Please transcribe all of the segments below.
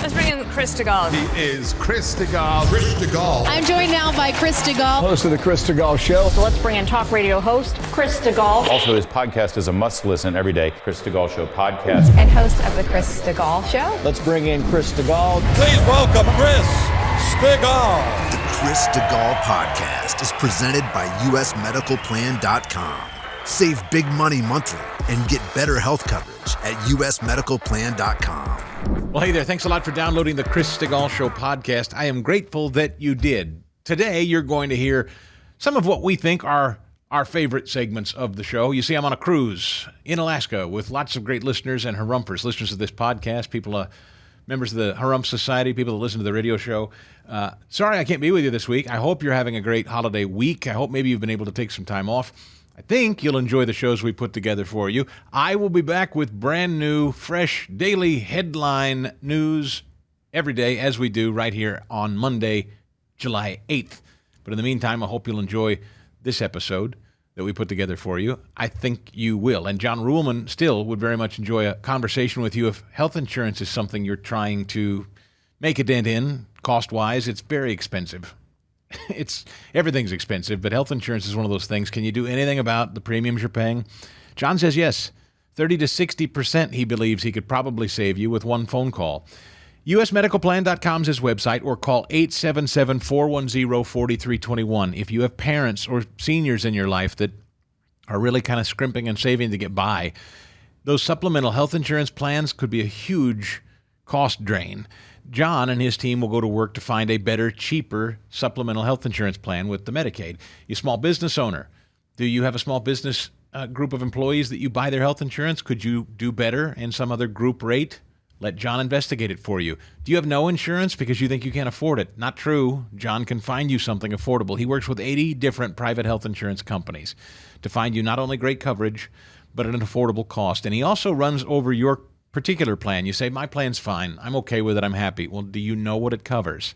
Let's bring in Chris Stigall. He is Chris Stigall. Chris Stigall. I'm joined now by Chris Stigall. Host of the Chris Stigall Show. So let's bring in talk radio host Chris Stigall. Also, his podcast is a must-listen every day. Chris Stigall Show podcast. And host of the Chris Stigall Show. Let's bring in Chris Stigall. Please welcome Chris Stigall. The Chris Stigall podcast is presented by usmedicalplan.com. Save big money monthly and get better health coverage at usmedicalplan.com. Well, hey there. Thanks a lot for downloading the Chris Stigall Show podcast. I am grateful that you did. Today, you're going to hear some of what we think are our favorite segments of the show. You see, I'm on a cruise in Alaska with lots of great listeners and harumpers, listeners of this podcast, people, members of the Harump Society, people that listen to the radio show. Sorry I can't be with you this week. I hope you're having a great holiday week. I hope maybe you've been able to take some time off. I think you'll enjoy the shows we put together for you. I will be back with brand new, fresh, daily headline news every day, as we do right here on Monday, July 8th. But in the meantime, I hope you'll enjoy this episode that we put together for you. I think you will. And John Ruhlman still would very much enjoy a conversation with you if health insurance is something you're trying to make a dent in. Cost-wise, it's very expensive. Everything's expensive, but health insurance is one of those things. Can you do anything about the premiums you're paying? John says yes. 30 to 60% he believes he could probably save you with one phone call. usmedicalplan.com is his website, or call 877-410-4321 if you have parents or seniors in your life that are really kind of scrimping and saving to get by. Those supplemental health insurance plans could be a huge cost drain. John and his team will go to work to find a better, cheaper supplemental health insurance plan with the Medicaid. You small business owner, do you have a small business group of employees that you buy their health insurance? Could you do better in some other group rate? Let John investigate it for you. Do you have no insurance because you think you can't afford it? Not true. John can find you something affordable. He works with 80 different private health insurance companies to find you not only great coverage, but at an affordable cost. And he also runs over your particular plan. You say, my plan's fine. I'm okay with it. I'm happy. Well, do you know what it covers?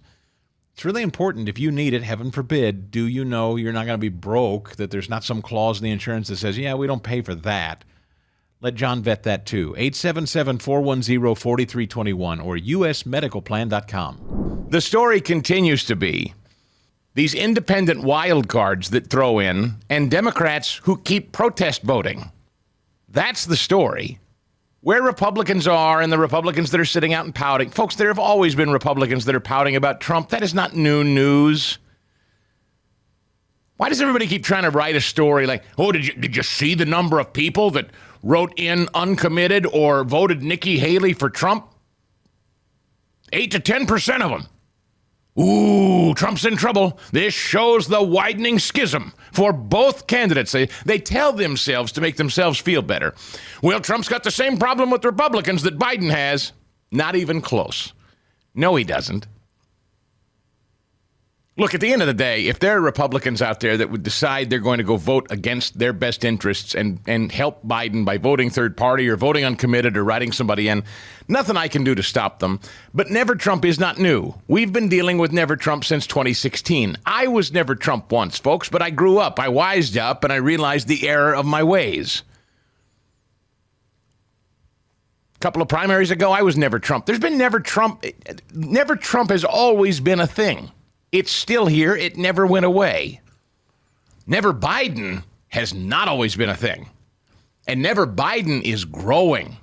It's really important. If you need it, heaven forbid, do you know you're not going to be broke, that there's not some clause in the insurance that says, yeah, we don't pay for that? Let John vet that too. 877-410-4321 or usmedicalplan.com. The story continues to be these independent wild cards that throw in and Democrats who keep protest voting. That's the story. Where Republicans are and the Republicans that are sitting out and pouting. Folks, there have always been Republicans that are pouting about Trump. That is not new news. Why does everybody keep trying to write a story like, oh, did you see the number of people that wrote in uncommitted or voted Nikki Haley for Trump? 8 to 10% of them. Ooh, Trump's in trouble. This shows the widening schism for both candidates. They tell themselves to make themselves feel better. Well, Trump's got the same problem with Republicans that Biden has. Not even close. No, he doesn't. Look, at the end of the day, if there are Republicans out there that would decide they're going to go vote against their best interests and help Biden by voting third party or voting uncommitted or writing somebody in, nothing I can do to stop them. But Never Trump is not new. We've been dealing with Never Trump since 2016. I was Never Trump once, folks, but I grew up. I wised up and I realized the error of my ways. A couple of primaries ago, I was Never Trump. There's been Never Trump. Never Trump has always been a thing. It's still here. It never went away. Never Biden has not always been a thing. And Never Biden is growing.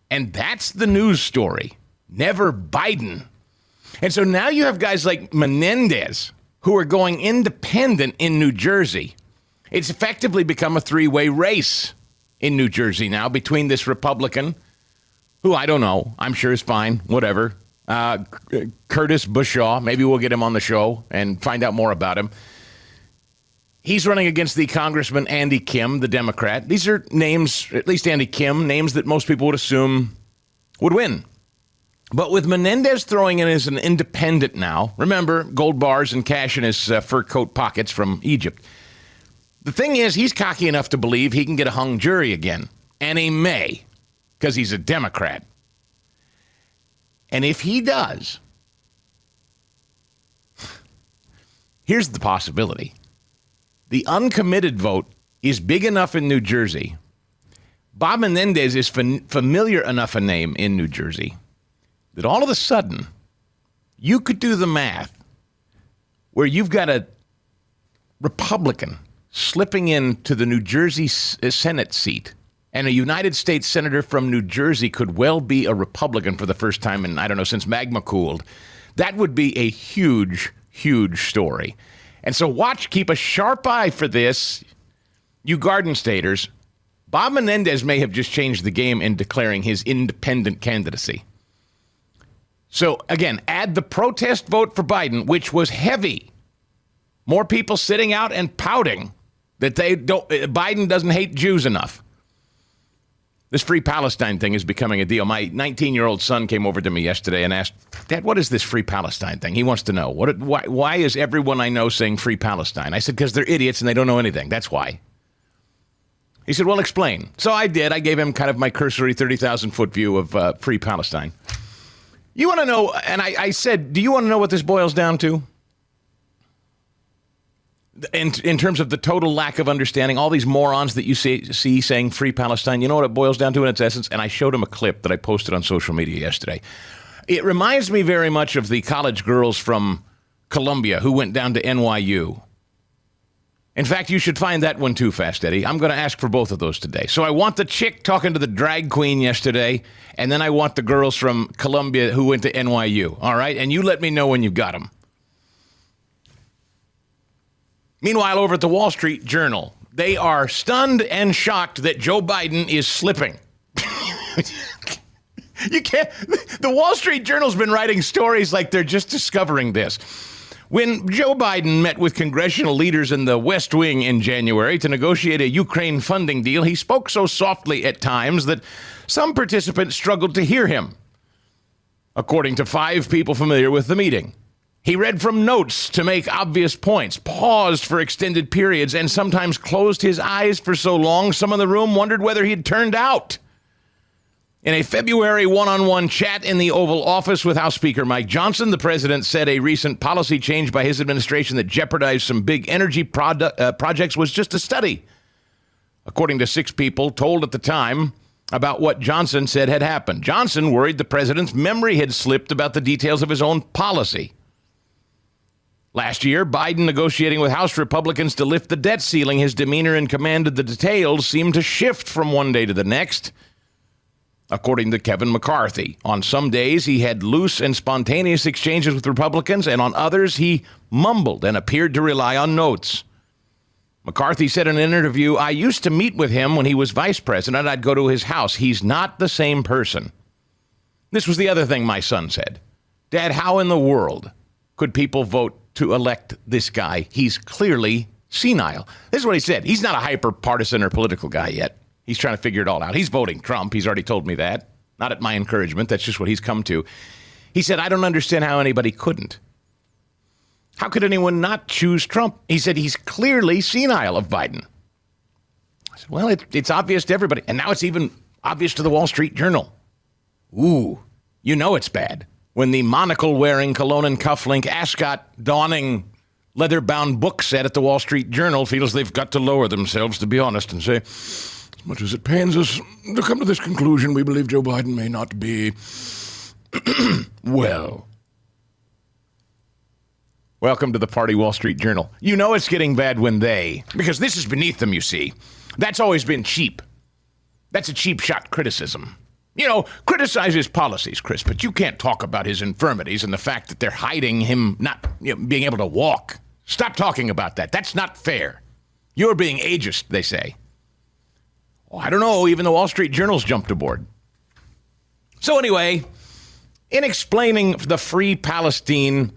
And that's the news story. Never Biden. And so now you have guys like Menendez who are going independent in New Jersey. It's effectively become a three-way race in New Jersey now between this Republican, who I don't know, I'm sure is fine, whatever, Curtis Bushaw. Maybe we'll get him on the show and find out more about him. He's running against the Congressman Andy Kim, the Democrat. These are names, at least Andy Kim, names that most people would assume would win. But with Menendez throwing in as an independent now, remember, gold bars and cash in his fur coat pockets from Egypt. The thing is, he's cocky enough to believe he can get a hung jury again. And he may, because he's a Democrat. And if he does, here's the possibility. The uncommitted vote is big enough in New Jersey. Bob Menendez is familiar enough a name in New Jersey that all of a sudden, You could do the math where you've got a Republican slipping into the New Jersey Senate seat, and a United States Senator from New Jersey could well be a Republican for the first time in, I don't know, since magma cooled. That would be a huge, huge story. And so keep a sharp eye for this, you Garden Staters. Bob Menendez may have just changed the game in declaring his independent candidacy. So, again, add the protest vote for Biden, which was heavy. More people sitting out and pouting that Biden doesn't hate Jews enough. This Free Palestine thing is becoming a deal. My 19-year-old son came over to me yesterday and asked, Dad, what is this Free Palestine thing? He wants to know. Why is everyone I know saying Free Palestine? I said, because they're idiots and they don't know anything. That's why. He said, well, explain. So I did. I gave him kind of my cursory 30,000-foot view of Free Palestine. You want to know, and I said, do you want to know what this boils down to? In terms of the total lack of understanding, all these morons that you see saying Free Palestine, you know what it boils down to in its essence? And I showed him a clip that I posted on social media yesterday. It reminds me very much of the college girls from Columbia who went down to NYU. In fact, you should find that one too, Fast Eddie. I'm going to ask for both of those today. So I want the chick talking to the drag queen yesterday, and then I want the girls from Columbia who went to NYU. All right? And you let me know when you've got them. Meanwhile, over at the Wall Street Journal, they are stunned and shocked that Joe Biden is slipping. You can't. The Wall Street Journal's been writing stories like they're just discovering this. When Joe Biden met with congressional leaders in the West Wing in January to negotiate a Ukraine funding deal, he spoke so softly at times that some participants struggled to hear him, according to 5 people familiar with the meeting. He read from notes to make obvious points, paused for extended periods, and sometimes closed his eyes for so long some in the room wondered whether he'd turned out. In a February one-on-one chat in the Oval Office with House Speaker Mike Johnson, the president said a recent policy change by his administration that jeopardized some big energy projects was just a study, according to 6 people told at the time about what Johnson said had happened. Johnson worried the president's memory had slipped about the details of his own policy. Last year, Biden negotiating with House Republicans to lift the debt ceiling, his demeanor and command of the details seemed to shift from one day to the next. According to Kevin McCarthy, on some days he had loose and spontaneous exchanges with Republicans, and on others he mumbled and appeared to rely on notes. McCarthy said in an interview, I used to meet with him when he was vice president. I'd go to his house. He's not the same person. This was the other thing my son said. Dad, how in the world could people vote to elect this guy? He's clearly senile. This is what he said. He's not a hyper-partisan or political guy yet. He's trying to figure it all out. He's voting Trump. He's already told me that. Not at my encouragement. That's just what he's come to. He said, I don't understand how anybody couldn't. How could anyone not choose Trump? He said he's clearly senile of Biden. I said, well, it's obvious to everybody. And now it's even obvious to the Wall Street Journal. Ooh, you know it's bad. When the monocle-wearing, cologne and cufflink, ascot-donning, leather-bound book set at the Wall Street Journal feels they've got to lower themselves, to be honest, and say, as much as it pains us to come to this conclusion, we believe Joe Biden may not be well. Welcome to the Party Wall Street Journal. You know it's getting bad when because this is beneath them, you see. That's always been cheap. That's a cheap shot criticism. You know, criticize his policies, Chris, but you can't talk about his infirmities and the fact that they're hiding him not being able to walk. Stop talking about that. That's not fair. You're being ageist, they say. Well, I don't know. Even the Wall Street Journal's jumped aboard. So anyway, in explaining the Free Palestine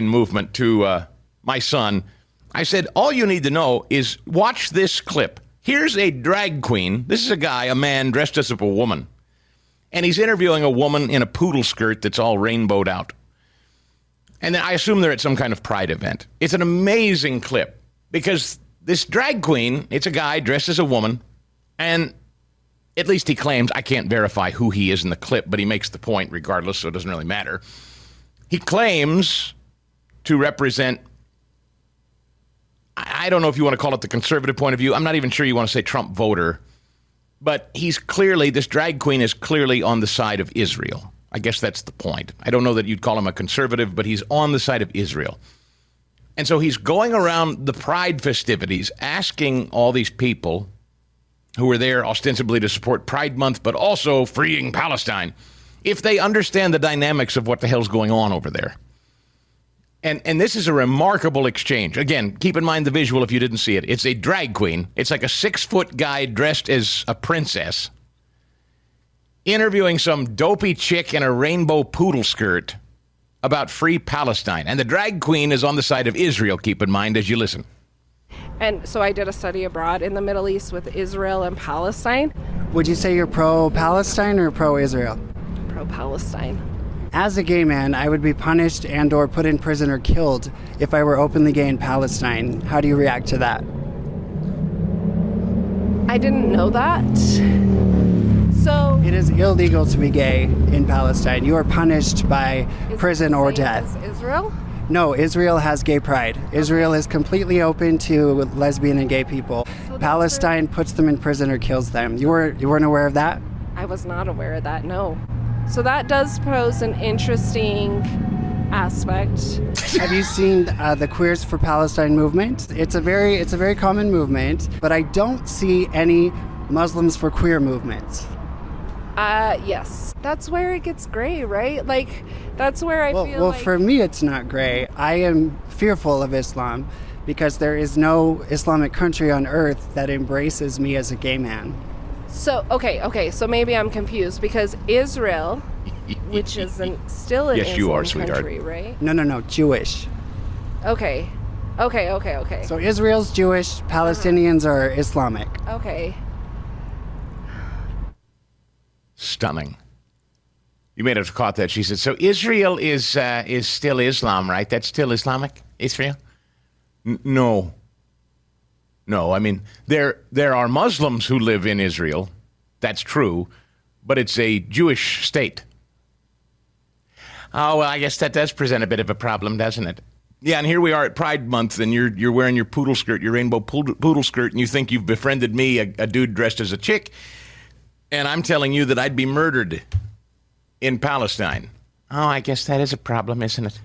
movement to my son, I said, all you need to know is watch this clip. Here's a drag queen. This is a man dressed as a woman. And he's interviewing a woman in a poodle skirt that's all rainbowed out. And I assume they're at some kind of pride event. It's an amazing clip because this drag queen, it's a guy dressed as a woman, and at least he claims, I can't verify who he is in the clip, but he makes the point regardless, so it doesn't really matter. He claims to represent, I don't know if you want to call it the conservative point of view. I'm not even sure you want to say Trump voter, but this drag queen is clearly on the side of Israel. I guess that's the point. I don't know that you'd call him a conservative, but he's on the side of Israel. And so he's going around the Pride festivities asking all these people who are there ostensibly to support Pride Month, but also freeing Palestine, if they understand the dynamics of what the hell's going on over there. And this is a remarkable exchange. Again, keep in mind the visual if you didn't see it. It's a drag queen. It's like a 6-foot guy dressed as a princess interviewing some dopey chick in a rainbow poodle skirt about free Palestine. And the drag queen is on the side of Israel, keep in mind, as you listen. And so I did a study abroad in the Middle East with Israel and Palestine. Would you say you're pro-Palestine or pro-Israel? Pro-Palestine. As a gay man, I would be punished and or put in prison or killed if I were openly gay in Palestine. How do you react to that? I didn't know that. So it is illegal to be gay in Palestine. You are punished by prison or death. Israel? No, Israel has gay pride. Israel is completely open to lesbian and gay people. So Palestine puts them in prison or kills them. You weren't aware of that? I was not aware of that, no. So that does pose an interesting aspect. Have you seen the Queers for Palestine movement? It's a very common movement, but I don't see any Muslims for queer movements. Yes. That's where it gets gray, right? Like, that's where I feel like... Well, for me, it's not gray. I am fearful of Islam because there is no Islamic country on earth that embraces me as a gay man. So, okay, so maybe I'm confused because Israel, which is still an yes, you are, Islam country, sweetheart. right? No, Jewish. Okay. So Israel's Jewish, Palestinians are Islamic. Okay. Stunning. You may have caught that. She said, so Israel is still Islam, right? That's still Islamic, Israel? No. No, I mean, there are Muslims who live in Israel. That's true. But it's a Jewish state. Oh, well, I guess that does present a bit of a problem, doesn't it? Yeah, and here we are at Pride Month, and you're wearing your poodle skirt, your rainbow poodle skirt, and you think you've befriended me, a dude dressed as a chick, and I'm telling you that I'd be murdered in Palestine. Oh, I guess that is a problem, isn't it?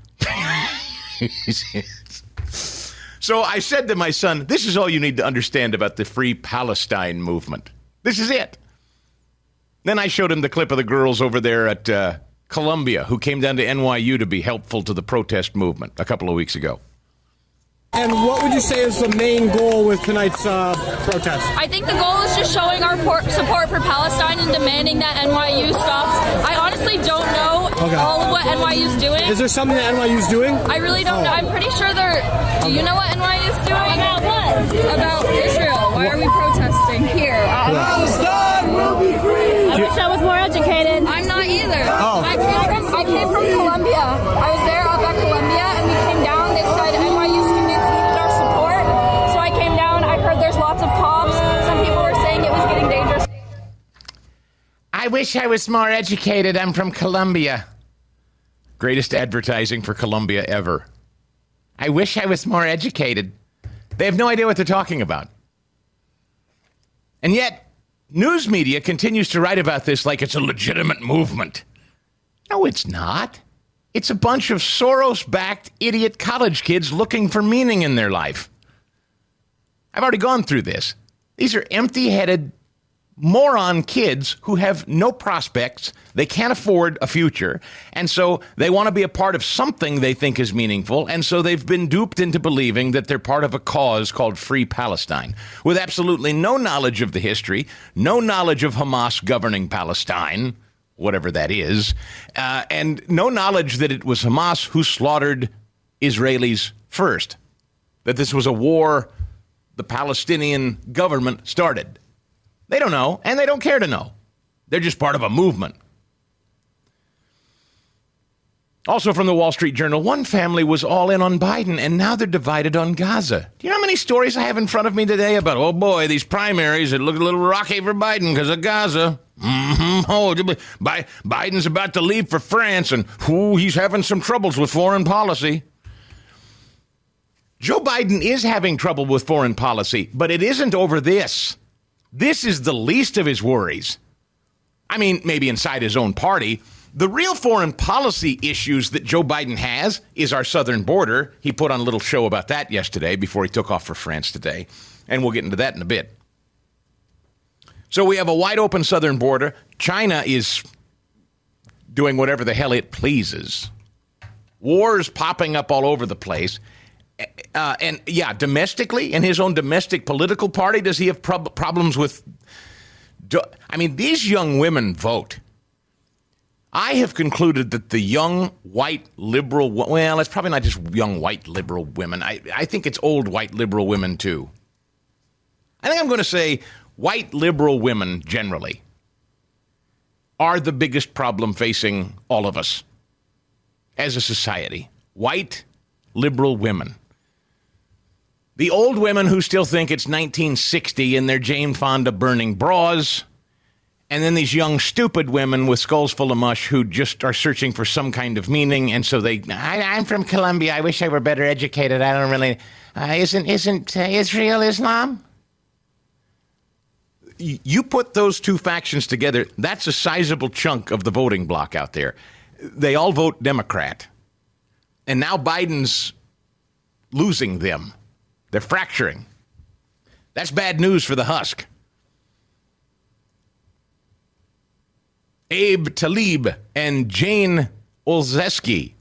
So I said to my son, this is all you need to understand about the Free Palestine movement. This is it. Then I showed him the clip of the girls over there at Columbia who came down to NYU to be helpful to the protest movement a couple of weeks ago. And what would you say is the main goal with tonight's protest? I think the goal is just showing our support for Palestine and demanding that NYU stops. I honestly don't know all of what NYU's doing. Is there something that NYU's doing? I really don't know. I'm pretty sure they're... Do you know what NYU's doing? About what? About Israel. Why are we protesting here? Palestine will be free! I wish I was more educated. I'm not either. Oh. I came from Columbia. I was there up at Columbia and we came down. They said NYU students needed our support. So I came down. I heard there's lots of cops. Some people were saying it was getting dangerous. I wish I was more educated. I'm from Columbia. Greatest advertising for Columbia ever. I wish I was more educated. They have no idea what they're talking about. And yet, news media continues to write about this like it's a legitimate movement. No, it's not. It's a bunch of Soros-backed idiot college kids looking for meaning in their life. I've already gone through this. These are empty-headed moron kids who have no prospects. They can't afford a future. And so they want to be a part of something they think is meaningful. And so they've been duped into believing that they're part of a cause called Free Palestine, with absolutely no knowledge of the history, no knowledge of Hamas governing Palestine, whatever that is, and no knowledge that it was Hamas who slaughtered Israelis first, that this was a war the Palestinian government started. They don't know, and they don't care to know. They're just part of a movement. Also from the Wall Street Journal, one family was all in on Biden, and now they're divided on Gaza. Do you know how many stories I have in front of me today about, oh boy, these primaries, it looked a little rocky for Biden because of Gaza. Oh, Biden's about to leave for France, and he's having some troubles with foreign policy. Joe Biden is having trouble with foreign policy, but it isn't over this. This is the least of his worries. I mean, maybe inside his own party, The real foreign policy issues that Joe Biden has is our southern border. He put on a little show about that yesterday before he took off for France today, and we'll get into that in a bit. So we have a wide open southern border. China is doing whatever the hell it pleases. Wars popping up all over the place. And yeah, domestically, in his own domestic political party, does he have problems with... I mean, these young women vote. I have concluded that the young, white, liberal... Well, it's probably not just young, white, liberal women. I think it's old, white, liberal women, too. I think I'm going to say white, liberal women, generally, are the biggest problem facing all of us as a society. White, liberal women. The old women who still think it's 1960 in their Jane Fonda burning bras, and then these young, stupid women with skulls full of mush who just are searching for some kind of meaning, and so I'm from Colombia. I wish I were better educated. I don't really... Isn't Israel Islam? You put those two factions together, that's a sizable chunk of the voting bloc out there. They all vote Democrat. And now Biden's losing them. They're fracturing. That's bad news for the husk. Abe Tlaib and Jane Olszewski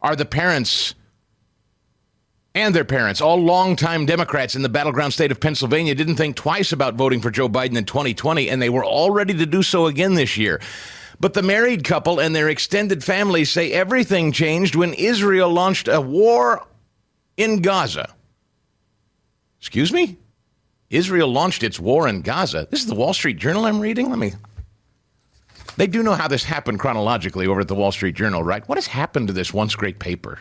are the parents and their parents, all longtime Democrats in the battleground state of Pennsylvania, didn't think twice about voting for Joe Biden in 2020, and they were all ready to do so again this year. But the married couple and their extended families say everything changed when Israel launched a war in Gaza. Excuse me? Israel launched its war in Gaza. This is the Wall Street Journal I'm reading. They do know how this happened chronologically over at the Wall Street Journal, right? What has happened to this once great paper?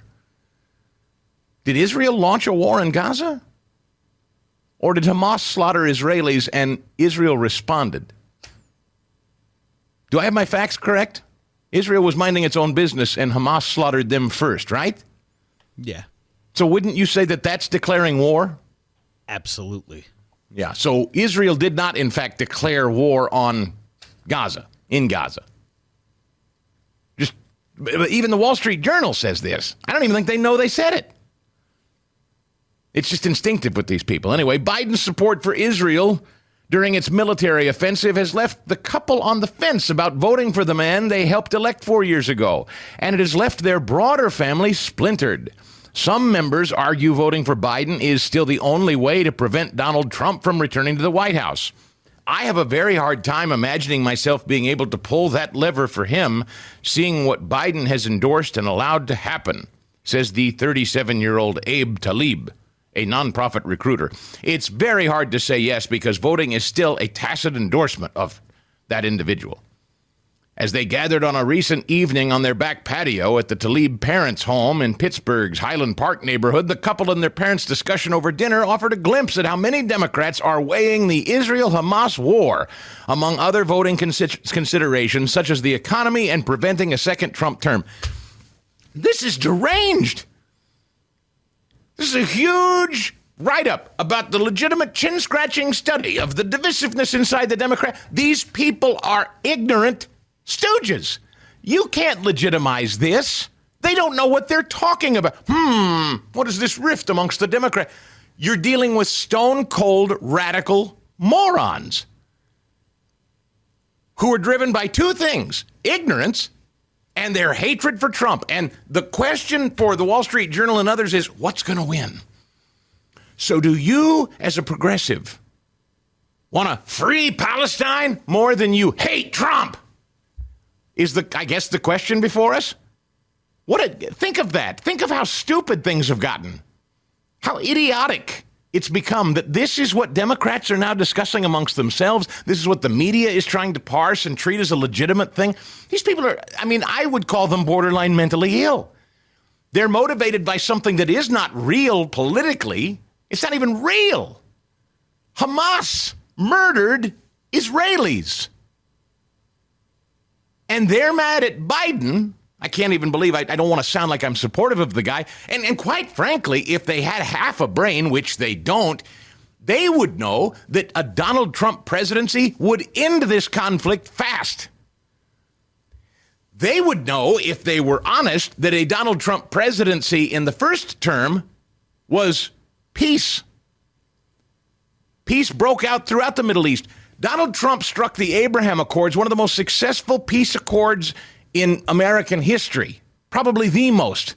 Did Israel launch a war in Gaza? Or did Hamas slaughter Israelis and Israel responded? Do I have my facts correct? Israel was minding its own business and Hamas slaughtered them first, right? Yeah. So wouldn't you say that that's declaring war? Absolutely. Yeah, so Israel did not, in fact, declare war on Gaza, in Gaza. Even the Wall Street Journal says this. I don't even think they know they said it. It's just instinctive with these people. Anyway, Biden's support for Israel during its military offensive has left the couple on the fence about voting for the man they helped elect 4 years ago, and it has left their broader family splintered. Some members argue voting for Biden is still the only way to prevent Donald Trump from returning to the White House. I have a very hard time imagining myself being able to pull that lever for him, seeing what Biden has endorsed and allowed to happen, says the 37-year-old Abe Tlaib, a nonprofit recruiter. It's very hard to say yes because voting is still a tacit endorsement of that individual. As they gathered on a recent evening on their back patio at the Tlaib parents' home in Pittsburgh's Highland Park neighborhood, the couple and their parents' discussion over dinner offered a glimpse at how many Democrats are weighing the Israel-Hamas war, among other voting considerations such as the economy and preventing a second Trump term. This is deranged. This is a huge write-up about the legitimate chin-scratching study of the divisiveness inside the Democrat. These people are ignorant stooges. You can't legitimize this. They don't know what they're talking about. What is this rift amongst the Democrats? You're dealing with stone-cold radical morons who are driven by two things: ignorance and their hatred for Trump. And the question for the Wall Street Journal and others is, what's going to win? So do you, as a progressive, want to free Palestine more than you hate Trump? Is I guess the question before us? Think of that. Think of how stupid things have gotten. How idiotic it's become that this is what Democrats are now discussing amongst themselves. This is what the media is trying to parse and treat as a legitimate thing. These people are, I would call them borderline mentally ill. They're motivated by something that is not real politically. It's not even real. Hamas murdered Israelis. And they're mad at Biden. I can't even believe, I don't want to sound like I'm supportive of the guy. And quite frankly, if they had half a brain, which they don't, they would know that a Donald Trump presidency would end this conflict fast. They would know, if they were honest, that a Donald Trump presidency in the first term was peace. Peace broke out throughout the Middle East. Donald Trump struck the Abraham Accords, one of the most successful peace accords in American history, probably the most.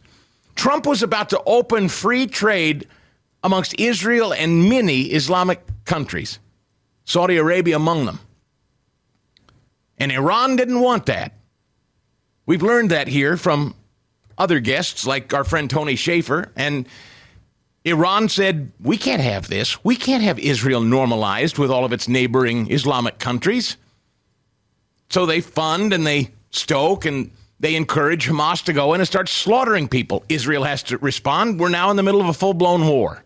Trump was about to open free trade amongst Israel and many Islamic countries, Saudi Arabia among them. And Iran didn't want that. We've learned that here from other guests like our friend Tony Schaefer. And Iran said, we can't have this. We can't have Israel normalized with all of its neighboring Islamic countries. So they fund and they stoke and they encourage Hamas to go in and start slaughtering people. Israel has to respond. We're now in the middle of a full-blown war.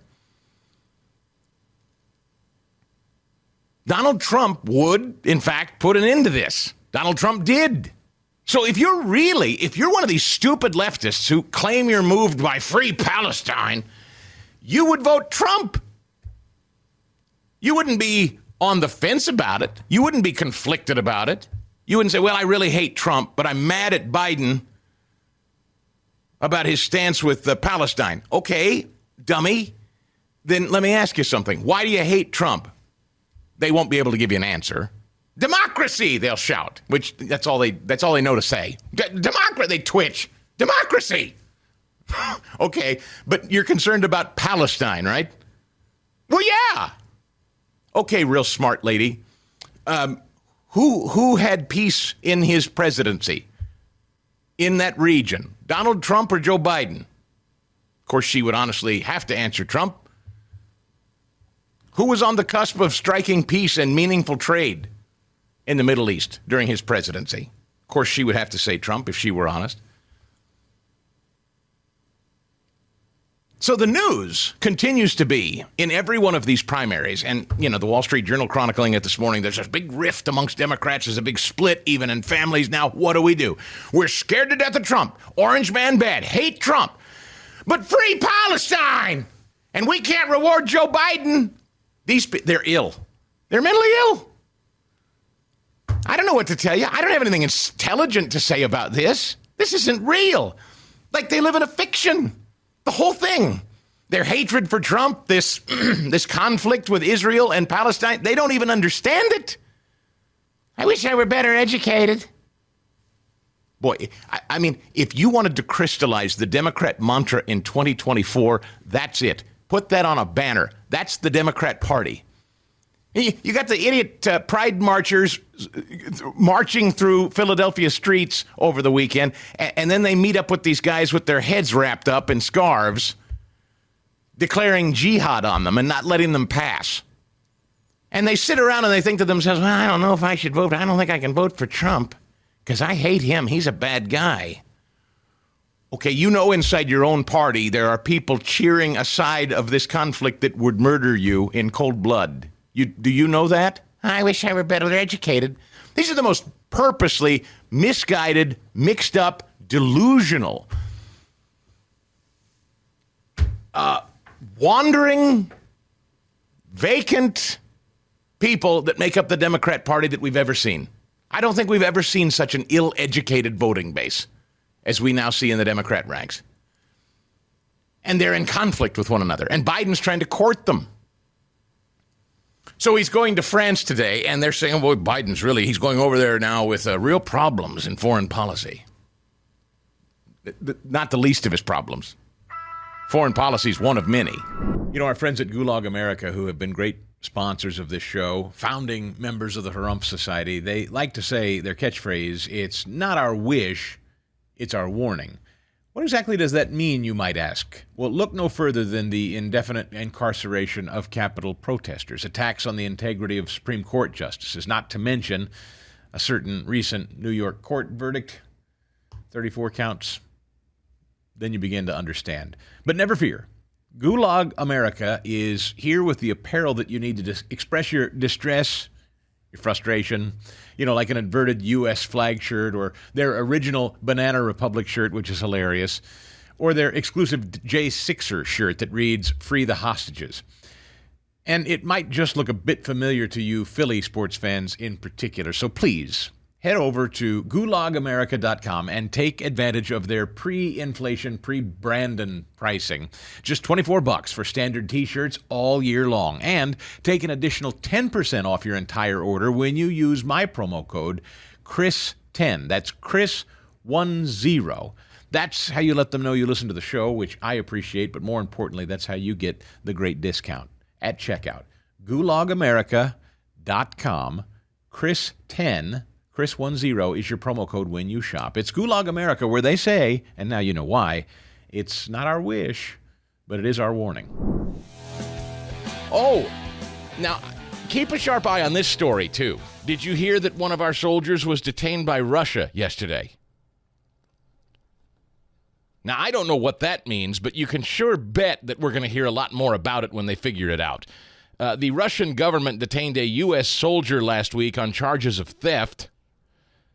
Donald Trump would, in fact, put an end to this. Donald Trump did. So if you're one of these stupid leftists who claim you're moved by free Palestine, you would vote Trump. You wouldn't be on the fence about it. You wouldn't be conflicted about it. You wouldn't say, well, I really hate Trump, but I'm mad at Biden about his stance with Palestine. Okay, dummy. Then let me ask you something. Why do you hate Trump? They won't be able to give you an answer. Democracy, they'll shout, which that's all they know to say. Democracy, they twitch. Democracy. Okay, but you're concerned about Palestine, right? Well, yeah. Okay, real smart lady. Who had peace in his presidency in that region? Donald Trump or Joe Biden? Of course, she would honestly have to answer Trump. Who was on the cusp of striking peace and meaningful trade in the Middle East during his presidency? Of course, she would have to say Trump if she were honest. So the news continues to be in every one of these primaries. And, the Wall Street Journal chronicling it this morning, there's a big rift amongst Democrats. There's a big split even in families. Now, what do? We're scared to death of Trump. Orange man bad. Hate Trump. But free Palestine. And we can't reward Joe Biden. They're ill. They're mentally ill. I don't know what to tell you. I don't have anything intelligent to say about this. This isn't real. Like they live in a fiction. The whole thing. Their hatred for Trump, this conflict with Israel and Palestine, they don't even understand it. I wish I were better educated. Boy, I mean, if you wanted to crystallize the Democrat mantra in 2024, that's it. Put that on a banner. That's the Democrat Party. You got the idiot pride marchers marching through Philadelphia streets over the weekend, and then they meet up with these guys with their heads wrapped up in scarves, declaring jihad on them and not letting them pass. And they sit around and they think to themselves, well, I don't know if I should vote. I don't think I can vote for Trump because I hate him. He's a bad guy. Okay, inside your own party, there are people cheering a side of this conflict that would murder you in cold blood. Do you know that? I wish I were better educated. These are the most purposely misguided, mixed up, delusional, wandering, vacant people that make up the Democrat Party that we've ever seen. I don't think we've ever seen such an ill-educated voting base as we now see in the Democrat ranks. And they're in conflict with one another. And Biden's trying to court them. So he's going to France today, and they're saying, boy, he's going over there now with real problems in foreign policy. Not the least of his problems. Foreign policy is one of many. Our friends at Gulag America, who have been great sponsors of this show, founding members of the Harumph Society, they like to say their catchphrase, it's not our wish, it's our warning. What exactly does that mean, you might ask? Well, look no further than the indefinite incarceration of Capitol protesters, attacks on the integrity of Supreme Court justices, not to mention a certain recent New York court verdict, 34 counts. Then you begin to understand. But never fear. Gulag America is here with the apparel that you need to express your distress, your frustration, like an inverted U.S. flag shirt or their original Banana Republic shirt, which is hilarious, or their exclusive J6er shirt that reads, Free the Hostages. And it might just look a bit familiar to you Philly sports fans in particular. So please, head over to gulagamerica.com and take advantage of their pre-inflation, pre-Brandon pricing. Just $24 for standard t-shirts all year long. And take an additional 10% off your entire order when you use my promo code CHRIS10. That's CHRIS10. That's how you let them know you listen to the show, which I appreciate, but more importantly, that's how you get the great discount at checkout. gulagamerica.com, CHRIS10, CHRIS10 is your promo code when you shop. It's Gulag America, where they say, and now you know why, it's not our wish, but it is our warning. Oh, now keep a sharp eye on this story, too. Did you hear that one of our soldiers was detained by Russia yesterday? Now, I don't know what that means, but you can sure bet that we're going to hear a lot more about it when they figure it out. The Russian government detained a U.S. soldier last week on charges of theft.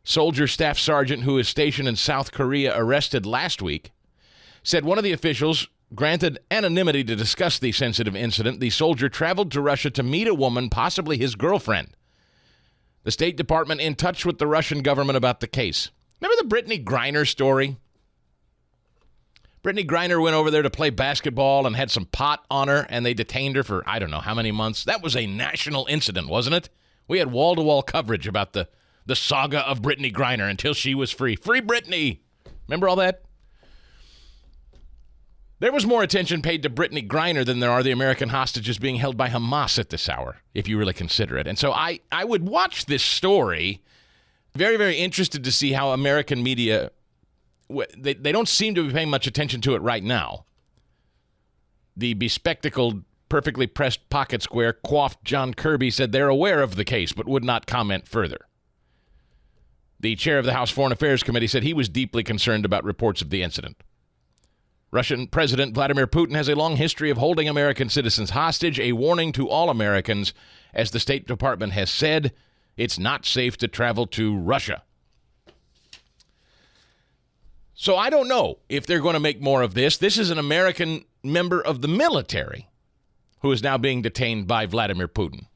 Soldier Staff Sergeant who is stationed in South Korea, arrested last week, said one of the officials granted anonymity to discuss the sensitive incident. The soldier traveled to Russia to meet a woman, possibly his girlfriend. The State Department in touch with the Russian government about the case. Remember the Brittany Griner story? Brittany Griner went over there to play basketball and had some pot on her, and they detained her for I don't know how many months. That was a national incident, wasn't it? We had wall-to-wall coverage about the saga of Brittany Griner until she was free. Free Brittany! Remember all that? There was more attention paid to Brittany Griner than there are the American hostages being held by Hamas at this hour, if you really consider it. And so I would watch this story, very, very interested to see how American media... They don't seem to be paying much attention to it right now. The bespectacled, perfectly pressed pocket square, coiffed John Kirby said they're aware of the case but would not comment further. The chair of the House Foreign Affairs Committee said he was deeply concerned about reports of the incident. Russian President Vladimir Putin has a long history of holding American citizens hostage, a warning to all Americans. As the State Department has said, it's not safe to travel to Russia. So I don't know if they're going to make more of this. This is an American member of the military who is now being detained by Vladimir Putin.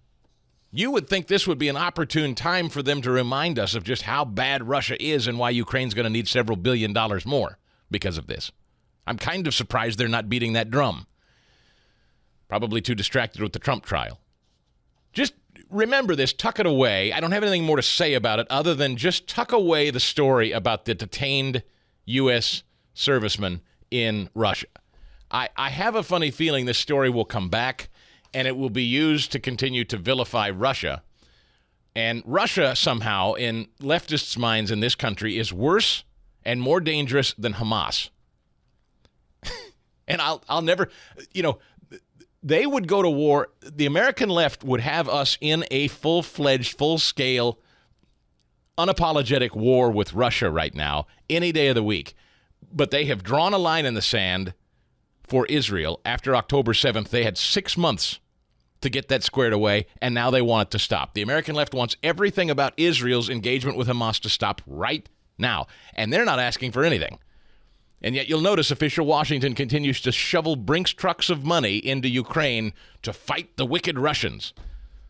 You would think this would be an opportune time for them to remind us of just how bad Russia is and why Ukraine's going to need several $1 billion more because of this. I'm kind of surprised they're not beating that drum. Probably too distracted with the Trump trial. Just remember this, tuck it away. I don't have anything more to say about it other than just tuck away the story about the detained U.S. servicemen in Russia. I have a funny feeling this story will come back and it will be used to continue to vilify Russia. And Russia somehow, in leftists' minds in this country, is worse and more dangerous than Hamas. And I'll never, they would go to war. The American left would have us in a full-fledged, full-scale, unapologetic war with Russia right now, any day of the week. But they have drawn a line in the sand for Israel. After October 7th, they had 6 months to get that squared away, and now they want it to stop. The American left wants everything about Israel's engagement with Hamas to stop right now, and they're not asking for anything. And yet you'll notice official Washington continues to shovel Brinks trucks of money into Ukraine to fight the wicked Russians.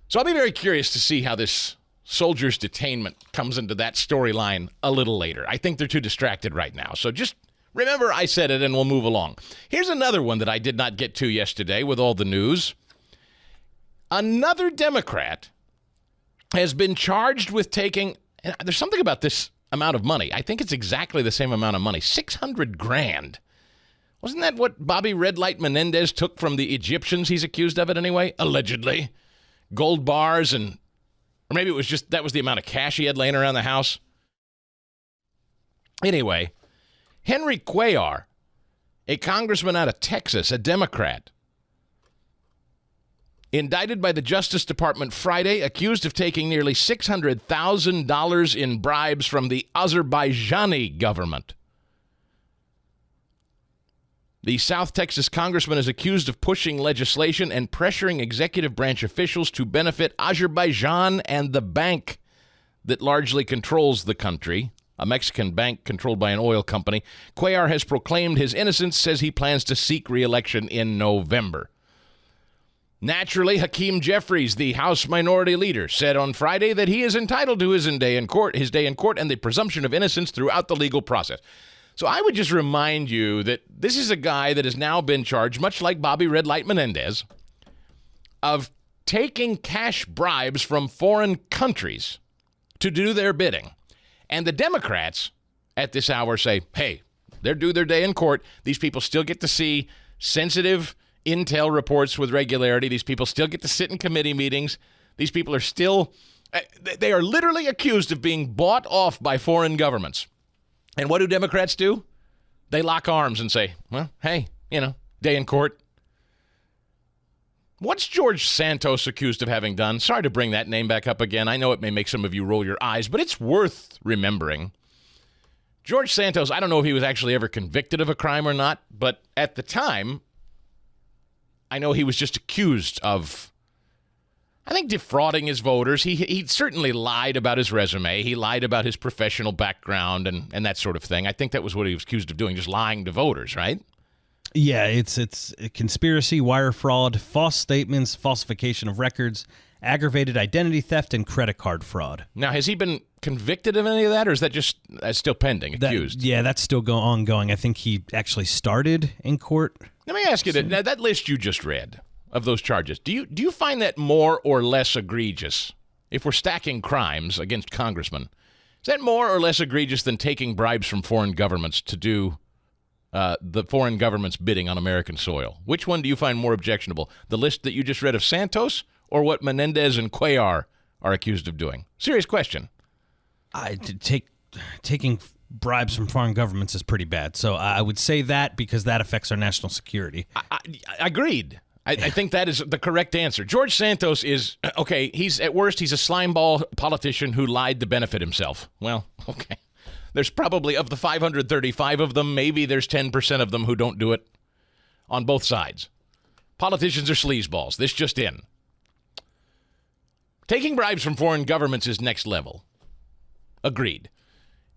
So I'll be very curious to see how this soldier's detainment comes into that storyline a little later. I think they're too distracted right now. So just remember I said it and we'll move along. Here's another one that I did not get to yesterday with all the news. Another Democrat has been charged with taking, and there's something about this amount of money. I think it's exactly the same amount of money, $600,000. Wasn't that what Bobby Red Light Menendez took from the Egyptians? He's accused of it anyway, allegedly. Gold bars and, or maybe it was just, that was the amount of cash he had laying around the house. Anyway, Henry Cuellar, a congressman out of Texas, a Democrat, indicted by the Justice Department Friday, accused of taking nearly $600,000 in bribes from the Azerbaijani government. The South Texas congressman is accused of pushing legislation and pressuring executive branch officials to benefit Azerbaijan and the bank that largely controls the country, a Mexican bank controlled by an oil company. Cuellar has proclaimed his innocence, says he plans to seek re-election in November. Naturally, Hakeem Jeffries, the House Minority Leader, said on Friday that he is entitled to his day in court, and the presumption of innocence throughout the legal process. So I would just remind you that this is a guy that has now been charged, much like Bobby Red Light Menendez, of taking cash bribes from foreign countries to do their bidding. And the Democrats at this hour say, hey, they're due their day in court. These people still get to see sensitive intel reports with regularity. These people still get to sit in committee meetings. These people are still, they are literally accused of being bought off by foreign governments. And what do Democrats do? They lock arms and say, well, hey, day in court. What's George Santos accused of having done? Sorry to bring that name back up again. I know it may make some of you roll your eyes, but it's worth remembering. George Santos, I don't know if he was actually ever convicted of a crime or not, but at the time, I know he was just accused of, I think, defrauding his voters. He certainly lied about his resume. He lied about his professional background and that sort of thing. I think that was what he was accused of doing, just lying to voters, right? Yeah, it's a conspiracy, wire fraud, false statements, falsification of records, aggravated identity theft, and credit card fraud. Now, has he been convicted of any of that, or is that just still pending, accused? That's still ongoing. I think he actually started in court. Let me ask you that list you just read of those charges, do you find that more or less egregious? If we're stacking crimes against congressmen, is that more or less egregious than taking bribes from foreign governments to do the foreign government's bidding on American soil? Which one do you find more objectionable? The list that you just read of Santos, or what Menendez and Cuellar are accused of doing? Serious question. Taking bribes from foreign governments is pretty bad. So I would say that because that affects our national security. Agreed. I think that is the correct answer. George Santos is, okay, at worst, he's a slimeball politician who lied to benefit himself. Well, okay. There's probably, of the 535 of them, maybe there's 10% of them who don't do it on both sides. Politicians are sleazeballs. This just in. Taking bribes from foreign governments is next level. Agreed.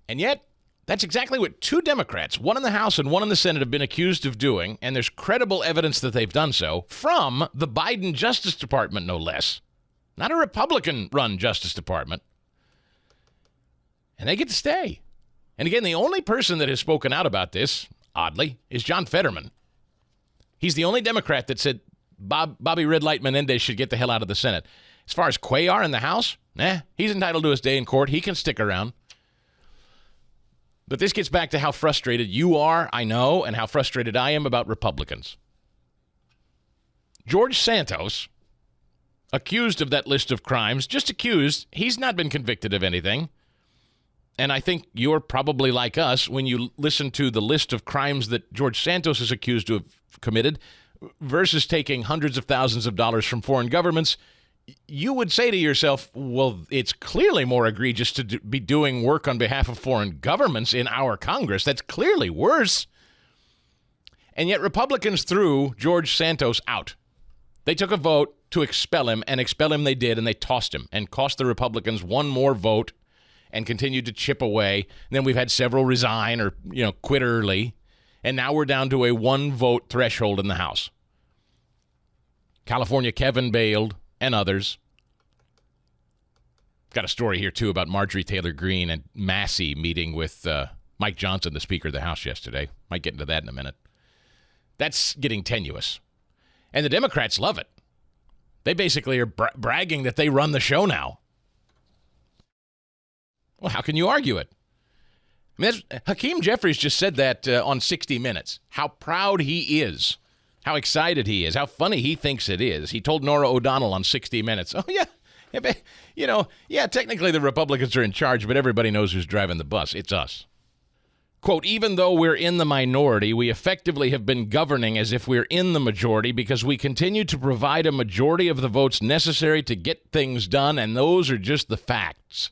And yet, that's exactly what two Democrats, one in the House and one in the Senate, have been accused of doing, and there's credible evidence that they've done so from the Biden Justice Department, no less. Not a Republican-run Justice Department. And they get to stay. And again, the only person that has spoken out about this, oddly, is John Fetterman. He's the only Democrat that said Bobby Red Light Menendez should get the hell out of the Senate. As far as Cuellar in the House, he's entitled to his day in court. He can stick around. But this gets back to how frustrated you are, I know, and how frustrated I am about Republicans. George Santos, accused of that list of crimes, just accused, he's not been convicted of anything. And I think you're probably like us when you listen to the list of crimes that George Santos is accused to have committed versus taking hundreds of thousands of dollars from foreign governments. You would say to yourself, well, it's clearly more egregious to be doing work on behalf of foreign governments in our Congress. That's clearly worse. And yet Republicans threw George Santos out. They took a vote to expel him, and expel him they did, and they tossed him and cost the Republicans one more vote and continued to chip away. And then we've had several resign or, quit early. And now we're down to a one-vote threshold in the House. California Kevin bailed, and others. Got a story here, too, about Marjorie Taylor Greene and Massey meeting with Mike Johnson, the Speaker of the House, yesterday. Might get into that in a minute. That's getting tenuous. And the Democrats love it. They basically are bragging that they run the show now. Well, how can you argue it? I mean, Hakeem Jeffries just said that on 60 Minutes, how proud he is. How excited he is, how funny he thinks it is. He told Norah O'Donnell on 60 Minutes, technically the Republicans are in charge, but everybody knows who's driving the bus. It's us. Quote, even though we're in the minority, we effectively have been governing as if we're in the majority because we continue to provide a majority of the votes necessary to get things done, and those are just the facts.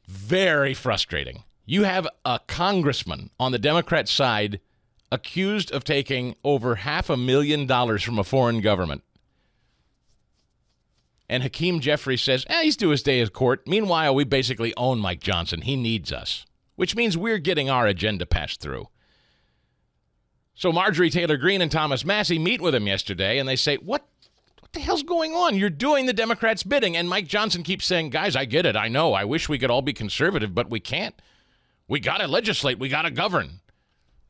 Very frustrating. You have a congressman on the Democrat side accused of taking over $500,000 from a foreign government. And Hakeem Jeffries says, he's due his day in court. Meanwhile, we basically own Mike Johnson. He needs us, which means we're getting our agenda passed through. So Marjorie Taylor Greene and Thomas Massie meet with him yesterday, and they say, what the hell's going on? You're doing the Democrats' bidding. And Mike Johnson keeps saying, guys, I get it. I know. I wish we could all be conservative, but we can't. We got to legislate. We got to govern.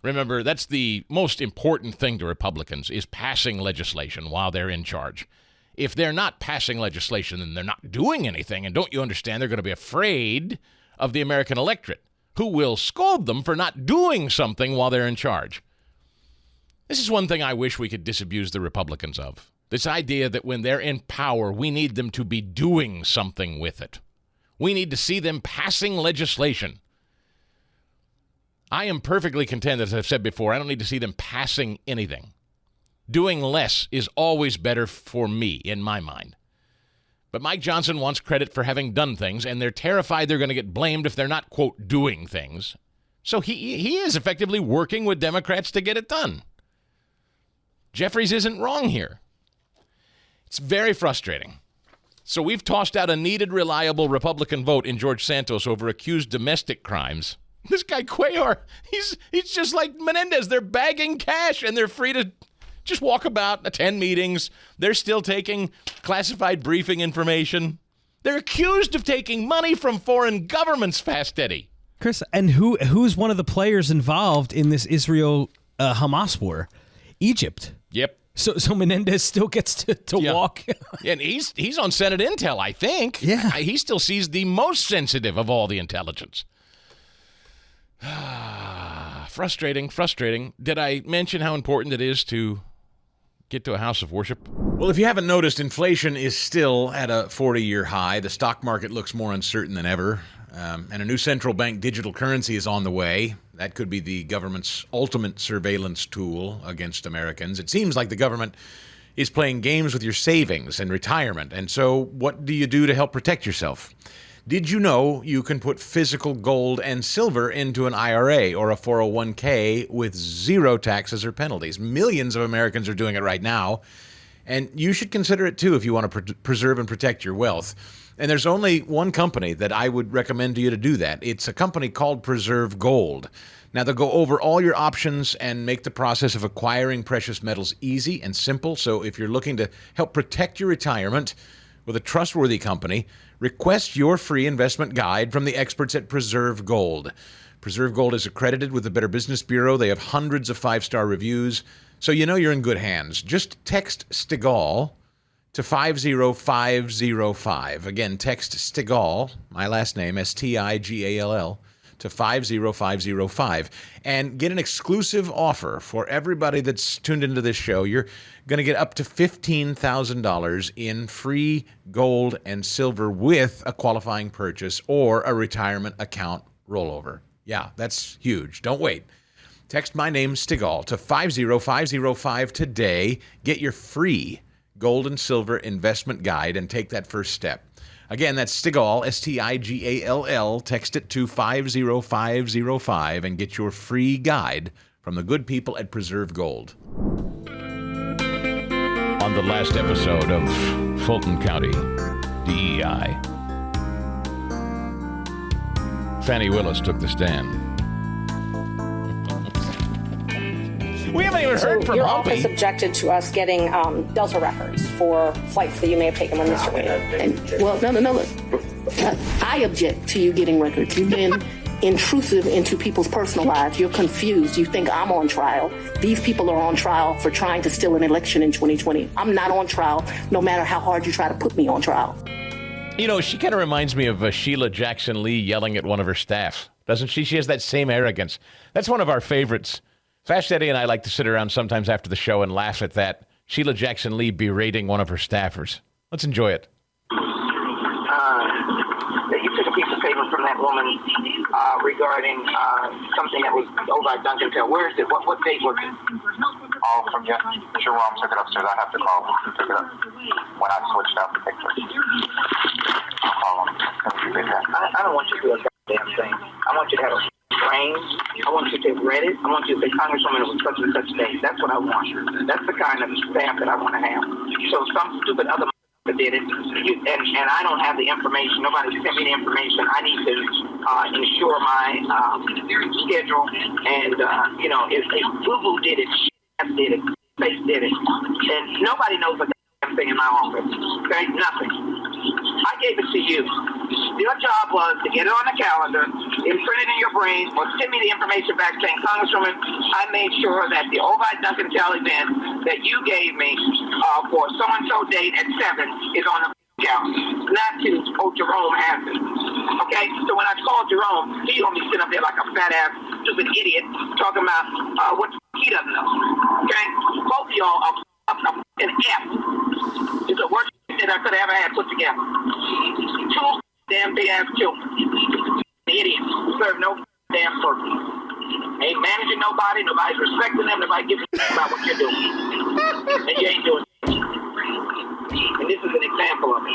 Remember, that's the most important thing to Republicans is passing legislation while they're in charge. If they're not passing legislation, then they're not doing anything. And don't you understand? They're going to be afraid of the American electorate, who will scold them for not doing something while they're in charge. This is one thing I wish we could disabuse the Republicans of. This idea that when they're in power, we need them to be doing something with it. We need to see them passing legislation. I am perfectly content, as I've said before, I don't need to see them passing anything. Doing less is always better for me, in my mind. But Mike Johnson wants credit for having done things, and they're terrified they're going to get blamed if they're not, quote, doing things. So he is effectively working with Democrats to get it done. Jeffries isn't wrong here. It's very frustrating. So we've tossed out a needed, reliable Republican vote in George Santos over accused domestic crimes. This guy Cuellar, he's just like Menendez. They're bagging cash, and they're free to just walk about, attend meetings. They're still taking classified briefing information. They're accused of taking money from foreign governments, Fast Eddie. Chris, and who's one of the players involved in this Israel-Hamas war? Egypt. Yep. So Menendez still gets to walk. And he's on Senate Intel, I think. Yeah. He still sees the most sensitive of all the intelligence. Frustrating. Did I mention how important it is to get to a house of worship? Well, if you haven't noticed, inflation is still at a 40-year high. The stock market looks more uncertain than ever. And a new central bank digital currency is on the way. That could be the government's ultimate surveillance tool against Americans. It seems like the government is playing games with your savings and retirement. And so what do you do to help protect yourself? Did you know you can put physical gold and silver into an IRA or a 401k with zero taxes or penalties? Millions of Americans are doing it right now. And you should consider it, too, if you want to preserve and protect your wealth. And there's only one company that I would recommend to you to do that. It's a company called Preserve Gold. Now, they'll go over all your options and make the process of acquiring precious metals easy and simple. So if you're looking to help protect your retirement with a trustworthy company, request your free investment guide from the experts at Preserve Gold. Preserve Gold is accredited with the Better Business Bureau. They have hundreds of 5-star reviews, so you know you're in good hands. Just text Stigall to 50505. Again, text Stigall, my last name, Stigall, to 50505 and get an exclusive offer for everybody that's tuned into this show. You're going to get up to $15,000 in free gold and silver with a qualifying purchase or a retirement account rollover. Yeah, that's huge. Don't wait. Text my name, Stigall, to 50505 today. Get your free gold and silver investment guide and take that first step. Again, that's Stigall, Stigall. Text it to 50505 and get your free guide from the good people at Preserve Gold. On the last episode of Fulton County DEI, Fannie Willis took the stand. We haven't even heard from your Humpy. office objected to us getting Delta records for flights that you may have taken when Mr. Wade. Well, no. Look. I object to you getting records. You've been intrusive into people's personal lives. You're confused. You think I'm on trial. These people are on trial for trying to steal an election in 2020. I'm not on trial, no matter how hard you try to put me on trial. You know, she kind of reminds me of Sheila Jackson Lee yelling at one of her staff, doesn't she? She has that same arrogance. That's one of our favorites. Fast Eddie and I like to sit around sometimes after the show and laugh at that. Sheila Jackson Lee berating one of her staffers. Let's enjoy it. You took a piece of paper from that woman regarding something that was over at Duncanville. Where is it? What date was it? Oh, from Jerome took it upstairs. I have to call him. He took it up when I switched out the picture. I'll call him. I don't want you to do a goddamn thing. I want you to have a brain. I want you to have read it. I want you to say, Congresswoman, it was such and such date. That's what I want. That's the kind of stamp that I want to have. So some stupid other did it, and I don't have the information. Nobody sent me the information. I need to ensure my schedule. And, if Boo-Boo did it, Chef did it, Face did it. And nobody knows a damn thing in my office. Okay? Nothing. I gave it to you. Your job was to get it on the calendar, imprint it in your brain, or send me the information back saying, Congresswoman, I made sure that the Ovi Duncan Tell event that you gave me for so-and-so date at 7 is on the calendar, not to, Jerome has it. Okay? So when I called Jerome, he don't be sitting up there like a fat-ass, stupid idiot talking about what he doesn't know. Okay? Both of y'all are an F. It's the worst that I could have ever had put together. Two damn big ass children. Idiots. Serve no damn purpose. Ain't managing nobody. Nobody's respecting them. Nobody gives a about what you're doing. And you ain't doing it. And this is an example of it.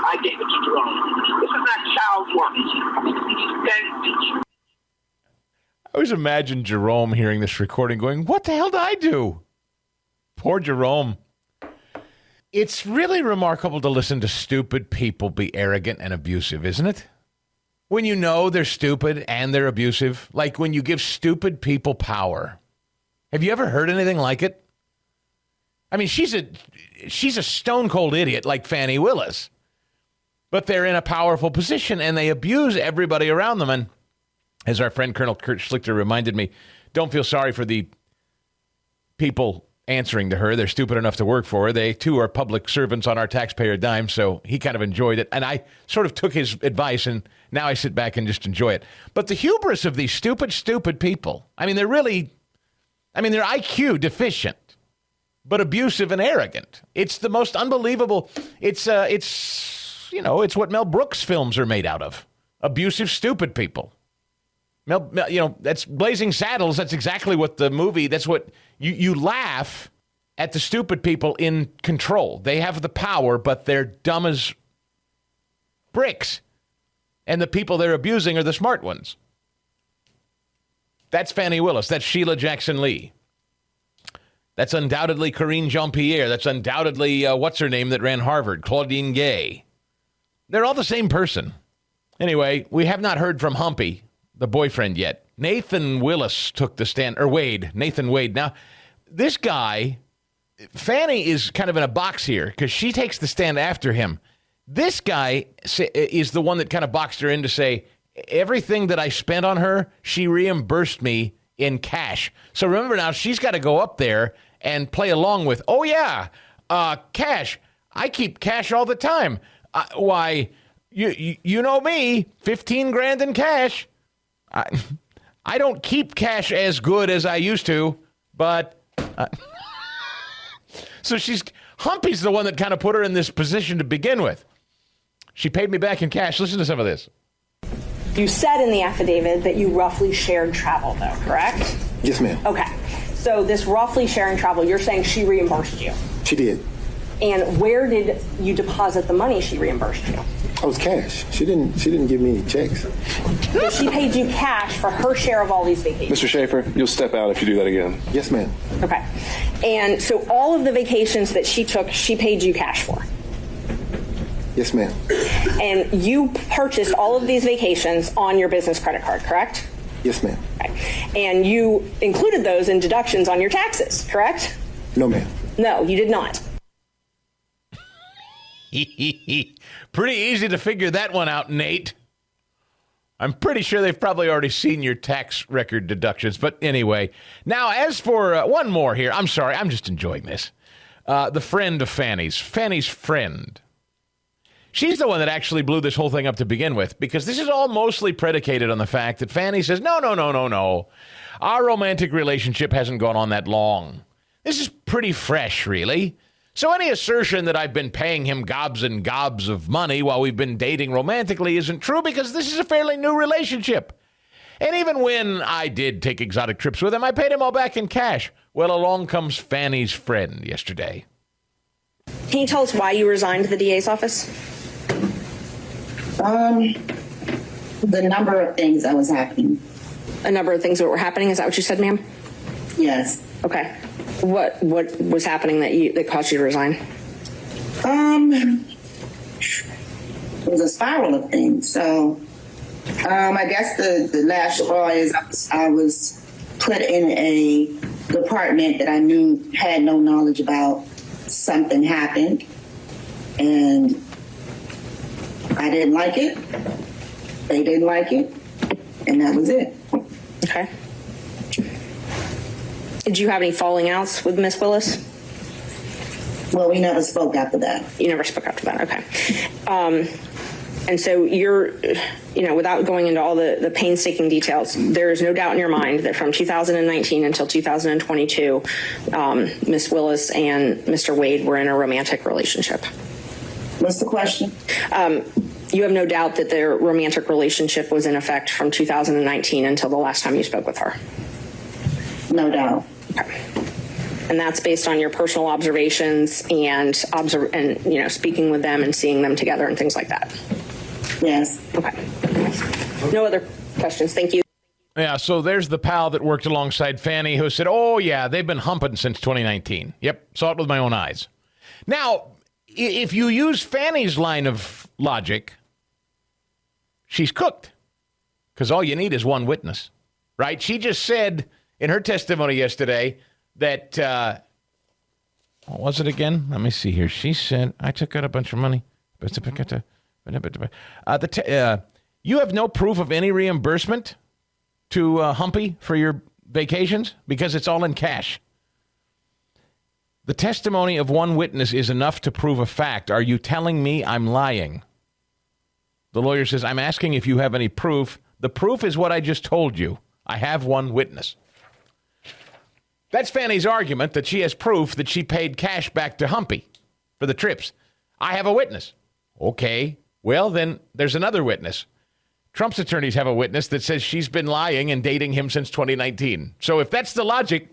I gave it to Jerome. This is not child work. Okay? I always imagine Jerome hearing this recording going, what the hell did I do? Poor Jerome. It's really remarkable to listen to stupid people be arrogant and abusive, isn't it? When you know they're stupid and they're abusive, like when you give stupid people power. Have you ever heard anything like it? I mean, she's a stone-cold idiot like Fannie Willis. But they're in a powerful position and they abuse everybody around them. And as our friend Colonel Kurt Schlichter reminded me, don't feel sorry for the people answering to her. They're stupid enough to work for her. They, too, are public servants on our taxpayer dime, so he kind of enjoyed it. And I sort of took his advice, and now I sit back and just enjoy it. But the hubris of these stupid people, I mean, they're IQ deficient, but abusive and arrogant. It's the most unbelievable. It's what Mel Brooks films are made out of. Abusive, stupid people. That's Blazing Saddles. That's exactly what the movie, that's what you laugh at the stupid people in control. They have the power, but they're dumb as bricks. And the people they're abusing are the smart ones. That's Fannie Willis. That's Sheila Jackson Lee. That's undoubtedly Karine Jean-Pierre. That's undoubtedly, what's her name that ran Harvard? Claudine Gay. They're all the same person. Anyway, we have not heard from Humpy, the boyfriend, yet. Nathan Willis took the stand, Nathan Wade. Now, this guy, Fannie is kind of in a box here because she takes the stand after him. This guy is the one that kind of boxed her in to say, everything that I spent on her, she reimbursed me in cash. So remember now, she's got to go up there and play along with, cash. I keep cash all the time. Why, you know me, 15 grand in cash. I don't keep cash as good as I used to, but so Humpy's the one that kind of put her in this position to begin with. She paid me back in cash. Listen to some of this. You said in the affidavit that you roughly shared travel, though, correct? Yes, ma'am. Okay. So this roughly sharing travel, you're saying she reimbursed you? She did. And where did you deposit the money she reimbursed you? It was cash. She didn't give me any checks. So she paid you cash for her share of all these vacations? Mr. Schaefer, you'll step out if you do that again. Yes, ma'am. Okay. And so all of the vacations that she took, she paid you cash for? Yes, ma'am. And you purchased all of these vacations on your business credit card, correct? Yes, ma'am. Okay. And you included those in deductions on your taxes, correct? No, ma'am. No, you did not. Pretty easy to figure that one out, Nate. I'm pretty sure they've probably already seen your tax record deductions. But anyway, now as for one more here. I'm sorry, I'm just enjoying this. The friend of Fannie's friend. She's the one that actually blew this whole thing up to begin with, because this is all mostly predicated on the fact that Fannie says, no. Our romantic relationship hasn't gone on that long. This is pretty fresh, really. So any assertion that I've been paying him gobs and gobs of money while we've been dating romantically isn't true, because this is a fairly new relationship. And even when I did take exotic trips with him, I paid him all back in cash. Well, along comes Fannie's friend yesterday. Can you tell us why you resigned the DA's office? The number of things that was happening. A number of things that were happening? Is that what you said, ma'am? Yes. Okay. What was happening that caused you to resign? It was a spiral of things. So I guess the last straw is I was put in a department that I knew had no knowledge about. Something happened, and I didn't like it. They didn't like it, and that was it. Okay. Did you have any falling outs with Miss Willis? Well, we never spoke after that. You never spoke after that, okay. And so you're, without going into all the painstaking details, there is no doubt in your mind that from 2019 until 2022, Miss Willis and Mr. Wade were in a romantic relationship. What's the question? You have no doubt that their romantic relationship was in effect from 2019 until the last time you spoke with her? No doubt. Okay. And that's based on your personal observations and speaking with them and seeing them together and things like that? Yes. Okay. No other questions. Thank you. Yeah, so there's the pal that worked alongside Fannie who said, oh, yeah, they've been humping since 2019. Yep, saw it with my own eyes. Now, if you use Fannie's line of logic, she's cooked because all you need is one witness, right? She just said in her testimony yesterday that, what was it again? Let me see here. She said, I took out a bunch of money. You have no proof of any reimbursement to Humpy for your vacations because it's all in cash. The testimony of one witness is enough to prove a fact. Are you telling me I'm lying? The lawyer says, I'm asking if you have any proof. The proof is what I just told you. I have one witness. That's Fannie's argument that she has proof that she paid cash back to Humpy for the trips. I have a witness. Okay, well, then there's another witness. Trump's attorneys have a witness that says she's been lying and dating him since 2019. So if that's the logic,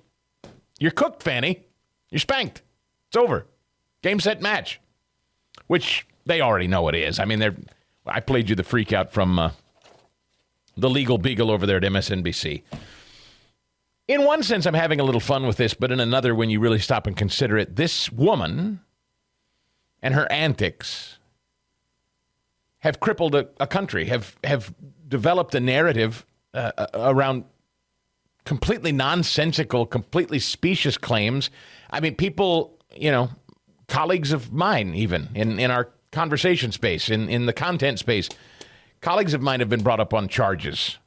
you're cooked, Fannie. You're spanked. It's over. Game, set, match. Which they already know it is. I mean, I played you the freak out from the legal beagle over there at MSNBC. In one sense, I'm having a little fun with this, but in another, when you really stop and consider it, this woman and her antics have crippled a country, have developed a narrative around completely nonsensical, completely specious claims. I mean, people, colleagues of mine even in our conversation space, in the content space, colleagues of mine have been brought up on charges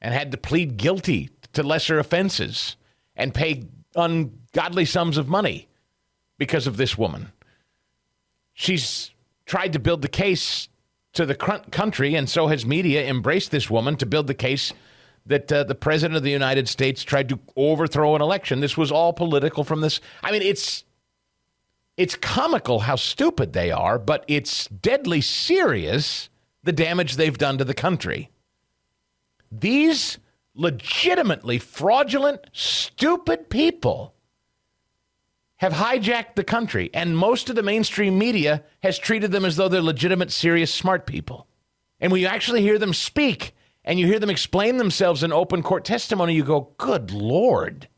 and had to plead guilty to lesser offenses and pay ungodly sums of money because of this woman. She's tried to build the case to the country, and so has media embraced this woman to build the case that the president of the United States tried to overthrow an election. This was all political from this. I mean, it's comical how stupid they are, but it's deadly serious, the damage they've done to the country. These legitimately fraudulent, stupid people have hijacked the country, and most of the mainstream media has treated them as though they're legitimate, serious, smart people. And when you actually hear them speak and you hear them explain themselves in open court testimony, you go, good Lord,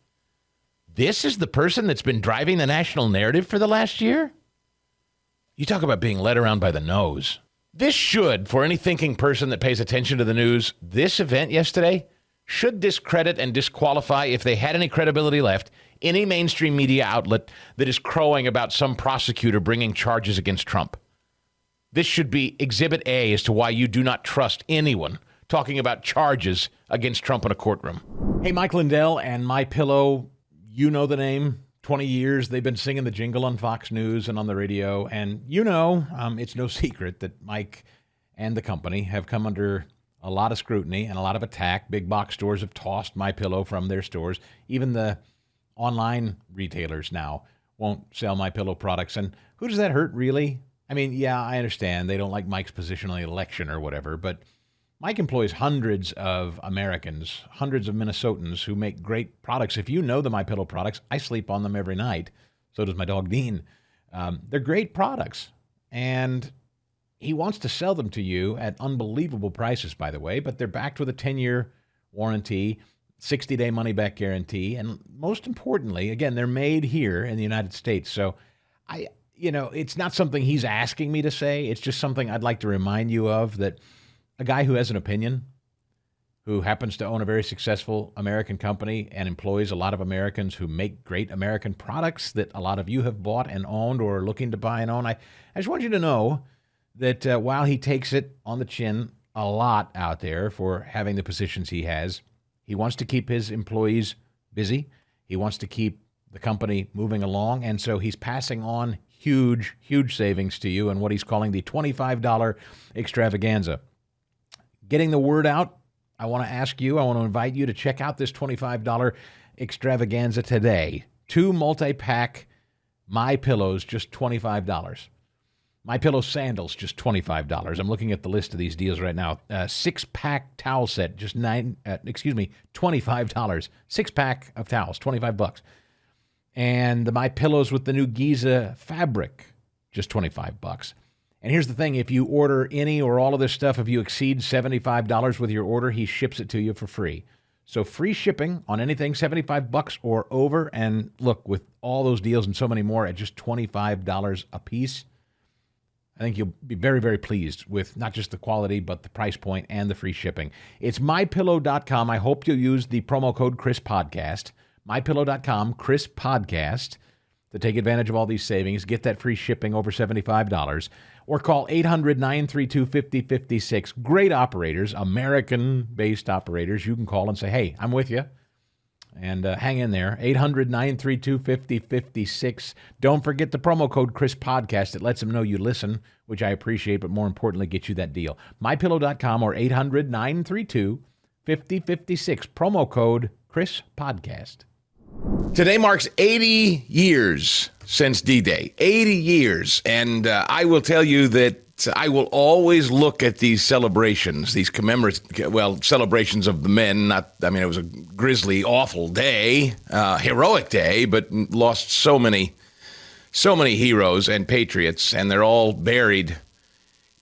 this is the person that's been driving the national narrative for the last year? You talk about being led around by the nose. This should, for any thinking person that pays attention to the news, this event yesterday should discredit and disqualify, if they had any credibility left, any mainstream media outlet that is crowing about some prosecutor bringing charges against Trump. This should be Exhibit A as to why you do not trust anyone talking about charges against Trump in a courtroom. Hey, Mike Lindell and MyPillow, you know the name. 20 years they've been singing the jingle on Fox News and on the radio. And it's no secret that Mike and the company have come under a lot of scrutiny and a lot of attack. Big box stores have tossed MyPillow from their stores. Even the online retailers now won't sell MyPillow products. And who does that hurt, really? I mean, yeah, I understand they don't like Mike's position on the election or whatever, but Mike employs hundreds of Americans, hundreds of Minnesotans who make great products. If you know the MyPillow products, I sleep on them every night. So does my dog, Dean. They're great products. And he wants to sell them to you at unbelievable prices, by the way, but they're backed with a 10-year warranty, 60-day money-back guarantee, and most importantly, again, they're made here in the United States. So it's not something he's asking me to say. It's just something I'd like to remind you of, that a guy who has an opinion who happens to own a very successful American company and employs a lot of Americans who make great American products that a lot of you have bought and owned or are looking to buy and own. I just want you to know that while he takes it on the chin a lot out there for having the positions he has, he wants to keep his employees busy. He wants to keep the company moving along, and so he's passing on huge, huge savings to you and what he's calling the $25 extravaganza. Getting the word out, I want to invite you to check out this $25 extravaganza today. 2 multi-pack My Pillows, just $25. My Pillow sandals, just $25. I'm looking at the list of these deals right now. 6-pack towel set, just $25. 6-pack of towels, $25. And the My Pillows with the new Giza fabric, just $25. And here's the thing, if you order any or all of this stuff, if you exceed $75 with your order, he ships it to you for free. So free shipping on anything $75 or over. And look, with all those deals and so many more at just $25 a piece, I think you'll be very, very pleased with not just the quality, but the price point and the free shipping. It's MyPillow.com. I hope you'll use the promo code ChrisPodcast. MyPillow.com, ChrisPodcast, to take advantage of all these savings. Get that free shipping over $75. Or call 800-932-5056. Great operators, American-based operators. You can call and say, hey, I'm with you. And hang in there. 800-932-5056. Don't forget the promo code ChrisPodcast. It lets them know you listen, which I appreciate, but more importantly, get you that deal. MyPillow.com or 800-932-5056. Promo code ChrisPodcast. Today marks 80 years since D-Day. 80 years. And I will tell you that I will always look at these celebrations, these celebrations of the men. It was a grisly, awful day, heroic day, but lost so many heroes and patriots, and they're all buried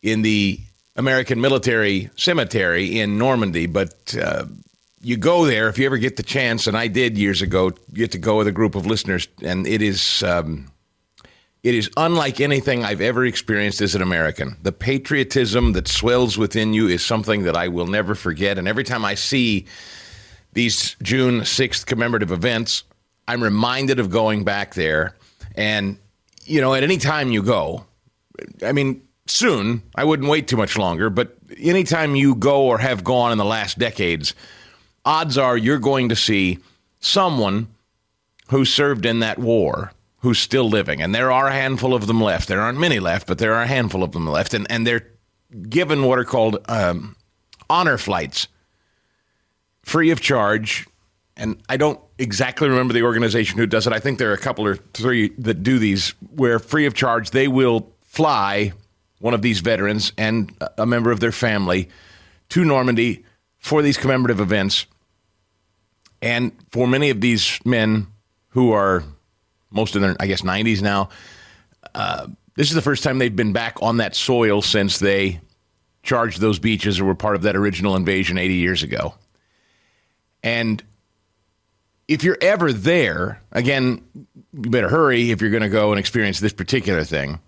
in the American military cemetery in Normandy. But you go there if you ever get the chance, and I did years ago, get to go with a group of listeners, and it is unlike anything I've ever experienced as an American. The patriotism that swells within you is something that I will never forget, and every time I see these June 6th commemorative events, I'm reminded of going back there. And, at any time you go, soon, I wouldn't wait too much longer, but anytime you go or have gone in the last decades, odds are you're going to see someone who served in that war who's still living. And there are a handful of them left. There aren't many left, but there are a handful of them left. And they're given what are called honor flights, free of charge. And I don't exactly remember the organization who does it. I think there are a couple or three that do these, where free of charge they will fly one of these veterans and a member of their family to Normandy for these commemorative events. And for many of these men who are most in their, 90s now, this is the first time they've been back on that soil since they charged those beaches or were part of that original invasion 80 years ago. And if you're ever there, again, you better hurry if you're going to go and experience this particular thing,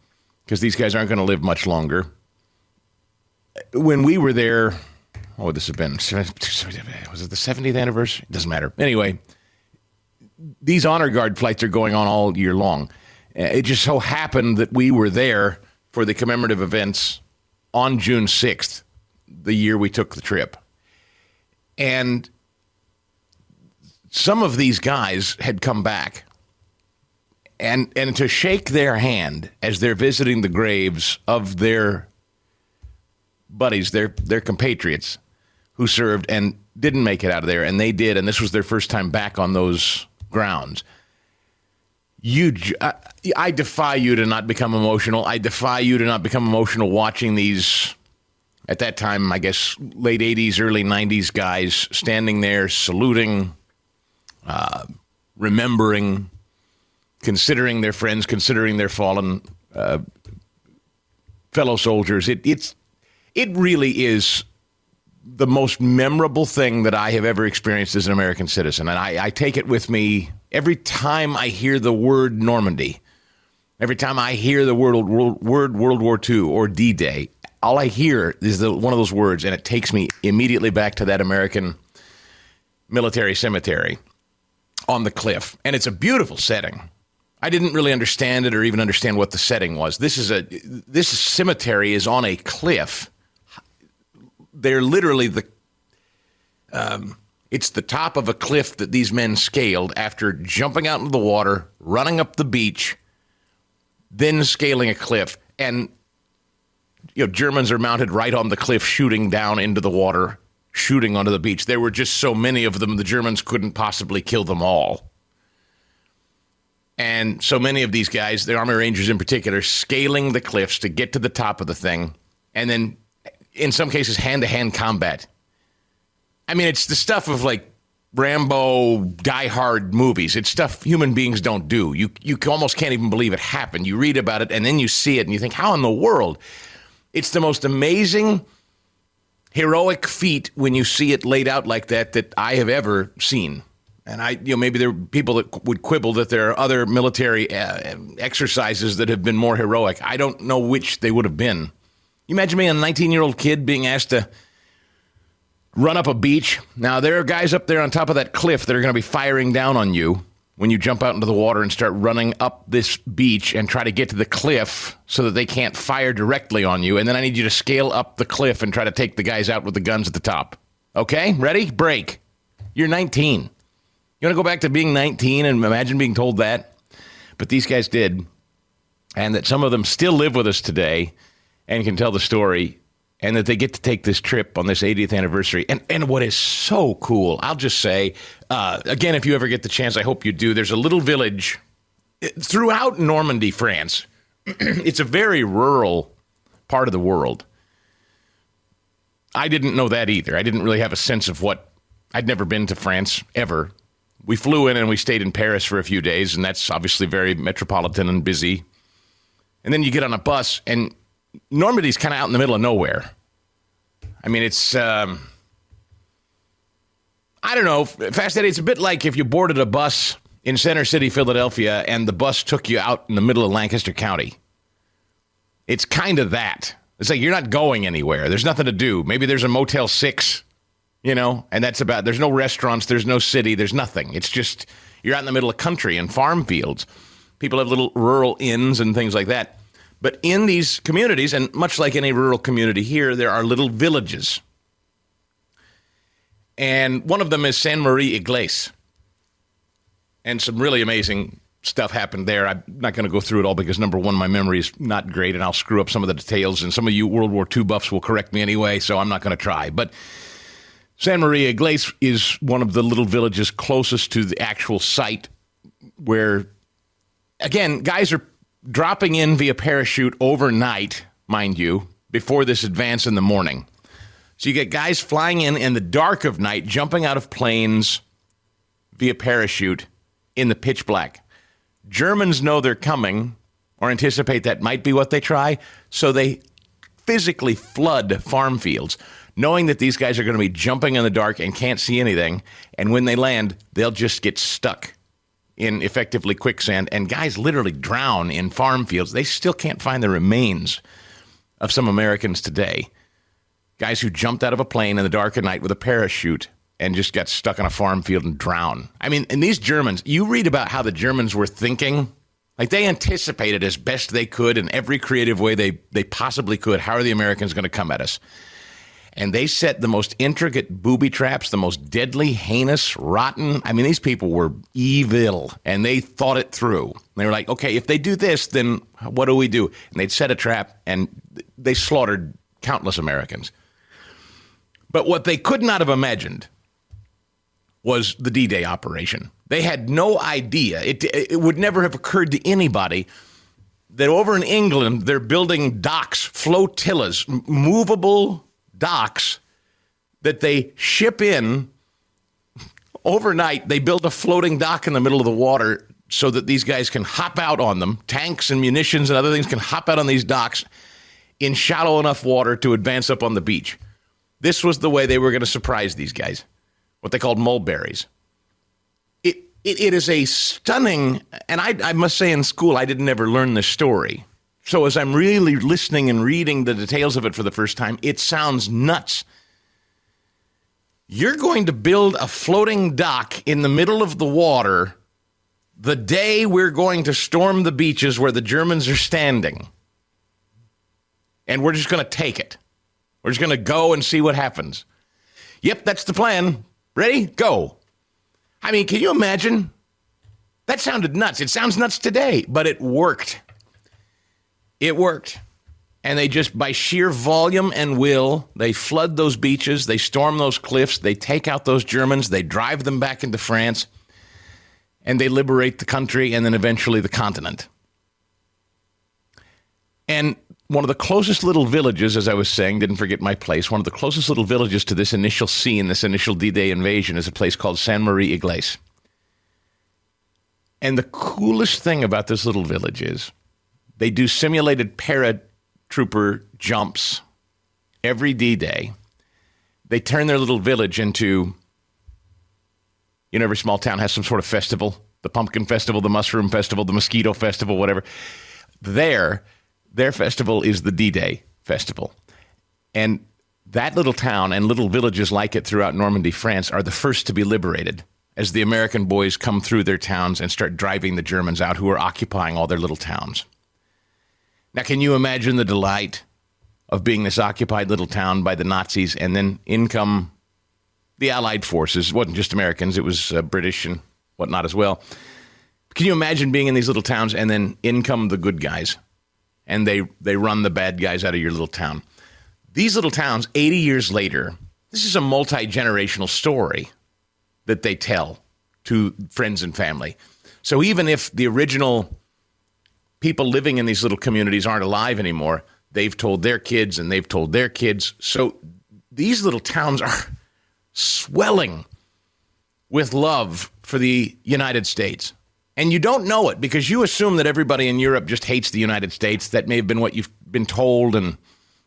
because these guys aren't going to live much longer. When we were there, what would this have been? Was it the 70th anniversary? It doesn't matter. Anyway, these honor guard flights are going on all year long. It just so happened that we were there for the commemorative events on June 6th, the year we took the trip. And some of these guys had come back, and to shake their hand as they're visiting the graves of their buddies, their compatriots who served and didn't make it out of there, and they did, and this was their first time back on those grounds. I defy you to not become emotional. I defy you to not become emotional watching these, at that time, I guess, late 80s, early 90s guys standing there saluting, remembering, considering their friends, considering their fallen fellow soldiers. It really is the most memorable thing that I have ever experienced as an American citizen. And I take it with me every time I hear the word Normandy, every time I hear the word World War II or D-Day. all I hear is one of those words, and it takes me immediately back to that American military cemetery on the cliff. And it's a beautiful setting. I didn't really understand it or even understand what the setting was. This cemetery is on a cliff. They're literally it's the top of a cliff that these men scaled after jumping out into the water, running up the beach, then scaling a cliff. And Germans are mounted right on the cliff, shooting down into the water, shooting onto the beach. There were just so many of them, the Germans couldn't possibly kill them all. And so many of these guys, the Army Rangers in particular, scaling the cliffs to get to the top of the thing, and then, in some cases, hand-to-hand combat. I mean, it's the stuff of, like, Rambo, Die Hard movies. It's stuff human beings don't do. You almost can't even believe it happened. You read about it, and then you see it, and you think, how in the world? It's the most amazing, heroic feat when you see it laid out like that I have ever seen. And maybe there are people that would quibble that there are other military exercises that have been more heroic. I don't know which they would have been. You imagine me, a 19-year-old kid, being asked to run up a beach. Now, there are guys up there on top of that cliff that are going to be firing down on you when you jump out into the water and start running up this beach and try to get to the cliff so that they can't fire directly on you. And then I need you to scale up the cliff and try to take the guys out with the guns at the top. Okay? Ready? Break. You're 19. You want to go back to being 19 and imagine being told that? But these guys did. And that some of them still live with us today and can tell the story. And that they get to take this trip on this 80th anniversary. And what is so cool, I'll just say, again, if you ever get the chance, I hope you do, there's a little village throughout Normandy, France. It's a very rural part of the world. I didn't know that either. I didn't really have a sense of I'd never been to France, ever. We flew in and we stayed in Paris for a few days, and that's obviously very metropolitan and busy. And then you get on a bus, and Normandy's kind of out in the middle of nowhere. I mean, it's, I don't know, Fast Eddie, it's a bit like if you boarded a bus in Center City, Philadelphia, and the bus took you out in the middle of Lancaster County. It's kind of that. It's like you're not going anywhere. There's nothing to do. Maybe there's a Motel 6. And that's about, there's no restaurants, there's no city, there's nothing. It's just, you're out in the middle of country and farm fields. People have little rural inns and things like that. But in these communities, and much like any rural community here, there are little villages. And one of them is Saint Marie Iglesia. And some really amazing stuff happened there. I'm not going to go through it all because, number one, my memory is not great, and I'll screw up some of the details, and some of you World War II buffs will correct me anyway, so I'm not going to try. But Saint Marie Iglesia is one of the little villages closest to the actual site where, again, guys are dropping in via parachute overnight, mind you, before this advance in the morning. So you get guys flying in the dark of night, jumping out of planes via parachute in the pitch black. Germans know they're coming or anticipate that might be what they try, so they physically flood farm fields, knowing that these guys are going to be jumping in the dark and can't see anything, and when they land, they'll just get stuck in effectively quicksand, and guys literally drown in farm fields. They still can't find the remains of some Americans today. Guys who jumped out of a plane in the dark of night with a parachute and just got stuck on a farm field and drowned. I mean, and these Germans, you read about how the Germans were thinking. Like, they anticipated as best they could in every creative way they possibly could. How are the Americans going to come at us? And they set the most intricate booby traps, the most deadly, heinous, rotten. I mean, these people were evil, and they thought it through. They were like, okay, if they do this, then what do we do? And they'd set a trap, and they slaughtered countless Americans. But what they could not have imagined was the D-Day operation. They had no idea. It would never have occurred to anybody that over in England, they're building docks, flotillas, movable docks that they ship in overnight. They build a floating dock in the middle of the water so that these guys can hop out on them. Tanks and munitions and other things can hop out on these docks in shallow enough water to advance up on the beach. This was the way they were going to surprise these guys, what they called mulberries. It is a stunning, and I must say in school I didn't ever learn this story. So as I'm really listening and reading the details of it for the first time, it sounds nuts. You're going to build a floating dock in the middle of the water the day we're going to storm the beaches where the Germans are standing. And we're just going to take it. We're just going to go and see what happens. Yep, that's the plan. Ready? Go. I mean, can you imagine? That sounded nuts. It sounds nuts today, but it worked. It worked. And they just, by sheer volume and will, they flood those beaches, they storm those cliffs, they take out those Germans, they drive them back into France, and they liberate the country and then eventually the continent. And one of the closest little villages, as I was saying, didn't forget my place, one of the closest little villages to this initial scene, this initial D-Day invasion, is a place called Sainte-Marie-Église. And the coolest thing about this little village is they do simulated paratrooper jumps every D-Day. They turn their little village into, you know, every small town has some sort of festival, the pumpkin festival, the mushroom festival, the mosquito festival, whatever. Their festival is the D-Day festival. And that little town and little villages like it throughout Normandy, France, are the first to be liberated as the American boys come through their towns and start driving the Germans out who are occupying all their little towns. Now, can you imagine the delight of being this occupied little town by the Nazis, and then in come the Allied forces? It wasn't just Americans, it was British and whatnot as well. Can you imagine being in these little towns, and then in come the good guys, and they run the bad guys out of your little town? These little towns, 80 years later, this is a multi-generational story that they tell to friends and family. So even if the original people living in these little communities aren't alive anymore, they've told their kids and they've told their kids. So these little towns are swelling with love for the United States. And you don't know it because you assume that everybody in Europe just hates the United States. That may have been what you've been told, and,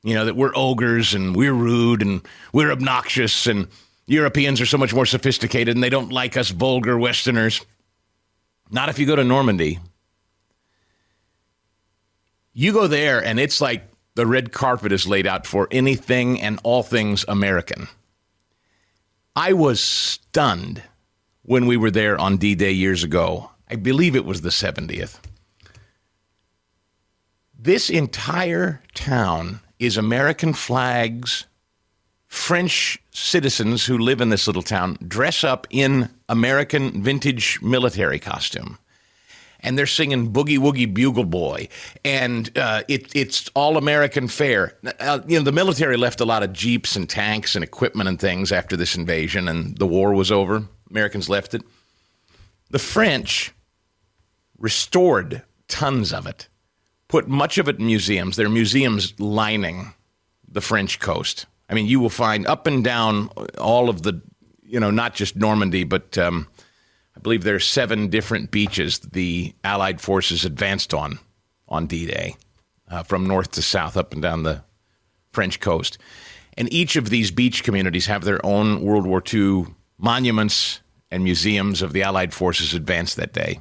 you know, that we're ogres and we're rude and we're obnoxious and Europeans are so much more sophisticated and they don't like us vulgar Westerners. Not if you go to Normandy. You go there and it's like the red carpet is laid out for anything and all things American. I was stunned when we were there on D-Day years ago. I believe it was the 70th. This entire town is American flags. French citizens who live in this little town dress up in American vintage military costume. And they're singing Boogie Woogie Bugle Boy. And it's all American fare. The military left a lot of jeeps and tanks and equipment and things after this invasion, and the war was over. Americans left it. The French restored tons of it, put much of it in museums. There are museums lining the French coast. I mean, you will find up and down all of the, not just Normandy, but I believe there are 7 different beaches the Allied forces advanced on D-Day, from north to south, up and down the French coast. And each of these beach communities have their own World War II monuments and museums of the Allied forces advanced that day.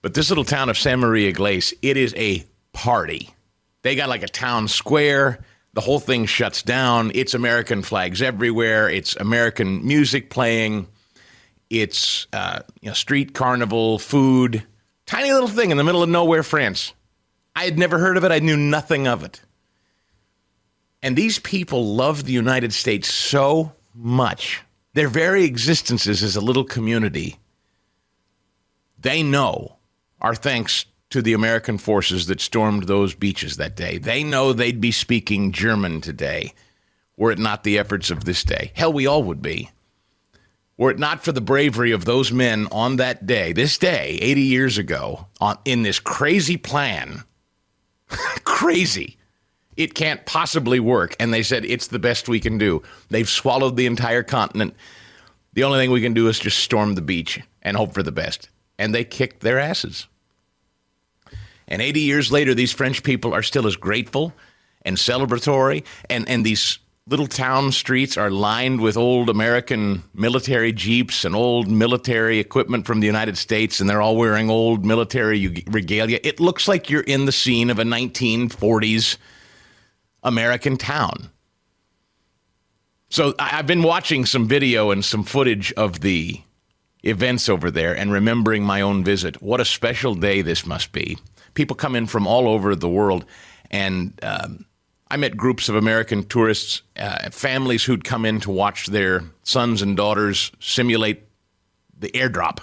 But this little town of Sainte-Marie-Église, it is a party. They got like a town square. The whole thing shuts down. It's American flags everywhere. It's American music playing. It's street carnival, food. Tiny little thing in the middle of nowhere, France. I had never heard of it. I knew nothing of it. And these people love the United States so much. Their very existences as a little community, they know, are thanks to the American forces that stormed those beaches that day. They know they'd be speaking German today were it not the efforts of this day. Hell, we all would be. Were it not for the bravery of those men on that day, this day, 80 years ago, in this crazy plan, crazy, it can't possibly work. And they said, it's the best we can do. They've swallowed the entire continent. The only thing we can do is just storm the beach and hope for the best. And they kicked their asses. And 80 years later, these French people are still as grateful and celebratory. And these little town streets are lined with old American military jeeps and old military equipment from the United States, and they're all wearing old military regalia. It looks like you're in the scene of a 1940s American town. So I've been watching some video and some footage of the events over there and remembering my own visit. What a special day this must be. People come in from all over the world, and I met groups of American tourists, families who'd come in to watch their sons and daughters simulate the airdrop.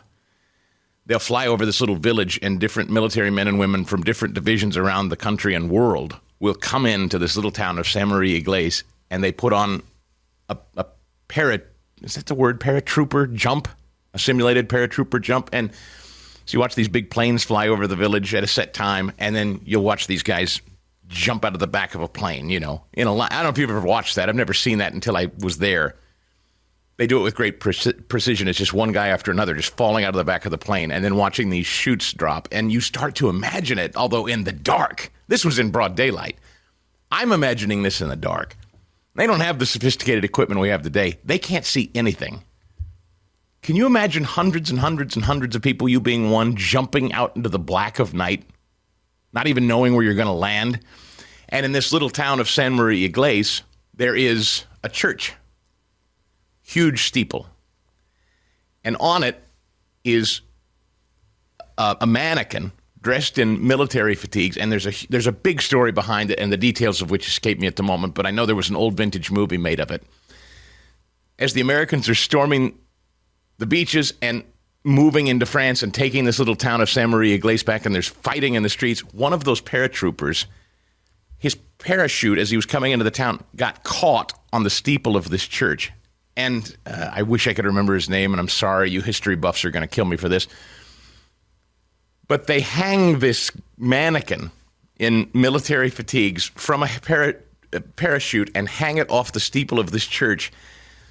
They'll fly over this little village, and different military men and women from different divisions around the country and world will come into this little town of San Maria Iglesia, and they put on a paratrooper jump, a simulated paratrooper jump. And so you watch these big planes fly over the village at a set time, and then you'll watch these guys jump out of the back of a plane, in a line. I don't know if you've ever watched that. I've never seen that until I was there. They do it with great precision. It's just one guy after another just falling out of the back of the plane and then watching these chutes drop. And you start to imagine it, although in the dark. This was in broad daylight. I'm imagining this in the dark. They don't have the sophisticated equipment we have today. They can't see anything. Can you imagine hundreds and hundreds and hundreds of people, you being one, jumping out into the black of night, not even knowing where you're going to land? And in this little town of San Maria Iglesia, there is a church, huge steeple. And on it is a mannequin dressed in military fatigues, and there's a big story behind it, and the details of which escape me at the moment, but I know there was an old vintage movie made of it. As the Americans are storming the beaches and moving into France and taking this little town of San Maria Iglesia back, and there's fighting in the streets, one of those paratroopers, his parachute, as he was coming into the town, got caught on the steeple of this church. And I wish I could remember his name, and I'm sorry, you history buffs are going to kill me for this. But they hang this mannequin in military fatigues from a parachute and hang it off the steeple of this church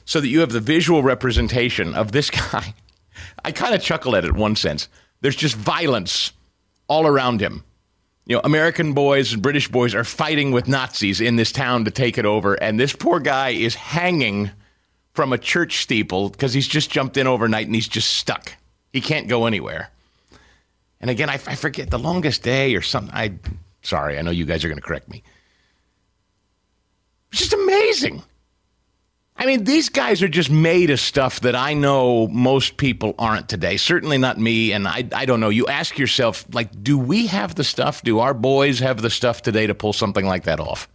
so that you have the visual representation of this guy. I kind of chuckle at it in one sense. There's just violence all around him. American boys and British boys are fighting with Nazis in this town to take it over, and this poor guy is hanging from a church steeple because he's just jumped in overnight and he's just stuck. He can't go anywhere. And again, I forget, The Longest Day or something. Sorry, I know you guys are going to correct me. It's just amazing. I mean, these guys are just made of stuff that I know most people aren't today. Certainly not me, and I don't know. You ask yourself, do we have the stuff? Do our boys have the stuff today to pull something like that off?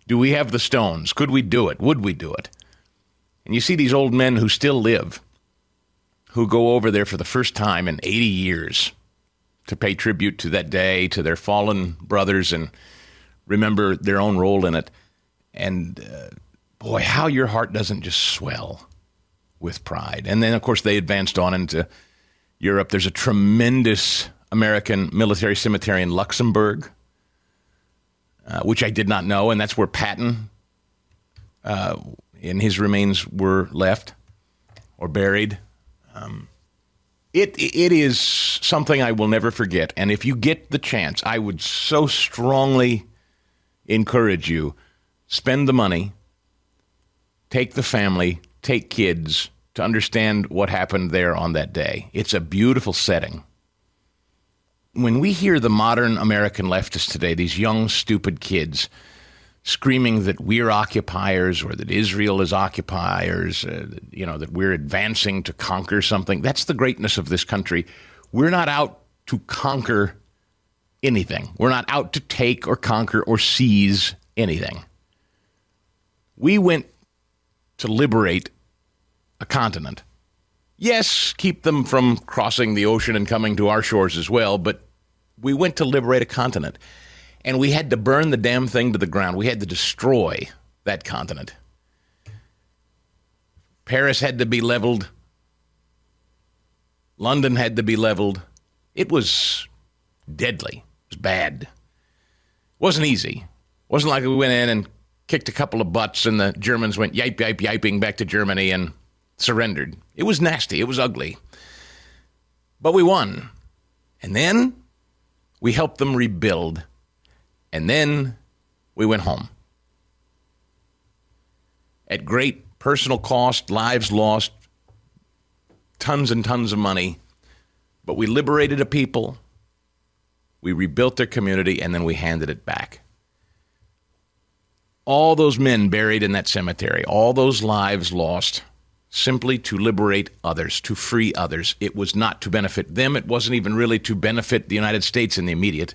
Do we have the stones? Could we do it? Would we do it? And you see these old men who still live, who go over there for the first time in 80 years to pay tribute to that day, to their fallen brothers, and remember their own role in it. And boy, how your heart doesn't just swell with pride. And then, of course, they advanced on into Europe. There's a tremendous American military cemetery in Luxembourg, which I did not know, and that's where Patton and his remains were left or buried. It is something I will never forget. And if you get the chance, I would so strongly encourage you, spend the money, take the family, take kids to understand what happened there on that day. It's a beautiful setting. When we hear the modern American leftists today, these young, stupid kids screaming that we're occupiers or that Israel is occupiers, that we're advancing to conquer something. That's the greatness of this country. We're not out to conquer anything. We're not out to take or conquer or seize anything. We went to liberate a continent. Yes, keep them from crossing the ocean and coming to our shores as well, but we went to liberate a continent. And we had to burn the damn thing to the ground. We had to destroy that continent. Paris had to be leveled. London had to be leveled. It was deadly. It was bad. It wasn't easy. It wasn't like we went in and kicked a couple of butts and the Germans went yipe, yipe, yiping back to Germany and surrendered. It was nasty. It was ugly. But we won. And then we helped them rebuild. And then we went home. at great personal cost, lives lost, tons and tons of money. But we liberated a people, we rebuilt their community, and then we handed it back. All those men buried in that cemetery, all those lives lost, simply to liberate others, to free others. It was not to benefit them. It wasn't even really to benefit the United States in the immediate.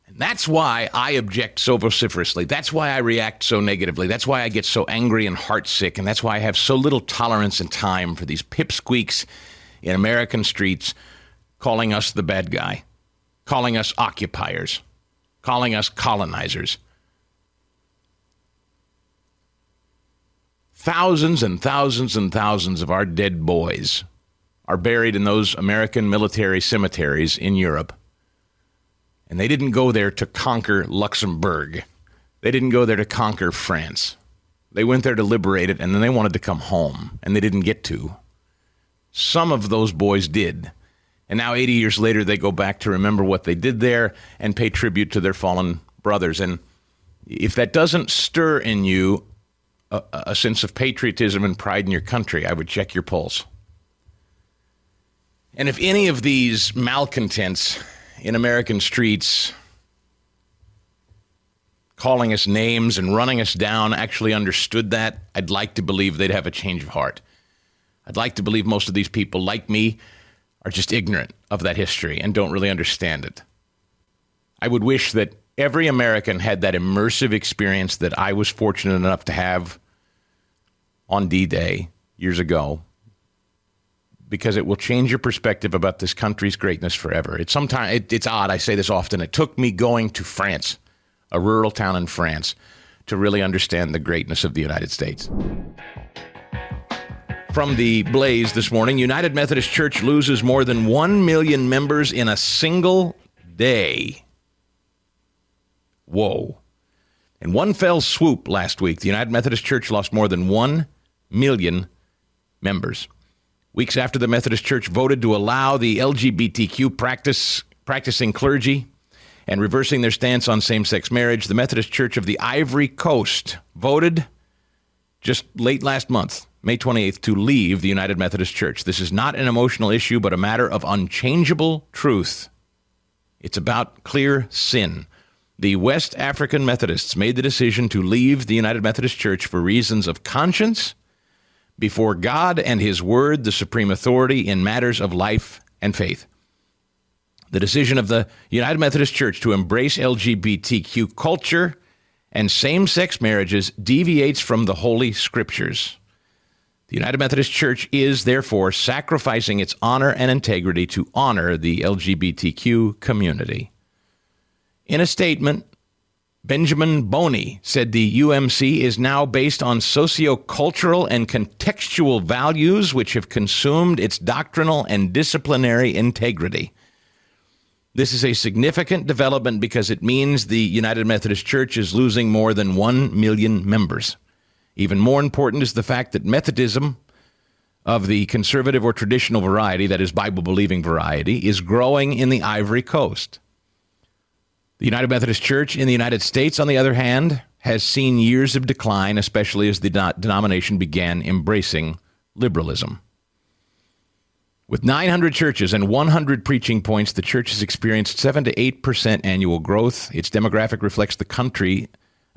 And that's why I object so vociferously. That's why I react so negatively. That's why I get so angry and heartsick. And that's why I have so little tolerance and time for these pipsqueaks in American streets calling us the bad guy, calling us occupiers, calling us colonizers. Thousands and thousands and thousands of our dead boys are buried in those American military cemeteries in Europe. And they didn't go there to conquer Luxembourg. They didn't go there to conquer France. They went there to liberate it, and then they wanted to come home, and they didn't get to. Some of those boys did. And now 80 years later, they go back to remember what they did there and pay tribute to their fallen brothers. And if that doesn't stir in you a sense of patriotism and pride in your country, I would check your pulse. And if any of these malcontents in American streets calling us names and running us down actually understood that, I'd like to believe they'd have a change of heart. I'd like to believe most of these people, like me, are just ignorant of that history and don't really understand it. I would wish that every American had that immersive experience that I was fortunate enough to have on D-Day years ago, because it will change your perspective about this country's greatness forever. It's odd, I say this often, it took me going to France, a rural town in France, to really understand the greatness of the United States. From the Blaze this morning, United Methodist Church loses more than 1 million members in a single day. Whoa. In one fell swoop last week, the United Methodist Church lost more than 1 million members. Weeks after the Methodist Church voted to allow the LGBTQ practicing clergy and reversing their stance on same-sex marriage, the Methodist Church of the Ivory Coast voted just late last month, May 28th, to leave the United Methodist Church. This is not an emotional issue, but a matter of unchangeable truth. It's about clear sin. The West African Methodists made the decision to leave the United Methodist Church for reasons of conscience before God and His Word, the supreme authority in matters of life and faith. The decision of the United Methodist Church to embrace LGBTQ culture and same-sex marriages deviates from the Holy Scriptures. The United Methodist Church is, therefore, sacrificing its honor and integrity to honor the LGBTQ community. In a statement, Benjamin Boney said the UMC is now based on sociocultural and contextual values which have consumed its doctrinal and disciplinary integrity. This is a significant development because it means the United Methodist Church is losing more than 1 million members. Even more important is the fact that Methodism of the conservative or traditional variety, that is Bible-believing variety, is growing in the Ivory Coast. The United Methodist Church in the United States, on the other hand, has seen years of decline, especially as the denomination began embracing liberalism. With 900 churches and 100 preaching points, the church has experienced 7 to 8% annual growth. Its demographic reflects the countries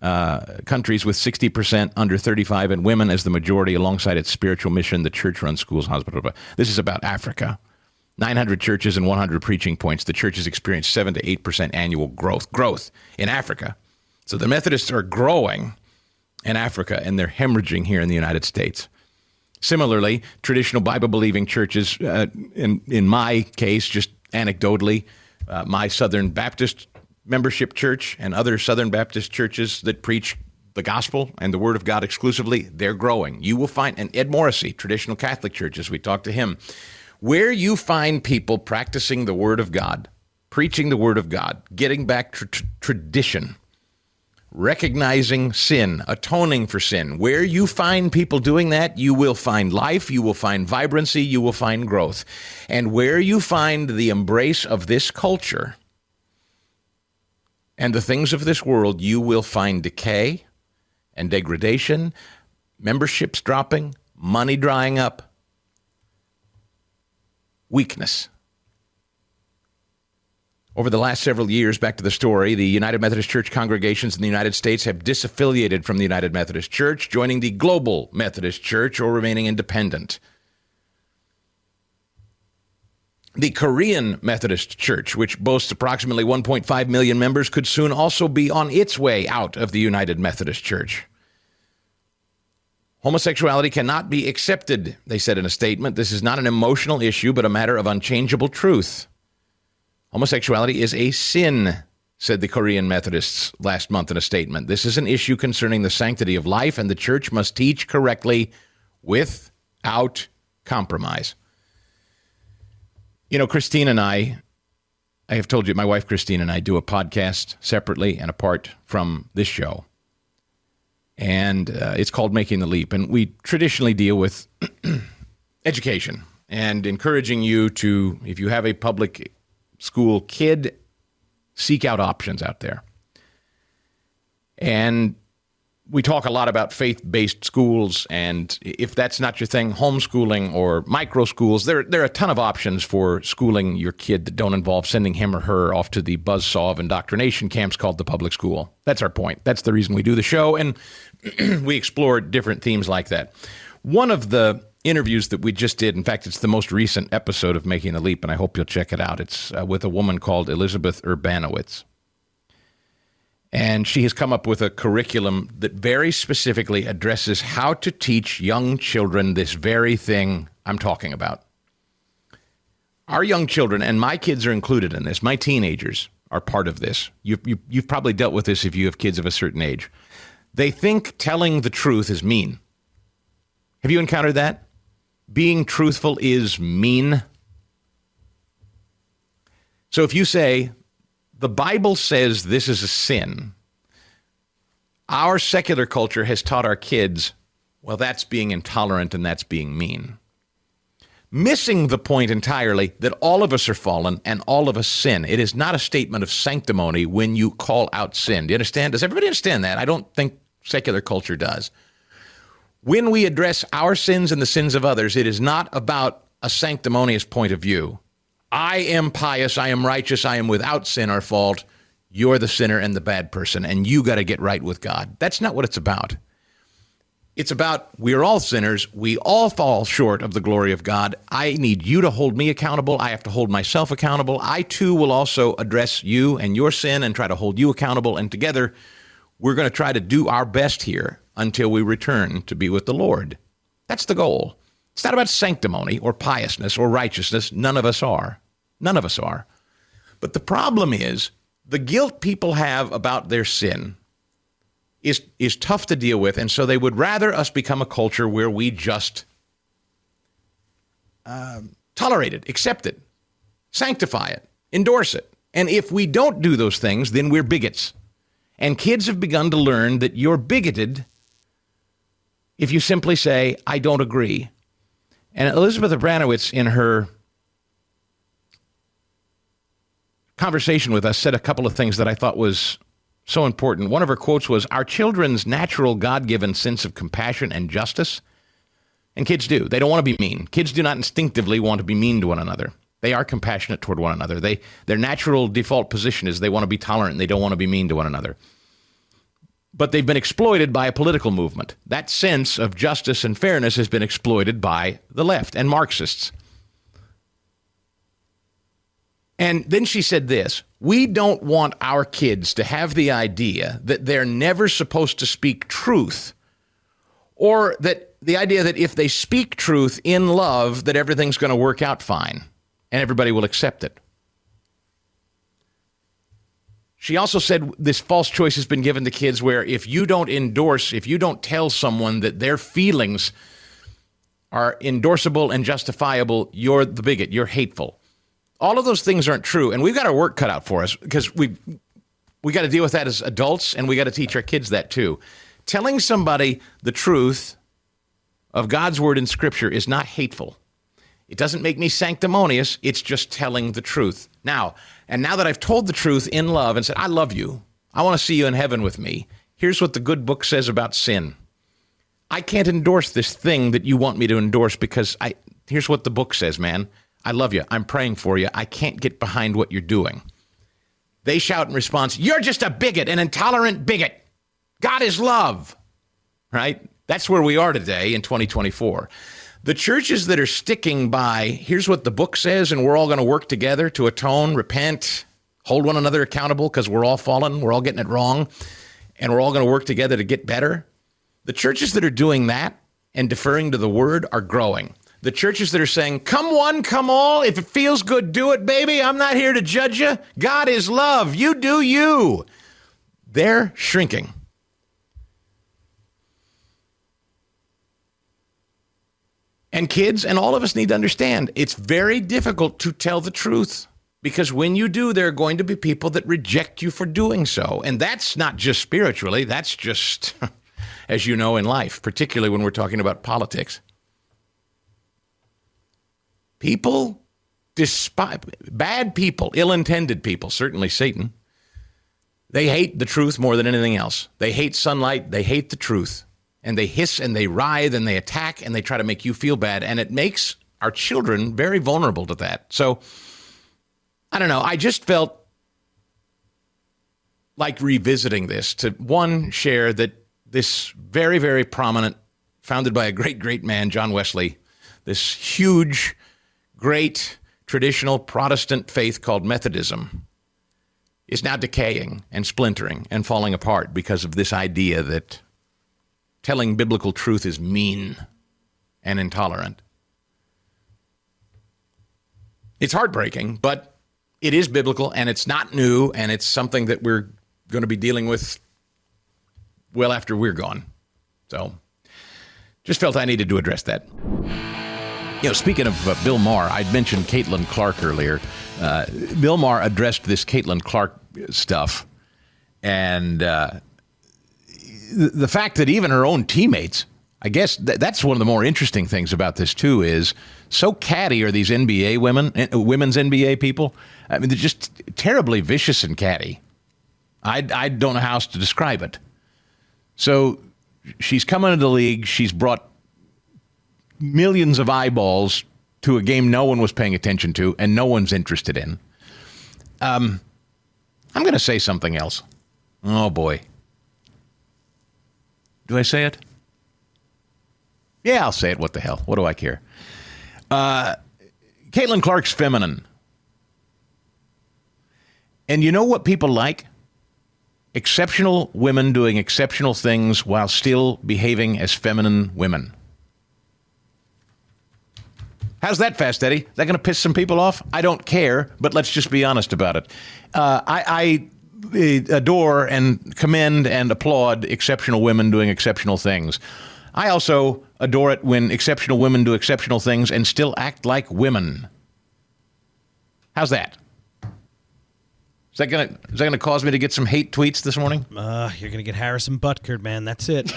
with 60% under 35 and women as the majority, alongside its spiritual mission, the church runs schools, hospitals. This is about Africa. 900 churches and 100 preaching points. The church has experienced 7 to 8% annual growth in Africa. So the Methodists are growing in Africa, and they're hemorrhaging here in the United States. Similarly, traditional Bible-believing churches, in my case, just anecdotally, my Southern Baptist membership church and other Southern Baptist churches that preach the gospel and the Word of God exclusively, they're growing. You will find, and Ed Morrissey, traditional Catholic churches, we talked to him, where you find people practicing the Word of God, preaching the Word of God, getting back to tradition, recognizing sin, atoning for sin. Where you find people doing that, you will find life, you will find vibrancy, you will find growth. And where you find the embrace of this culture and the things of this world, you will find decay and degradation, memberships dropping, money drying up, weakness. Over the last several years, back to the story, the United Methodist Church congregations in the United States have disaffiliated from the United Methodist Church, joining the Global Methodist Church or remaining independent. The Korean Methodist Church, which boasts approximately 1.5 million members, could soon also be on its way out of the United Methodist Church. Homosexuality cannot be accepted, they said in a statement. This is not an emotional issue, but a matter of unchangeable truth. Homosexuality is a sin, said the Korean Methodists last month in a statement. This is an issue concerning the sanctity of life, and the church must teach correctly without compromise. You know, Christine and I have told you, my wife Christine and I do a podcast separately and apart from this show. And it's called Making the Leap. And we traditionally deal with education and encouraging you to, if you have a public school kid, seek out options out there. And we talk a lot about faith-based schools, and if that's not your thing, homeschooling or micro schools, there are a ton of options for schooling your kid that don't involve sending him or her off to the buzzsaw of indoctrination camps called the public school. That's our point. That's the reason we do the show, and we explore different themes like that. One of the interviews that we just did, in fact, it's the most recent episode of Making the Leap, and I hope you'll check it out. It's with a woman called Elizabeth Urbanowitz. And she has come up with a curriculum that very specifically addresses how to teach young children this very thing I'm talking about. Our young children, and my kids are included in this, my teenagers are part of this. You've probably dealt with this if you have kids of a certain age. They think telling the truth is mean. Have you encountered that? Being truthful is mean. So if you say, the Bible says this is a sin, our secular culture has taught our kids, well, that's being intolerant and that's being mean. Missing the point entirely that all of us are fallen and all of us sin. It is not a statement of sanctimony when you call out sin. Do you understand? Does everybody understand that? I don't think secular culture does. When we address our sins and the sins of others, it is not about a sanctimonious point of view. I am pious, I am righteous, I am without sin or fault. You're the sinner and the bad person, and you got to get right with God. That's not what it's about. It's about we're all sinners. We all fall short of the glory of God. I need you to hold me accountable. I have to hold myself accountable. I, too, will also address you and your sin and try to hold you accountable. And together, we're going to try to do our best here until we return to be with the Lord. That's the goal. It's not about sanctimony or piousness or righteousness. None of us are. None of us are. But the problem is the guilt people have about their sin is tough to deal with, and so they would rather us become a culture where we just tolerate it, accept it, sanctify it, endorse it. And if we don't do those things, then we're bigots. And kids have begun to learn that you're bigoted if you simply say, I don't agree. And Elizabeth Abranowitz, in her conversation with us, said a couple of things that I thought was so important. One of her quotes was, our children's natural God-given sense of compassion and justice, and kids do. They don't want to be mean. Kids do not instinctively want to be mean to one another. They are compassionate toward one another. Their natural default position is they want to be tolerant and they don't want to be mean to one another. But they've been exploited by a political movement. That sense of justice and fairness has been exploited by the left and Marxists. And then she said this, we don't want our kids to have the idea that they're never supposed to speak truth, or that the idea that if they speak truth in love, that everything's going to work out fine and everybody will accept it. She also said this false choice has been given to kids where if you don't endorse, if you don't tell someone that their feelings are endorsable and justifiable, you're the bigot, you're hateful. All of those things aren't true, and we've got our work cut out for us because we got to deal with that as adults, and we got to teach our kids that too. Telling somebody the truth of God's word in Scripture is not hateful. It doesn't make me sanctimonious. It's just telling the truth. Now that I've told the truth in love and said, I love you, I want to see you in heaven with me. Here's what the good book says about sin. I can't endorse this thing that you want me to endorse because here's what the book says, man. I love you. I'm praying for you. I can't get behind what you're doing. They shout in response, you're just a bigot, an intolerant bigot. God is love, right? That's where we are today in 2024. The churches that are sticking by, here's what the book says, and we're all going to work together to atone, repent, hold one another accountable because we're all fallen, we're all getting it wrong, and we're all going to work together to get better. The churches that are doing that and deferring to the word are growing. The churches that are saying, come one, come all, if it feels good, do it, baby. I'm not here to judge you. God is love. You do you. They're shrinking. And kids, and all of us need to understand, it's very difficult to tell the truth. Because when you do, there are going to be people that reject you for doing so. And that's not just spiritually, that's just, as you know, in life, particularly when we're talking about politics. People despise, bad people, ill-intended people, certainly Satan, they hate the truth more than anything else. They hate sunlight, they hate the truth. And they hiss and they writhe and they attack and they try to make you feel bad. And it makes our children very vulnerable to that. So, I don't know. I just felt like revisiting this to, one, share that this very, very prominent, founded by a great, great man, John Wesley, this huge, great, traditional Protestant faith called Methodism is now decaying and splintering and falling apart because of this idea that telling biblical truth is mean and intolerant. It's heartbreaking, but it is biblical, and it's not new, and it's something that we're going to be dealing with well after we're gone. So just felt I needed to address that. You know, speaking of Bill Maher, I'd mentioned Caitlin Clark earlier. Bill Maher addressed this Caitlin Clark stuff, and the fact that even her own teammates, I guess that's one of the more interesting things about this, too, is so catty are these NBA women, women's NBA people. I mean, they're just terribly vicious and catty. I don't know how else to describe it. So she's come into the league. She's brought millions of eyeballs to a game no one was paying attention to and no one's interested in. I'm going to say something else. Oh, boy. Do I say it? Yeah, I'll say it. What the hell? What do I care? Caitlin Clark's feminine. And you know what people like? Exceptional women doing exceptional things while still behaving as feminine women. How's that, Fast Eddie? Is that going to piss some people off? I don't care, but let's just be honest about it. I adore and commend and applaud exceptional women doing exceptional things. I also adore it when exceptional women do exceptional things and still act like women. How's that? Is that gonna cause me to get some hate tweets this morning? You're gonna get Harrison Butker, man. That's it.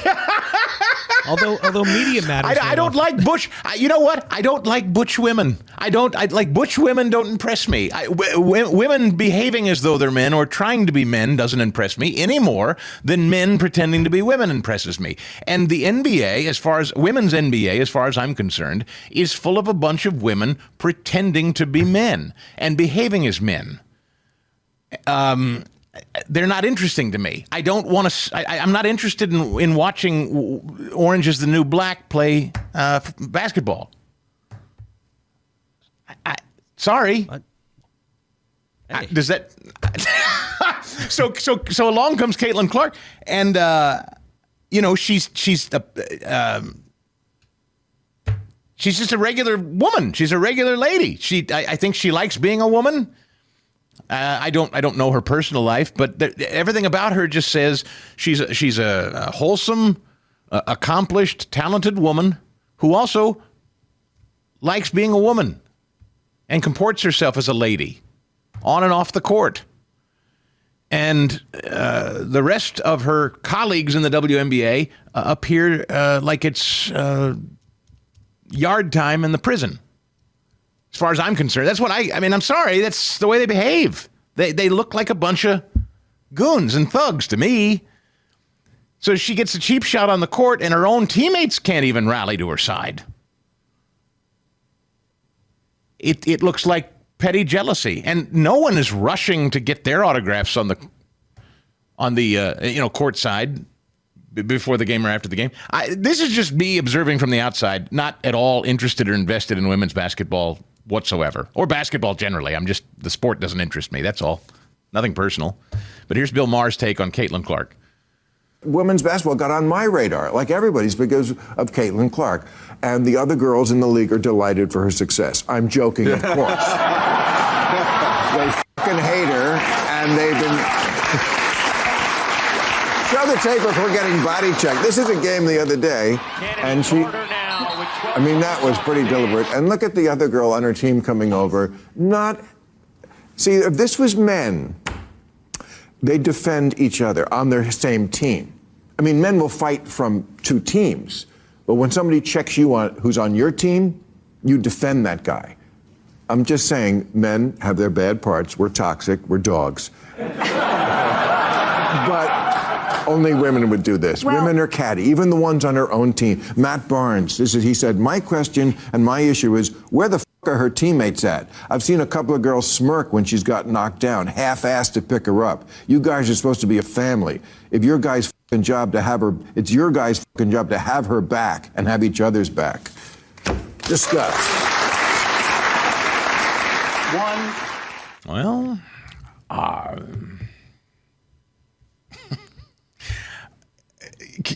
Although media matters. I don't like butch. You know what? I don't like butch women. I like butch women. Don't impress me. Women behaving as though they're men or trying to be men doesn't impress me any more than men pretending to be women impresses me. And the NBA, as far as women's NBA, as far as I'm concerned, is full of a bunch of women pretending to be men and behaving as men. They're not interesting to me. I don't want to. I'm not interested in watching Orange is the New Black play basketball. Sorry. Hey. Does that? So along comes Caitlin Clark, and she's just a regular woman. She's a regular lady. I think she likes being a woman. I don't know her personal life, but everything about her just says she's a wholesome, accomplished, talented woman who also likes being a woman and comports herself as a lady on and off the court. And the rest of her colleagues in the WNBA appear like it's yard time in the prison. As far as I'm concerned, that's what I mean, I'm sorry, that's the way they behave. They look like a bunch of goons and thugs to me. So she gets a cheap shot on the court, and her own teammates can't even rally to her side. It looks like petty jealousy, and no one is rushing to get their autographs on the court side before the game or after the game. This is just me observing from the outside, not at all interested or invested in women's basketball whatsoever, or basketball generally. The sport doesn't interest me. That's all. Nothing personal. But here's Bill Maher's take on Caitlin Clark. Women's basketball got on my radar, like everybody's, because of Caitlin Clark. And the other girls in the league are delighted for her success. I'm joking, of course. They fucking hate her, and they've been... Show the tape of her getting body checked. This is a game the other day, and she... I mean, that was pretty deliberate. And look at the other girl on her team coming over. See, if this was men, they defend each other on their same team. I mean, men will fight from two teams, but when somebody checks you on who's on your team, you defend that guy. I'm just saying, men have their bad parts. We're toxic. We're dogs. But only women would do this. Well, women are catty, even the ones on her own team. Matt Barnes, he said, my question and my issue is, where the are her teammates at? I've seen a couple of girls smirk when she's got knocked down, half-assed to pick her up. You guys are supposed to be a family. If your guy's fucking job to have her, it's your guy's fucking job to have her back and have each other's back. Discuss. Well,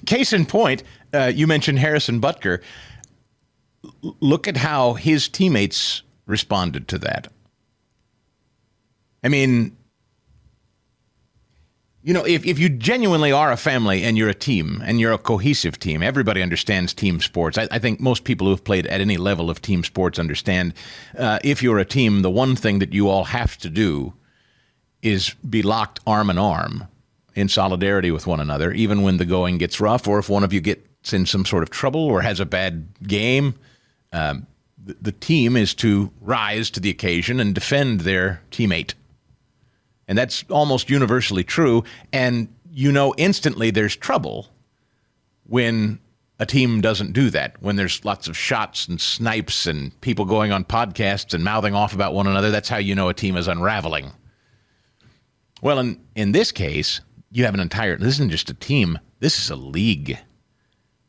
case in point, you mentioned Harrison Butker. Look at how his teammates responded to that. I mean, if you genuinely are a family and you're a team and you're a cohesive team, everybody understands team sports. I think most people who have played at any level of team sports understand if you're a team, the one thing that you all have to do is be locked arm in arm in solidarity with one another, even when the going gets rough or if one of you gets in some sort of trouble or has a bad game. The team is to rise to the occasion and defend their teammate. And that's almost universally true. And instantly there's trouble when a team doesn't do that. When there's lots of shots and snipes and people going on podcasts and mouthing off about one another, that's how you know a team is unraveling. Well, in this case, you have this isn't just a team, this is a league.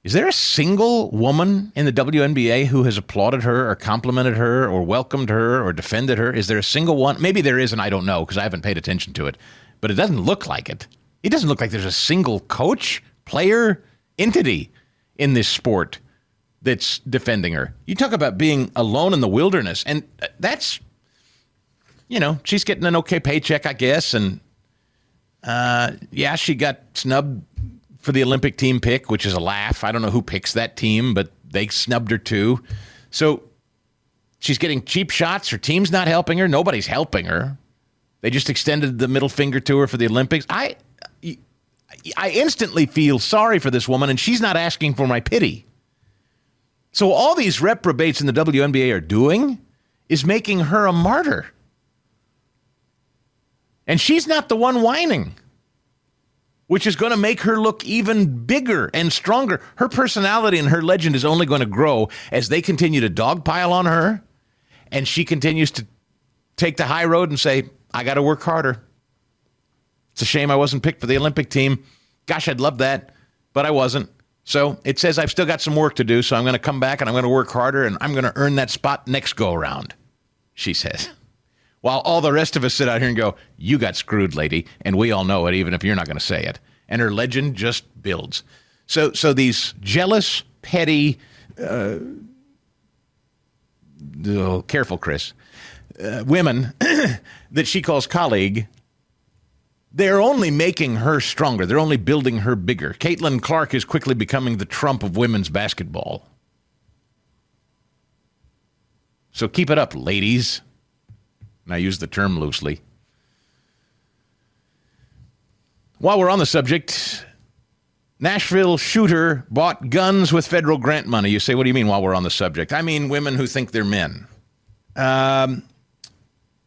Is there a single woman in the WNBA who has applauded her or complimented her or welcomed her or defended her? Is there a single one? Maybe there is, and I don't know because I haven't paid attention to it. But it doesn't look like it. It doesn't look like there's a single coach, player, entity in this sport that's defending her. You talk about being alone in the wilderness, and that's, she's getting an okay paycheck, I guess. And, she got snubbed for the Olympic team pick, which is a laugh. I don't know who picks that team, but they snubbed her too. So she's getting cheap shots. Her team's not helping her. Nobody's helping her. They just extended the middle finger to her for the Olympics. I instantly feel sorry for this woman, and she's not asking for my pity. So all these reprobates in the WNBA are doing is making her a martyr. And she's not the one whining, which is going to make her look even bigger and stronger. Her personality and her legend is only going to grow as they continue to dogpile on her, and she continues to take the high road and say, I got to work harder. It's a shame I wasn't picked for the Olympic team. Gosh, I'd love that, but I wasn't. So it says I've still got some work to do, so I'm going to come back and I'm going to work harder, and I'm going to earn that spot next go-around, she says. While all the rest of us sit out here and go, you got screwed, lady, and we all know it, even if you're not going to say it. And her legend just builds. So these jealous, petty, careful, Chris, women that she calls colleague, they're only making her stronger. They're only building her bigger. Caitlin Clark is quickly becoming the Trump of women's basketball. So keep it up, ladies. And I use the term loosely. While we're on the subject, Nashville shooter bought guns with federal grant money. You say, what do you mean while we're on the subject? I mean women who think they're men.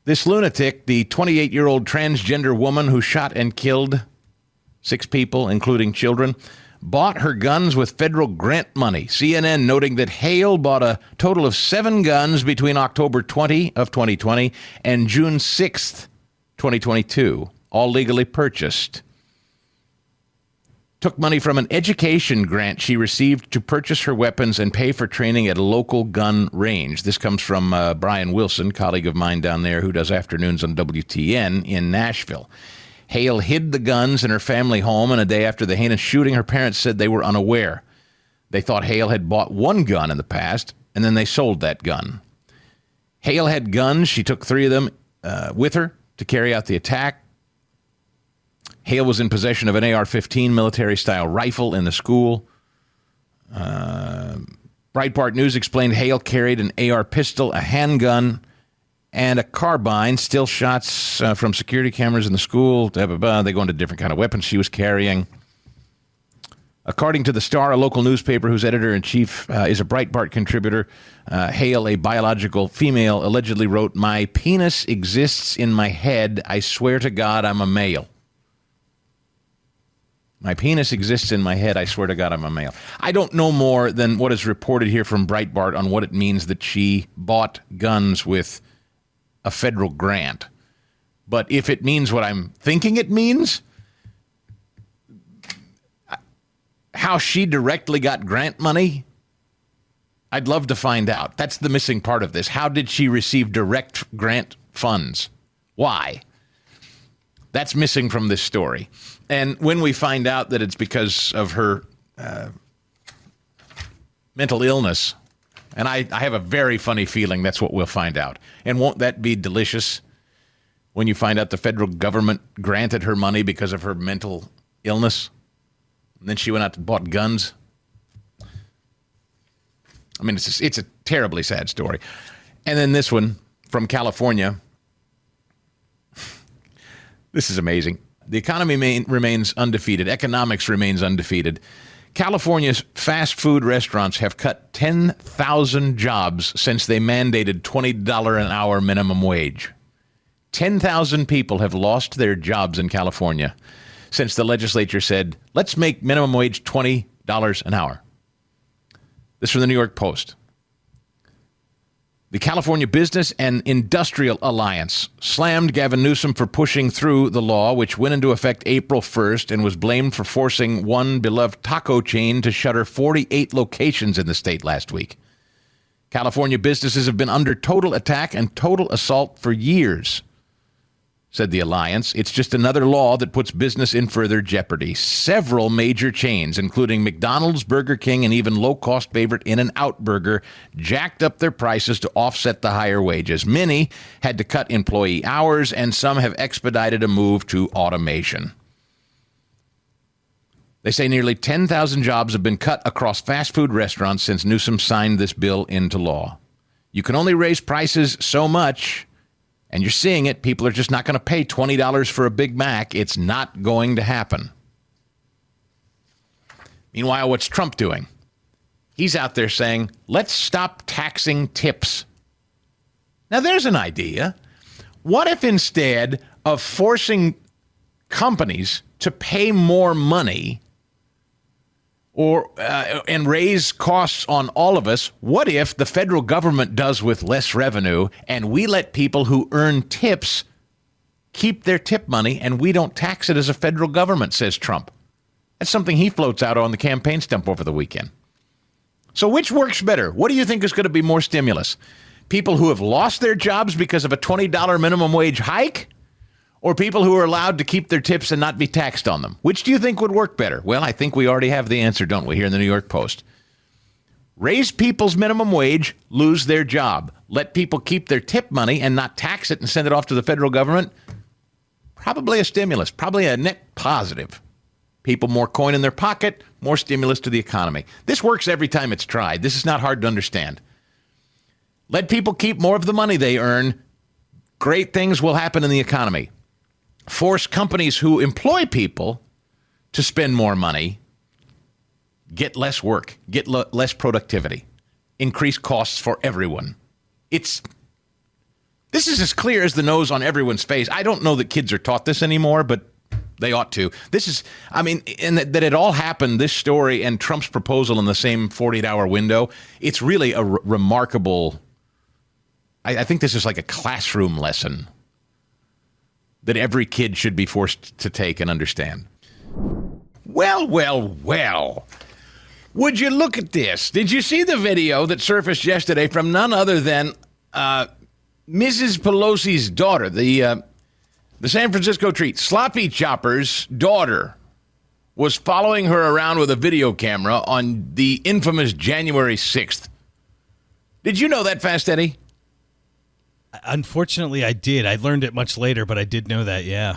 This lunatic, the 28-year-old transgender woman who shot and killed 6 people, including children, bought her guns with federal grant money. CNN noting that Hale bought a total of 7 guns between October 20 of 2020 and June 6th, 2022, all legally purchased. Took money from an education grant she received to purchase her weapons and pay for training at a local gun range. This comes from Brian Wilson, colleague of mine down there who does afternoons on WTN in Nashville. Hale hid the guns in her family home, and a day after the heinous shooting, her parents said they were unaware. They thought Hale had bought 1 gun in the past, and then they sold that gun. Hale had guns. She took 3 of them with her to carry out the attack. Hale was in possession of an AR-15 military-style rifle in the school. Breitbart News explained Hale carried an AR pistol, a handgun, and a carbine, still shots from security cameras in the school. They go into different kind of weapons she was carrying. According to The Star, a local newspaper whose editor-in-chief is a Breitbart contributor, Hale, a biological female, allegedly wrote, "My penis exists in my head. I swear to God I'm a male." My penis exists in my head. I swear to God I'm a male. I don't know more than what is reported here from Breitbart on what it means that she bought guns with a federal grant. But if it means what I'm thinking it means, how she directly got grant money, I'd love to find out. That's the missing part of this. How did she receive direct grant funds? Why? That's missing from this story. And when we find out that it's because of her mental illness, and I have a very funny feeling that's what we'll find out. And won't that be delicious when you find out the federal government granted her money because of her mental illness? And then she went out and bought guns. I mean, it's a terribly sad story. And then this one from California. This is amazing. The economy remains undefeated. Economics remains undefeated. California's fast food restaurants have cut 10,000 jobs since they mandated $20 an hour minimum wage. 10,000 people have lost their jobs in California since the legislature said, let's make minimum wage $20 an hour. This is from the New York Post. The California Business and Industrial Alliance slammed Gavin Newsom for pushing through the law, which went into effect April 1st and was blamed for forcing one beloved taco chain to shutter 48 locations in the state last week. California businesses have been under total attack and total assault for years, said the Alliance. It's just another law that puts business in further jeopardy. Several major chains, including McDonald's, Burger King, and even low-cost favorite In-N-Out Burger, jacked up their prices to offset the higher wages. Many had to cut employee hours, and some have expedited a move to automation. They say nearly 10,000 jobs have been cut across fast food restaurants since Newsom signed this bill into law. You can only raise prices so much, and you're seeing it. People are just not going to pay $20 for a Big Mac. It's not going to happen. Meanwhile, what's Trump doing? He's out there saying, let's stop taxing tips. Now, there's an idea. What if instead of forcing companies to pay more money and raise costs on all of us, what if the federal government does with less revenue and we let people who earn tips keep their tip money and we don't tax it as a federal government, says Trump. That's something he floats out on the campaign stump over the weekend. So which works better? What do you think is going to be more stimulus? People who have lost their jobs because of a $20 minimum wage hike? Or people who are allowed to keep their tips and not be taxed on them? Which do you think would work better? Well, I think we already have the answer, don't we, here in the New York Post. Raise people's minimum wage, lose their job. Let people keep their tip money and not tax it and send it off to the federal government. Probably a stimulus, probably a net positive. People more coin in their pocket, more stimulus to the economy. This works every time it's tried. This is not hard to understand. Let people keep more of the money they earn. Great things will happen in the economy. Force companies who employ people to spend more money, get less work, get less productivity, increase costs for everyone. It's This is as clear as the nose on everyone's face. I don't know that kids are taught this anymore, but they ought to. This is, I mean, and that it all happened, this story and Trump's proposal in the same 48-hour window, it's really a remarkable, I think this is like a classroom lesson that every kid should be forced to take and understand. Well, well, well. Would you look at this? Did you see the video that surfaced yesterday from none other than Mrs. Pelosi's daughter, the San Francisco treat, Sloppy Chopper's daughter, was following her around with a video camera on the infamous January 6th. Did you know that, Fast Eddie? Unfortunately, I did. I learned it much later, but I did know that, yeah.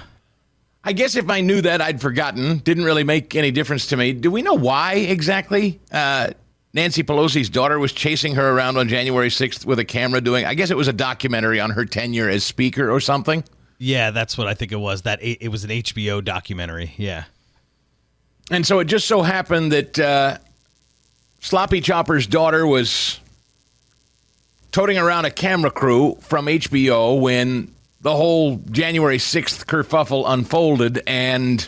I guess if I knew that, I'd forgotten. Didn't really make any difference to me. Do we know why exactly Nancy Pelosi's daughter was chasing her around on January 6th with a camera doing, I guess it was a documentary on her tenure as speaker or something? Yeah, that's what I think it was. It was an HBO documentary, yeah. And so it just so happened that Sloppy Chopper's daughter was toting around a camera crew from HBO when the whole January 6th kerfuffle unfolded, and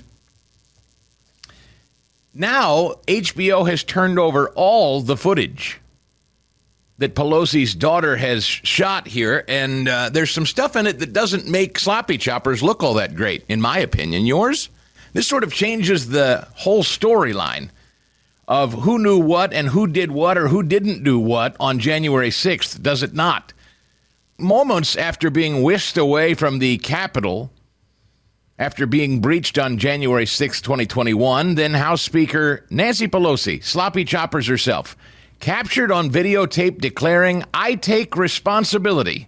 now HBO has turned over all the footage that Pelosi's daughter has shot here, and there's some stuff in it that doesn't make Sloppy Choppers look all that great, in my opinion. Yours? This sort of changes the whole storyline of who knew what and who did what or who didn't do what on January 6th, does it not? Moments after being whisked away from the Capitol, after being breached on January 6, 2021, then House Speaker Nancy Pelosi, Sloppy Choppers herself, captured on videotape declaring, "I take responsibility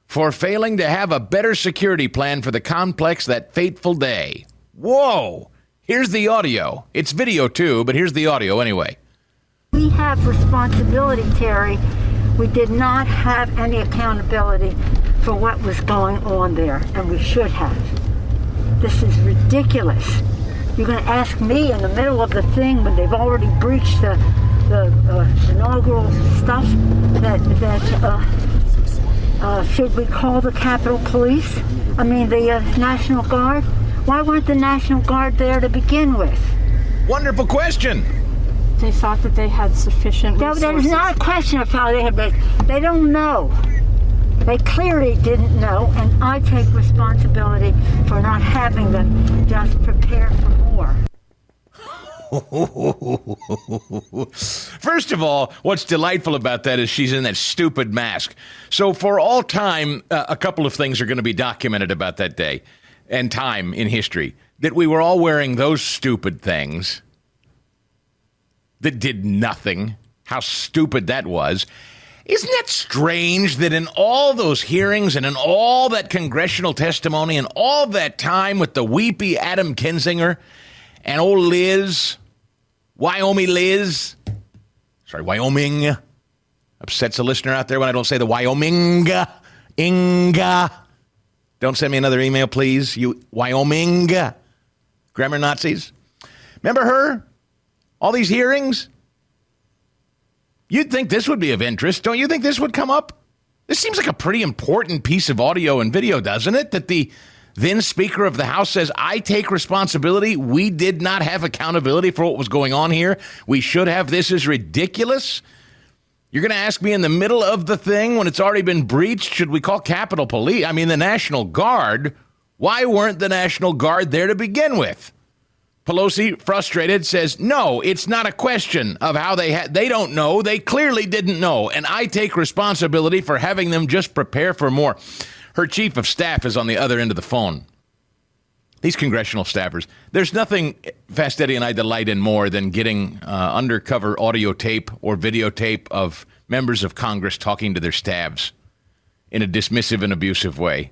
for failing to have a better security plan for the complex that fateful day." Whoa! Here's the audio. It's video too, but here's the audio anyway. We have responsibility, Terry. We did not have any accountability for what was going on there, and we should have. This is ridiculous. You're going to ask me in the middle of the thing when they've already breached the inaugural stuff that should we call the Capitol Police? I mean, the National Guard? Why weren't the National Guard there to begin with? Wonderful question. They thought that they had sufficient resources. No, that is not a question of how they had been. They don't know. They clearly didn't know, and I take responsibility for not having them just prepare for more. First of all, what's delightful about that is she's in that stupid mask. So for all time, a couple of things are going to be documented about that day and time in history. That we were all wearing those stupid things that did nothing. How stupid that was. Isn't that strange that in all those hearings and in all that congressional testimony and all that time with the weepy Adam Kinzinger and old Liz, Wyoming Liz, Wyoming, upsets a listener out there when I don't say the Wyoming, Inga. Don't send me another email, please, you Wyoming grammar Nazis. Remember her? All these hearings? You'd think this would be of interest. Don't you think this would come up? This seems like a pretty important piece of audio and video, doesn't it? That the then Speaker of the House says, "I take responsibility. We did not have accountability for what was going on here. We should have. This is ridiculous." You're going to ask me in the middle of the thing when it's already been breached, should we call Capitol Police? I mean, the National Guard. Why weren't the National Guard there to begin with? Pelosi, frustrated, says, no, it's not a question of how they don't know. They clearly didn't know. And I take responsibility for having them just prepare for more. Her chief of staff is on the other end of the phone. These congressional staffers, there's nothing Fastetti and I delight in more than getting undercover audio tape or videotape of members of Congress talking to their staffs in a dismissive and abusive way.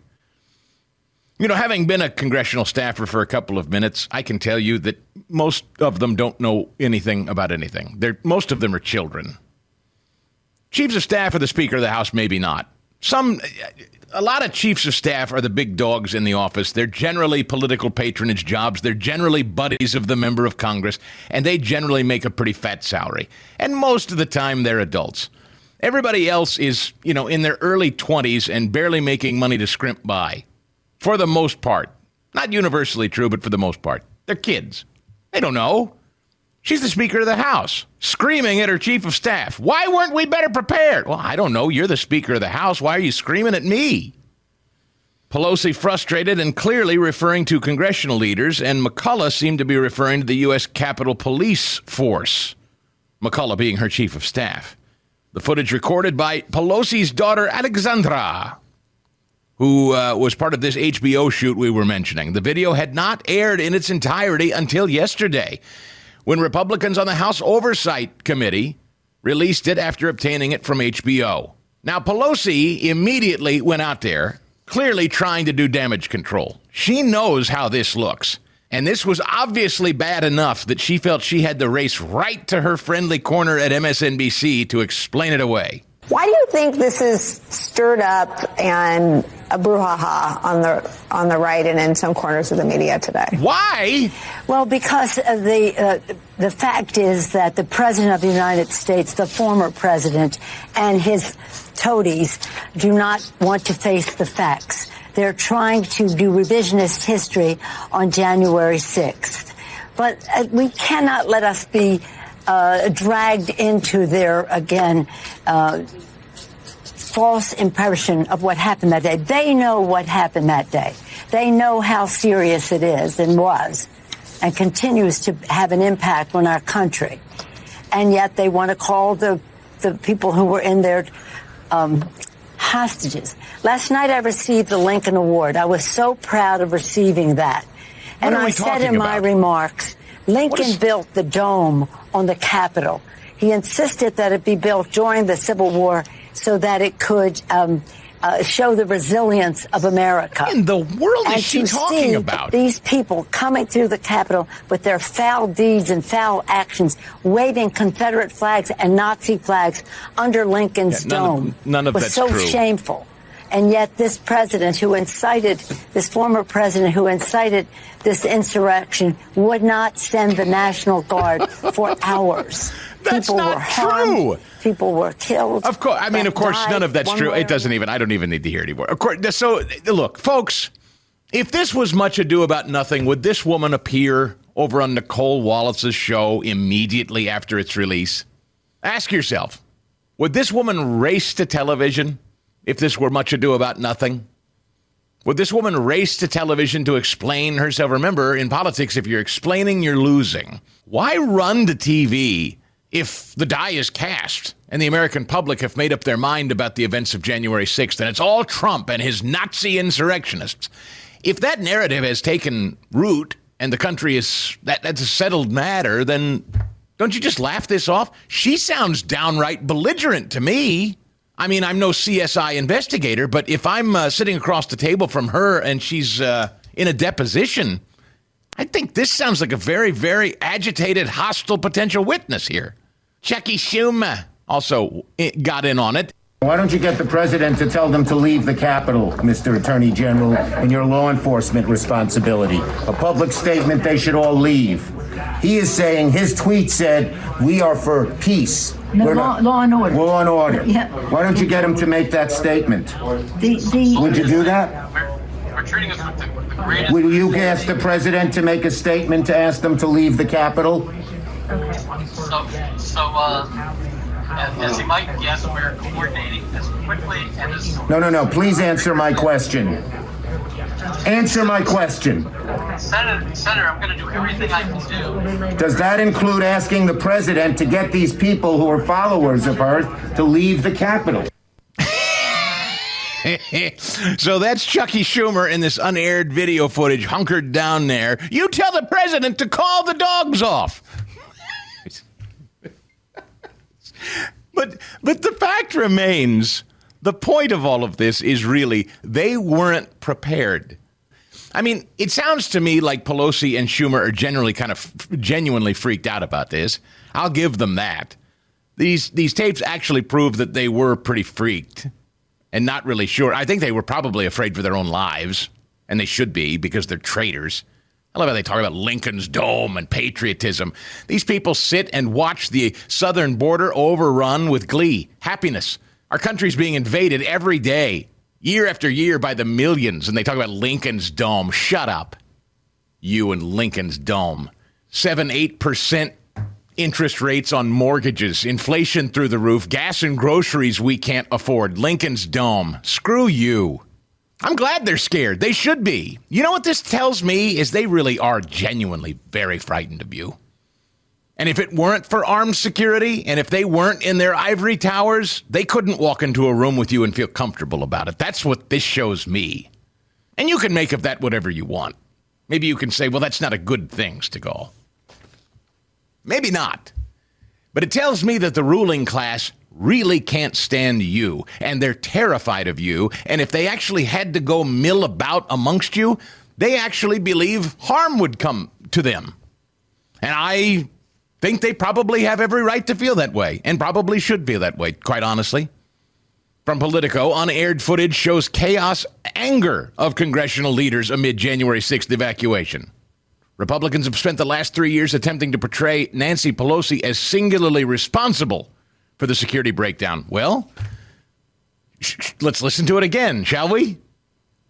You know, having been a congressional staffer for a couple of minutes, I can tell you that most of them don't know anything about anything. Most of them are children. Chiefs of staff or the Speaker of the House, maybe not. A lot of chiefs of staff are the big dogs in the office. They're generally political patronage jobs. They're generally buddies of the member of Congress, and they generally make a pretty fat salary. And most of the time, they're adults. Everybody else is, in their early 20s and barely making money to scrimp by. For the most part. Not universally true, but for the most part. They're kids. They don't know. She's the Speaker of the House, screaming at her Chief of Staff. Why weren't we better prepared? Well, I don't know. You're the Speaker of the House. Why are you screaming at me? Pelosi frustrated and clearly referring to congressional leaders, and McCullough seemed to be referring to the U.S. Capitol Police Force, McCullough being her Chief of Staff. The footage recorded by Pelosi's daughter, Alexandra, who was part of this HBO shoot we were mentioning. The video had not aired in its entirety until yesterday, when Republicans on the House Oversight Committee released it after obtaining it from HBO. Now, Pelosi immediately went out there, clearly trying to do damage control. She knows how this looks. And this was obviously bad enough that she felt she had to race right to her friendly corner at MSNBC to explain it away. Why do you think this is stirred up and a brouhaha on the right and in some corners of the media today? Why? Well, because of the fact is that the President of the United States, the former president, and his toadies do not want to face the facts. They're trying to do revisionist history on January 6th. But we cannot let us be dragged into their, again, false impression of what happened that day. They know what happened that day. They know how serious it is and was and continues to have an impact on our country. And yet they want to call the people who were in there hostages. Last night I received the Lincoln Award. I was so proud of receiving that. And I said in my remarks, Lincoln built the dome on the Capitol. He insisted that it be built during the Civil War so that it could show the resilience of America. What in the world is she talking about? These people coming through the Capitol with their foul deeds and foul actions, waving Confederate flags and Nazi flags under Lincoln's dome. None of was that's so true. Shameful. And yet this president who incited, this former president who incited this insurrection would not send the National Guard for hours. That's people not were harmed, true. People were killed. Of course, of course, none of that's true. It doesn't even, I don't even need to hear it anymore. Of course, so look, folks, if this was much ado about nothing, would this woman appear over on Nicole Wallace's show immediately after its release? Ask yourself, would this woman race to television if this were much ado about nothing? Would this woman race to television to explain herself? Remember, in politics, if you're explaining, you're losing. Why run to TV if the die is cast and the American public have made up their mind about the events of January 6th and it's all Trump and his Nazi insurrectionists? If that narrative has taken root and the country is, that's a settled matter, then don't you just laugh this off? She sounds downright belligerent to me. I mean, I'm no CSI investigator, but if I'm sitting across the table from her and she's in a deposition, I think this sounds like a very, very agitated, hostile potential witness here. Chucky Schumer also got in on it. Why don't you get the president to tell them to leave the Capitol, Mr. Attorney General, in your law enforcement responsibility? A public statement, they should all leave. He is saying, his tweet said, we are for peace. No, law and order. Law and order. Yeah. Why don't you get him to make that statement? Would you do that? We're treating us with the greatest... Will you ask the president to make a statement to ask them to leave the Capitol? As you might guess, we're coordinating as quickly and as... No. Please answer my question. Answer my question. Senator, I'm going to do everything I can do. Does that include asking the president to get these people who are followers of hers to leave the Capitol? So that's Chucky Schumer in this unaired video footage hunkered down there. You tell the president to call the dogs off. But the fact remains, the point of all of this is really they weren't prepared. I mean, it sounds to me like Pelosi and Schumer are generally kind of genuinely freaked out about this. I'll give them that. These tapes actually prove that they were pretty freaked and not really sure. I think they were probably afraid for their own lives, and they should be because they're traitors. I love how they talk about Lincoln's Dome and patriotism. These people sit and watch the southern border overrun with glee, happiness. Our country's being invaded every day, year after year, by the millions, and they talk about Lincoln's Dome. Shut up. You and Lincoln's Dome. 7-8% interest rates on mortgages, inflation through the roof, gas and groceries we can't afford. Lincoln's Dome. Screw you. I'm glad they're scared. They should be. You know what this tells me is they really are genuinely very frightened of you. And if it weren't for armed security, and if they weren't in their ivory towers, they couldn't walk into a room with you and feel comfortable about it. That's what this shows me. And you can make of that whatever you want. Maybe you can say, well, that's not a good thing, Stigall. Maybe not. But it tells me that the ruling class really can't stand you, and they're terrified of you, and if they actually had to go mill about amongst you, they actually believe harm would come to them. And I think they probably have every right to feel that way, and probably should feel that way, quite honestly. From Politico, unaired footage shows chaos, anger of congressional leaders amid January 6th evacuation. Republicans have spent the last 3 years attempting to portray Nancy Pelosi as singularly responsible for the security breakdown. Well, let's listen to it again, shall we?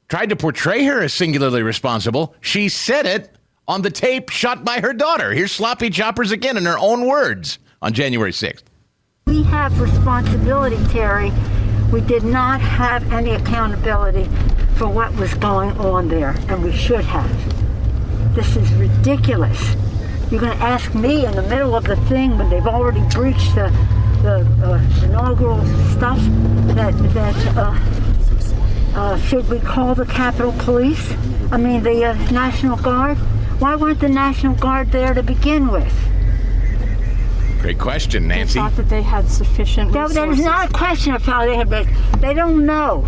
Tried to portray her as singularly responsible. She said it on the tape shot by her daughter. Here's Sloppy Choppers again in her own words on January 6th. We have responsibility, Terry. We did not have any accountability for what was going on there, and we should have. This is ridiculous. You're going to ask me in the middle of the thing when they've already breached the inaugural stuff that should we call the Capitol Police? I mean, the National Guard? Why weren't the National Guard there to begin with? Great question, Nancy. I thought that they had sufficient resources. That is not a question of how they had. They don't know.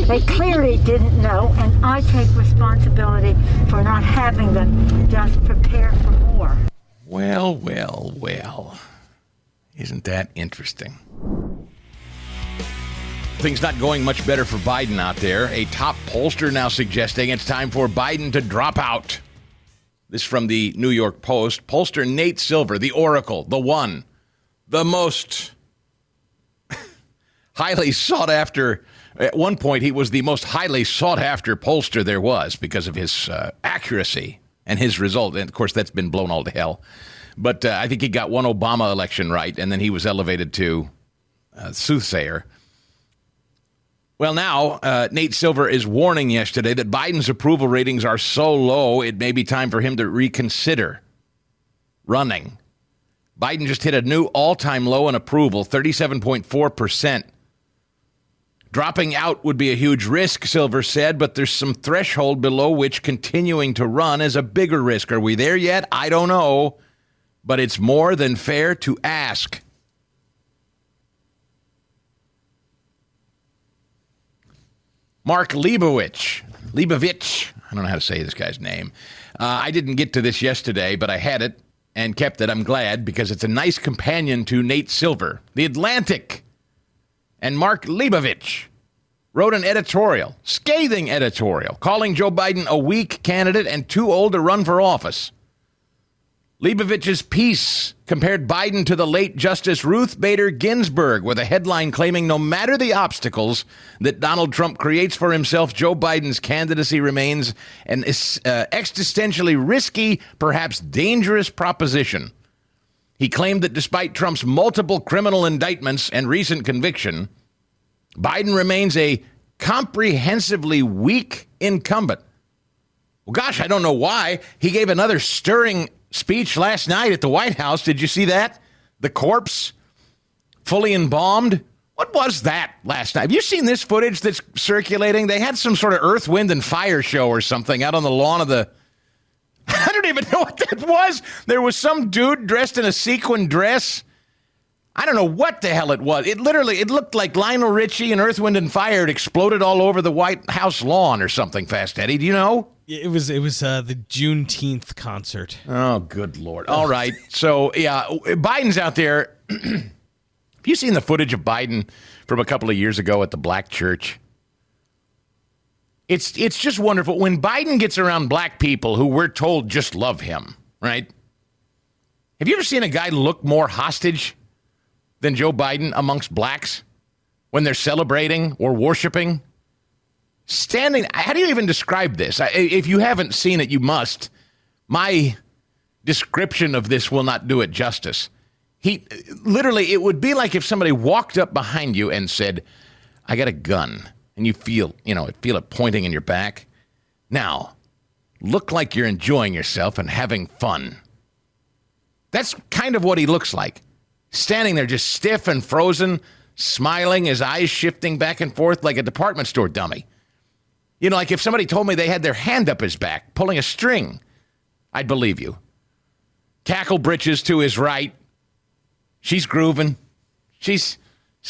They clearly didn't know, and I take responsibility for not having them just prepare for more. Well, well, well. Isn't that interesting? Things not going much better for Biden out there. A top pollster now suggesting it's time for Biden to drop out. This from the New York Post. Pollster Nate Silver, the Oracle, the one, the most highly sought after. At one point, he was the most highly sought after pollster there was because of his accuracy and his result. And of course, that's been blown all to hell. But I think he got one Obama election right, and then he was elevated to soothsayer. Well, now, Nate Silver is warning yesterday that Biden's approval ratings are so low, it may be time for him to reconsider running. Biden just hit a new all-time low in approval, 37.4%. Dropping out would be a huge risk, Silver said, but there's some threshold below which continuing to run is a bigger risk. Are we there yet? I don't know, but it's more than fair to ask. Mark Leibovich, I don't know how to say this guy's name. I didn't get to this yesterday, but I had it and kept it. I'm glad because it's a nice companion to Nate Silver. The Atlantic and Mark Leibovich wrote an editorial, scathing editorial, calling Joe Biden a weak candidate and too old to run for office. Leibovich's piece compared Biden to the late Justice Ruth Bader Ginsburg with a headline claiming no matter the obstacles that Donald Trump creates for himself, Joe Biden's candidacy remains an existentially risky, perhaps dangerous proposition. He claimed that despite Trump's multiple criminal indictments and recent conviction, Biden remains a comprehensively weak incumbent. Well, gosh, I don't know why. He gave another stirring speech last night at the White House. Did you see that? The corpse fully embalmed. What was that last night? Have you seen this footage that's circulating? They had some sort of Earth, Wind, and Fire show or something out on the lawn of the... I don't even know what that was. There was some dude dressed in a sequin dress. I don't know what the hell it was. It looked like Lionel Richie and Earth, Wind, and Fire had exploded all over the White House lawn or something, Fast Eddie. Do you know? It was the Juneteenth concert. Oh, good Lord. All right. So, yeah, Biden's out there. Have you seen the footage of Biden from a couple of years ago at the black church? It's just wonderful. When Biden gets around black people who we're told just love him, right? Have you ever seen a guy look more hostage than Joe Biden amongst blacks when they're celebrating or worshiping? Standing, how do you even describe this? If you haven't seen it, you must. My description of this will not do it justice. He literally, it would be like if somebody walked up behind you and said, I got a gun, and you feel it pointing in your back. Now, look like you're enjoying yourself and having fun. That's kind of what he looks like. Standing there just stiff and frozen, smiling, his eyes shifting back and forth like a department store dummy. You know, like if somebody told me they had their hand up his back, pulling a string, I'd believe you. Cackle britches to his right. She's grooving. She's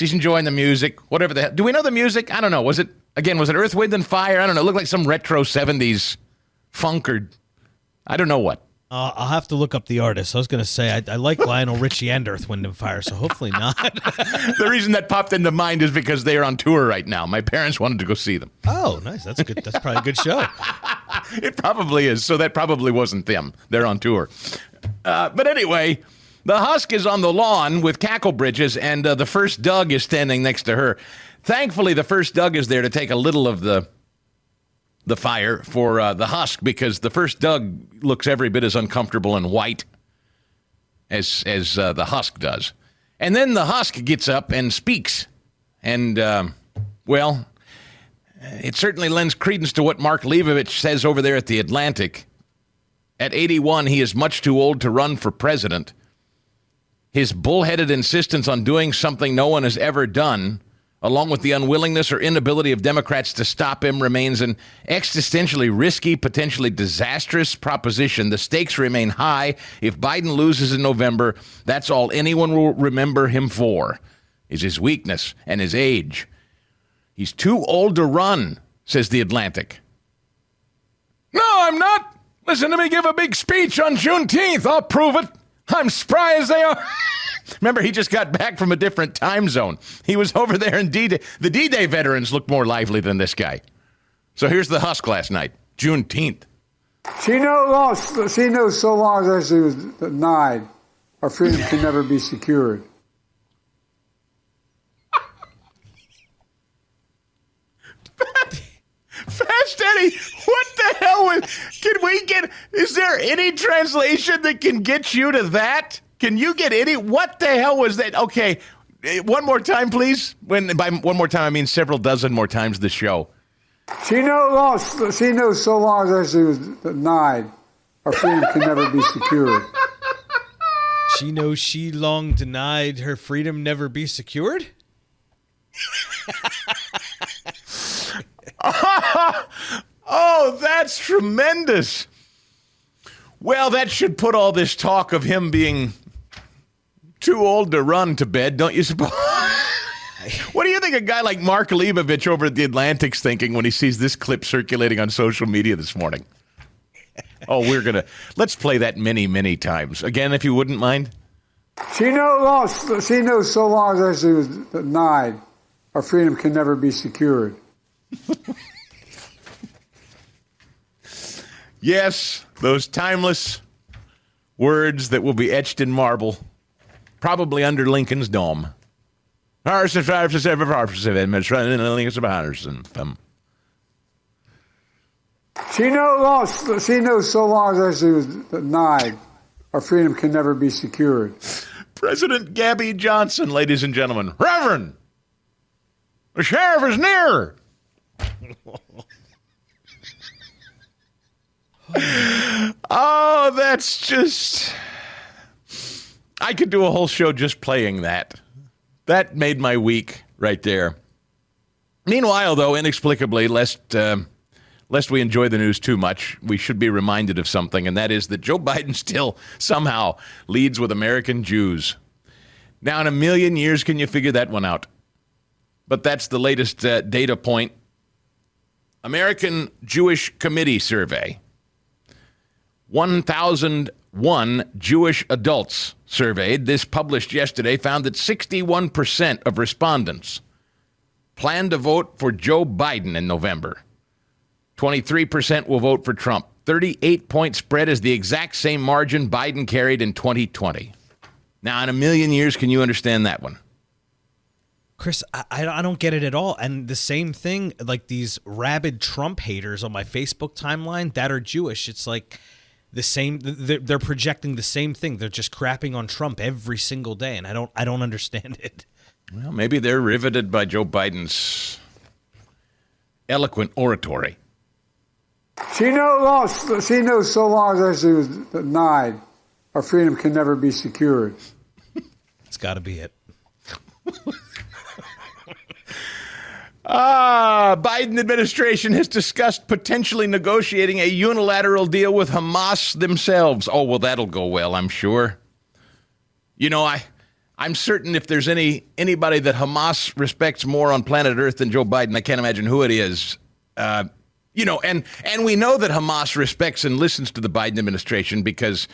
enjoying the music. Whatever the hell. Do we know the music? I don't know. Was it Earth, Wind, and Fire? I don't know. It looked like some retro 70s funk or I don't know what. I'll have to look up the artist. I was going to say, I like Lionel Richie and Earth, Wind, and Fire, so hopefully not. The reason that popped into mind is because they are on tour right now. My parents wanted to go see them. Oh, nice. That's good. That's probably a good show. It probably is, so that probably wasn't them. They're on tour. But anyway, the Husk is on the lawn with cackle bridges, and the first Doug is standing next to her. Thankfully, the first Doug is there to take a little of the fire for the Husk, because the first Doug looks every bit as uncomfortable and white as the Husk does. And then the Husk gets up and speaks. And, well, it certainly lends credence to what Mark Leibovich says over there at The Atlantic. At 81, he is much too old to run for president. His bullheaded insistence on doing something no one has ever done, along with the unwillingness or inability of Democrats to stop him, remains an existentially risky, potentially disastrous proposition. The stakes remain high. If Biden loses in November, that's all anyone will remember him for, is his weakness and his age. He's too old to run, says The Atlantic. No, I'm not. Listen to me give a big speech on Juneteenth. I'll prove it. I'm spry as they are. Remember, he just got back from a different time zone. He was over there in D-Day. The D-Day veterans look more lively than this guy. So here's the Husk last night, Juneteenth. She knows so long as she was denied, our freedom can never be secured. Fast Eddie, what the hell is there any translation that can get you to that? Can you get any? What the hell was that? Okay, one more time, please. By one more time, I mean several dozen more times this show. She knows so long as she was denied, our freedom can never be secured. She knows she long denied her freedom never be secured? Oh, that's tremendous. Well, that should put all this talk of him being too old to run to bed, don't you suppose? What do you think a guy like Mark Leibovich over at The Atlantic's thinking when he sees this clip circulating on social media this morning? Oh, let's play that many, many times. Again, if you wouldn't mind. She knows so long as she was denied, our freedom can never be secured. Yes, those timeless words that will be etched in marble, probably under Lincoln's dome. She knows so long as she was denied, our freedom can never be secured. President Gabby Johnson, ladies and gentlemen. Reverend, the sheriff is near. Oh, that's just... I could do a whole show just playing that. That made my week right there. Meanwhile, though, inexplicably, lest we enjoy the news too much, we should be reminded of something, and that is that Joe Biden still somehow leads with American Jews. Now, in a million years, can you figure that one out? But that's the latest data point. American Jewish Committee survey. 1,001 Jewish adults surveyed, this published yesterday, found that 61% of respondents plan to vote for Joe Biden in November. 23% will vote for Trump. 38-point spread is the exact same margin Biden carried in 2020. Now, in a million years, can you understand that one? Chris, I don't get it at all. And the same thing, like these rabid Trump haters on my Facebook timeline that are Jewish, it's like the same. They're projecting the same thing. They're just crapping on Trump every single day, and I don't understand it. Well, maybe they're riveted by Joe Biden's eloquent oratory. She knows so long as she was denied, our freedom can never be secured. It's got to be it. Biden administration has discussed potentially negotiating a unilateral deal with Hamas themselves. Oh, well, that'll go well, I'm sure. You know, I'm certain if there's anybody that Hamas respects more on planet Earth than Joe Biden, I can't imagine who it is. You know, and we know that Hamas respects and listens to the Biden administration because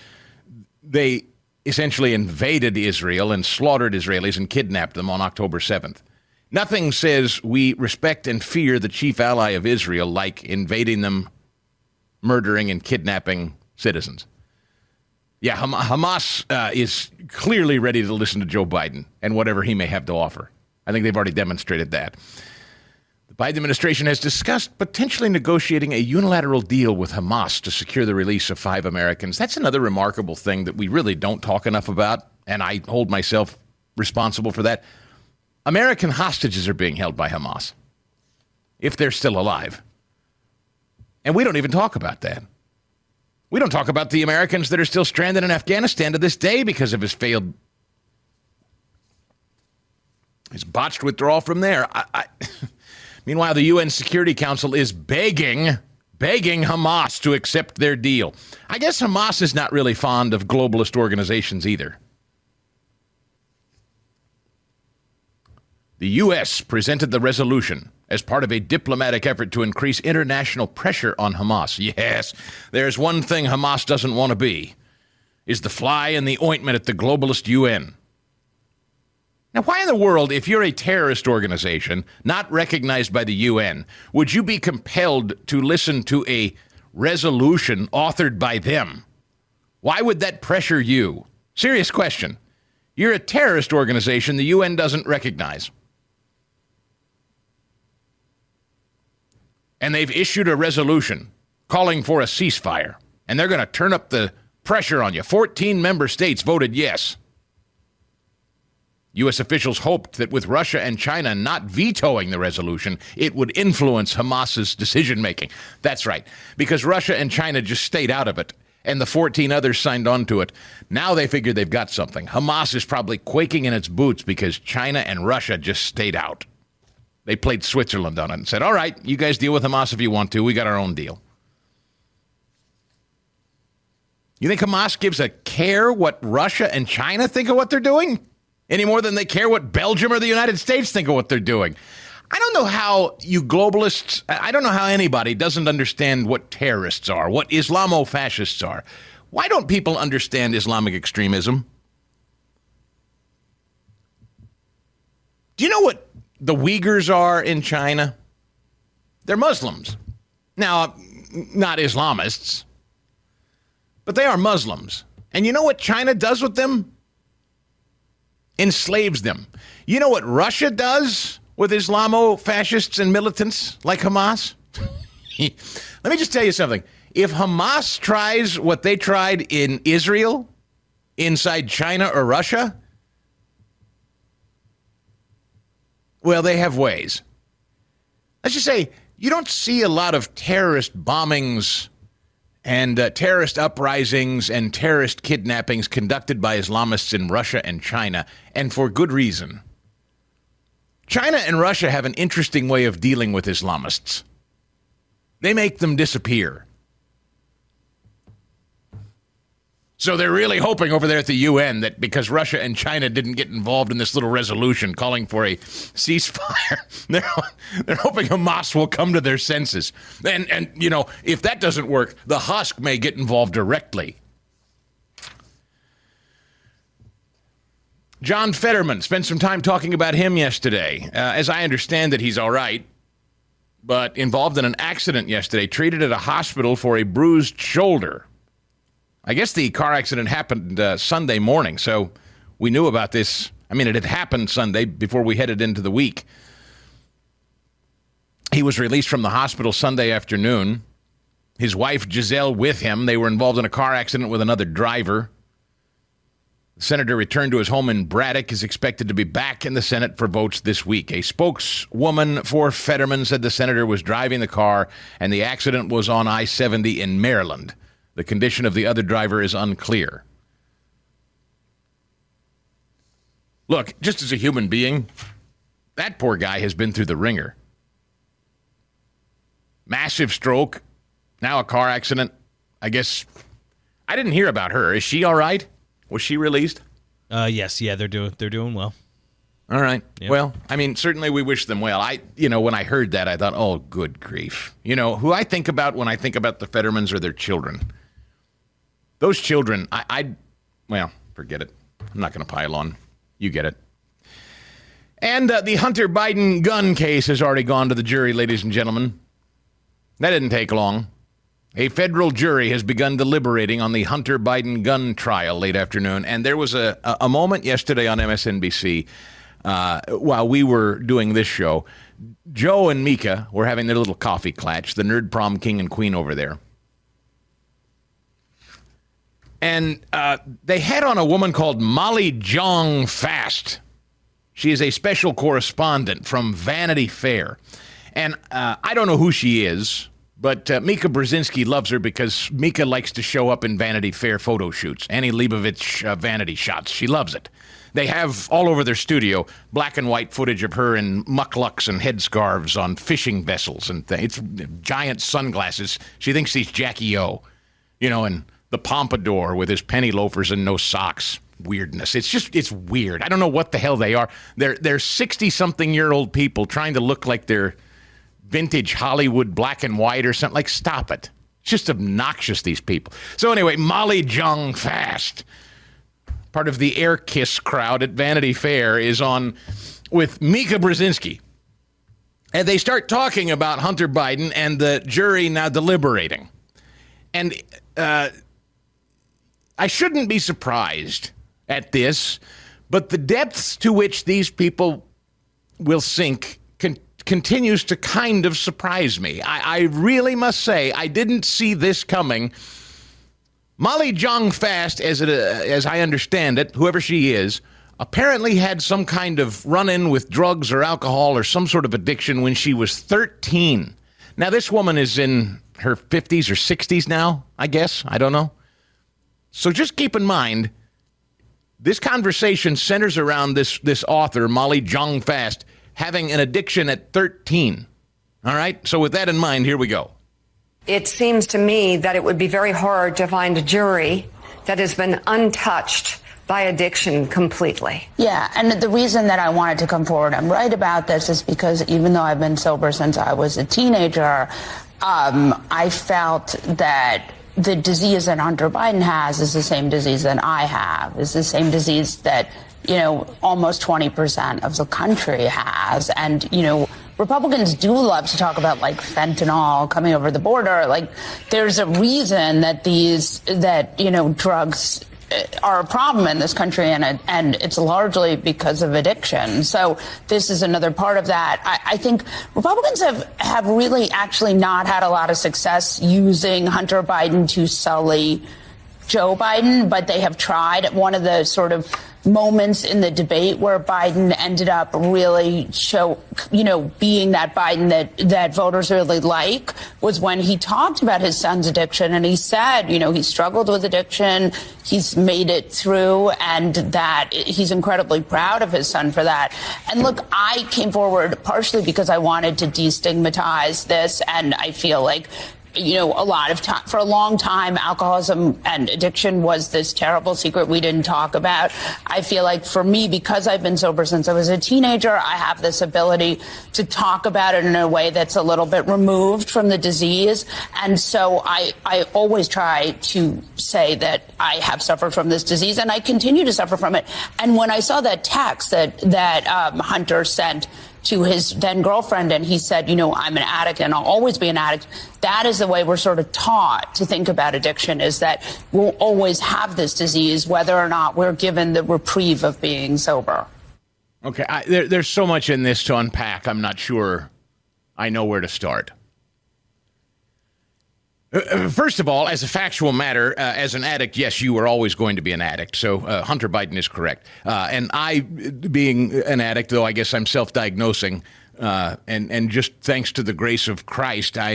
they essentially invaded Israel and slaughtered Israelis and kidnapped them on October 7th. Nothing says we respect and fear the chief ally of Israel like invading them, murdering and kidnapping citizens. Yeah, Hamas is clearly ready to listen to Joe Biden and whatever he may have to offer. I think they've already demonstrated that. The Biden administration has discussed potentially negotiating a unilateral deal with Hamas to secure the release of 5 Americans. That's another remarkable thing that we really don't talk enough about, and I hold myself responsible for that. American hostages are being held by Hamas, if they're still alive. And we don't even talk about that. We don't talk about the Americans that are still stranded in Afghanistan to this day because of his botched withdrawal from there. Meanwhile, the UN Security Council is begging Hamas to accept their deal. I guess Hamas is not really fond of globalist organizations either. The U.S. presented the resolution as part of a diplomatic effort to increase international pressure on Hamas. Yes, there's one thing Hamas doesn't want to be, is the fly in the ointment at the globalist UN. Now, why in the world, if you're a terrorist organization not recognized by the UN, would you be compelled to listen to a resolution authored by them? Why would that pressure you? Serious question. You're a terrorist organization the UN doesn't recognize. And they've issued a resolution calling for a ceasefire. And they're going to turn up the pressure on you. 14 member states voted yes. U.S. officials hoped that with Russia and China not vetoing the resolution, it would influence Hamas's decision-making. That's right, because Russia and China just stayed out of it, and the 14 others signed on to it. Now they figure they've got something. Hamas is probably quaking in its boots because China and Russia just stayed out. They played Switzerland on it and said, all right, you guys deal with Hamas if you want to. We got our own deal. You think Hamas gives a care what Russia and China think of what they're doing? Any more than they care what Belgium or the United States think of what they're doing. I don't know how you globalists, I don't know how anybody doesn't understand what terrorists are, what Islamo-fascists are. Why don't people understand Islamic extremism? Do you know what the Uyghurs are in China? They're Muslims. Now, not Islamists, but they are Muslims. And you know what China does with them? Enslaves them. You know what Russia does with Islamo-fascists and militants like Hamas? Let me just tell you something. If Hamas tries what they tried in Israel, inside China or Russia, well, they have ways. Let's just say you don't see a lot of terrorist bombings and terrorist uprisings and terrorist kidnappings conducted by Islamists in Russia and China, and for good reason. China and Russia have an interesting way of dealing with Islamists. They make them disappear. So they're really hoping over there at the UN that because Russia and China didn't get involved in this little resolution calling for a ceasefire, they're hoping Hamas will come to their senses. And you know, if that doesn't work, the husk may get involved directly. John Fetterman, spent some time talking about him yesterday. As I understand it, he's all right. but involved in an accident yesterday, treated at a hospital for a bruised shoulder. I guess the car accident happened Sunday morning, so we knew about this. I mean, it had happened Sunday before we headed into the week. He was released from the hospital Sunday afternoon. His wife, Giselle, with him. They were involved in a car accident with another driver. The senator returned to his home in Braddock, is expected to be back in the Senate for votes this week. A spokeswoman for Fetterman said the senator was driving the car and the accident was on I-70 in Maryland. The condition of the other driver is unclear. Look, just as a human being, that poor guy has been through the ringer. Massive stroke, now a car accident. I guess I didn't hear about her. Is she all right? Was she released? Yes, yeah, they're doing well. All right. Yep. Well, I mean, certainly we wish them well. When I heard that, I thought, oh, good grief. Who I think about when I think about the Fettermans are their children. Those children, well, forget it. I'm not going to pile on. You get it. And the Hunter Biden gun case has already gone to the jury, ladies and gentlemen. That didn't take long. A federal jury has begun deliberating on the Hunter Biden gun trial late afternoon, and there was a moment yesterday on MSNBC while we were doing this show. Joe and Mika were having their little coffee clatch, the Nerd Prom king and queen over there. And they had on a woman called Molly Jong Fast. She is a special correspondent from Vanity Fair. And I don't know who she is, but Mika Brzezinski loves her because Mika likes to show up in Vanity Fair photo shoots. Annie Leibovitz vanity shots. She loves it. They have all over their studio black and white footage of her in mucklucks and headscarves on fishing vessels and things. It's giant sunglasses. She thinks she's Jackie O, and the pompadour with his penny loafers and no socks. Weirdness. It's weird. I don't know what the hell they are. They're 60-something-year-old people trying to look like they're vintage Hollywood black and white or something. Like, stop it. It's just obnoxious, these people. So anyway, Molly Jong Fast, part of the Air Kiss crowd at Vanity Fair, is on with Mika Brzezinski. And they start talking about Hunter Biden and the jury now deliberating. And I shouldn't be surprised at this, but the depths to which these people will sink continues to kind of surprise me. I really must say, I didn't see this coming. Molly Jong Fast, as I understand it, whoever she is, apparently had some kind of run-in with drugs or alcohol or some sort of addiction when she was 13. Now, this woman is in her 50s or 60s now, I guess. I don't know. So just keep in mind, this conversation centers around this author, Molly Jong Fast, having an addiction at 13. All right? So with that in mind, here we go. It seems to me that it would be very hard to find a jury that has been untouched by addiction completely. Yeah, and the reason that I wanted to come forward and write about this is because even though I've been sober since I was a teenager, I felt that the disease that Hunter Biden has is the same disease that I have, is the same disease that, almost 20% of the country has. And, Republicans do love to talk about fentanyl coming over the border. There's a reason that drugs are a problem in this country, and it's largely because of addiction. So this is another part of that. I think Republicans have really actually not had a lot of success using Hunter Biden to sully Joe Biden, but they have tried. One of the sort of moments in the debate where Biden ended up really being that Biden that voters really like was when he talked about his son's addiction. And he said, he struggled with addiction. He's made it through, and that he's incredibly proud of his son for that. And look, I came forward partially because I wanted to destigmatize this. And I feel like, a lot of time, for a long time, alcoholism and addiction was this terrible secret we didn't talk about. I feel like for me, because I've been sober since I was a teenager, I have this ability to talk about it in a way that's a little bit removed from the disease. And so I always try to say that I have suffered from this disease, and I continue to suffer from it. And when I saw that text that Hunter sent to his then girlfriend and he said, I'm an addict and I'll always be an addict. That is the way we're sort of taught to think about addiction, is that we'll always have this disease, whether or not we're given the reprieve of being sober. Okay, there's so much in this to unpack. I'm not sure I know where to start. First of all, as a factual matter, as an addict, yes, you are always going to be an addict. So Hunter Biden is correct. And I, being an addict, though I guess I'm self-diagnosing, and just thanks to the grace of Christ, I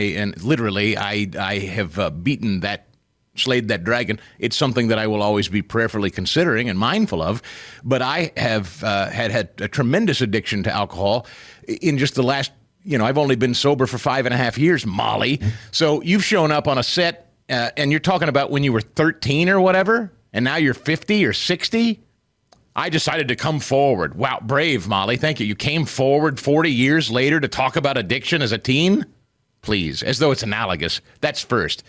have beaten that, slayed that dragon. It's something that I will always be prayerfully considering and mindful of. But I have had a tremendous addiction to alcohol in just the last, I've only been sober for 5.5 years, Molly. So you've shown up on a set and you're talking about when you were 13 or whatever, and now you're 50 or 60. I decided to come forward. Wow, brave, Molly. Thank you. You came forward 40 years later to talk about addiction as a teen? Please, as though it's analogous. That's first.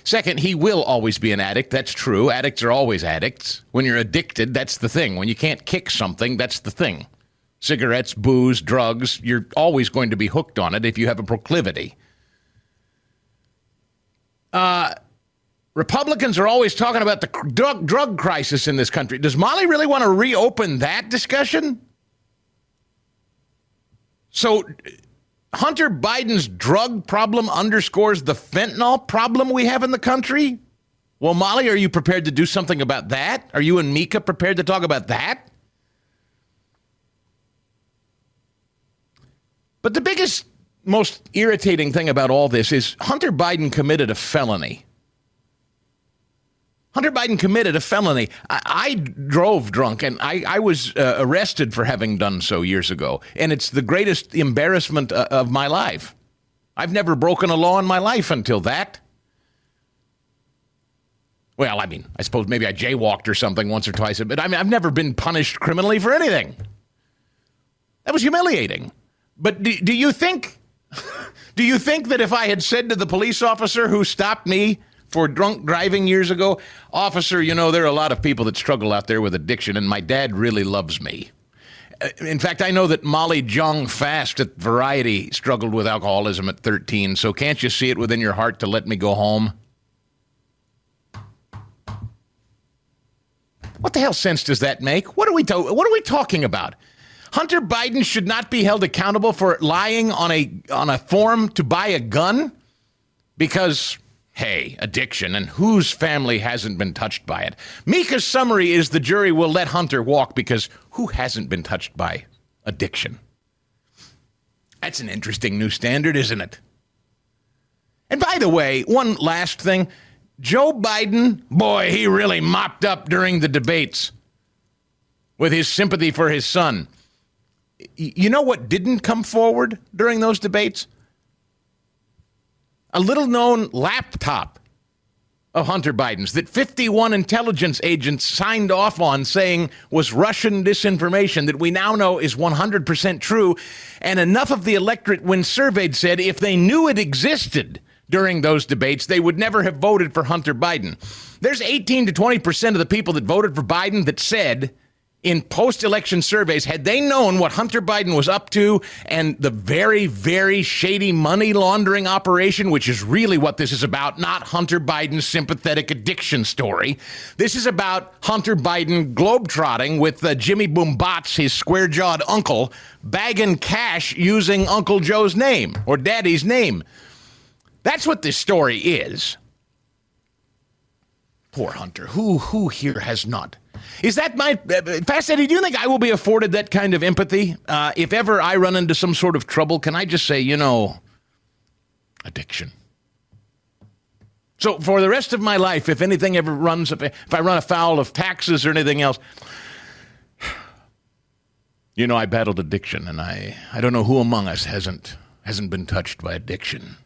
Second, he will always be an addict. That's true. Addicts are always addicts. When you're addicted, that's the thing. When you can't kick something, that's the thing. Cigarettes, booze, drugs, you're always going to be hooked on it if you have a proclivity. Republicans are always talking about the drug crisis in this country. Does Molly really want to reopen that discussion? So Hunter Biden's drug problem underscores the fentanyl problem we have in the country? Well, Molly, are you prepared to do something about that? Are you and Mika prepared to talk about that? But the biggest, most irritating thing about all this is Hunter Biden committed a felony. Hunter Biden committed a felony. I drove drunk, and I was arrested for having done so years ago. And it's the greatest embarrassment of my life. I've never broken a law in my life until that. Well, I suppose maybe I jaywalked or something once or twice. But I've never been punished criminally for anything. That was humiliating. But do you think that if I had said to the police officer who stopped me for drunk driving years ago, officer, there are a lot of people that struggle out there with addiction, and my dad really loves me. In fact, I know that Molly Jong Fast at Variety struggled with alcoholism at 13, so can't you see it within your heart to let me go home? What the hell sense does that make? What are we talking about? Hunter Biden should not be held accountable for lying on a form to buy a gun because, hey, addiction, and whose family hasn't been touched by it? Mika's summary is the jury will let Hunter walk because who hasn't been touched by addiction? That's an interesting new standard, isn't it? And by the way, one last thing. Joe Biden, boy, he really mopped up during the debates with his sympathy for his son. You know what didn't come forward during those debates? A little-known laptop of Hunter Biden's that 51 intelligence agents signed off on, saying was Russian disinformation that we now know is 100% true. And enough of the electorate, when surveyed, said if they knew it existed during those debates, they would never have voted for Hunter Biden. There's 18 to 20% of the people that voted for Biden that said in post-election surveys, had they known what Hunter Biden was up to and the very, very shady money laundering operation, which is really what this is about, not Hunter Biden's sympathetic addiction story. This is about Hunter Biden globetrotting with Jimmy Boom Bots, his square-jawed uncle, bagging cash using Uncle Joe's name or Daddy's name. That's what this story is. Poor Hunter. Who here has not? Is that my... Fast Eddie, do you think I will be afforded that kind of empathy? If ever I run into some sort of trouble, can I just say, addiction. So for the rest of my life, if anything ever runs... If I run afoul of taxes or anything else... I battled addiction, and I don't know who among us hasn't been touched by addiction.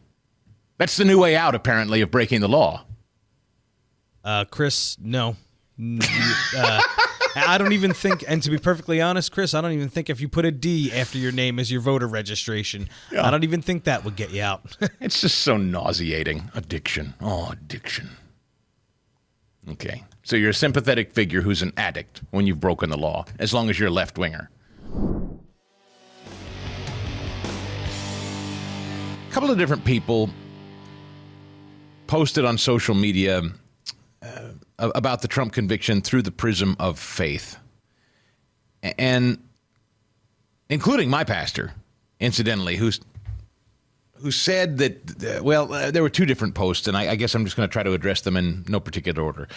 That's the new way out, apparently, of breaking the law. Chris, no. I don't even think, and to be perfectly honest, Chris, I don't even think if you put a D after your name as your voter registration, I don't even think that would get you out. It's just so nauseating. Addiction. Oh, addiction. Okay. So you're a sympathetic figure who's an addict when you've broken the law, as long as you're a left-winger. couple of different people posted on social media about the Trump conviction through the prism of faith, and including my pastor, incidentally, who said that, there were two different posts, and I guess I'm just going to try to address them in no particular order.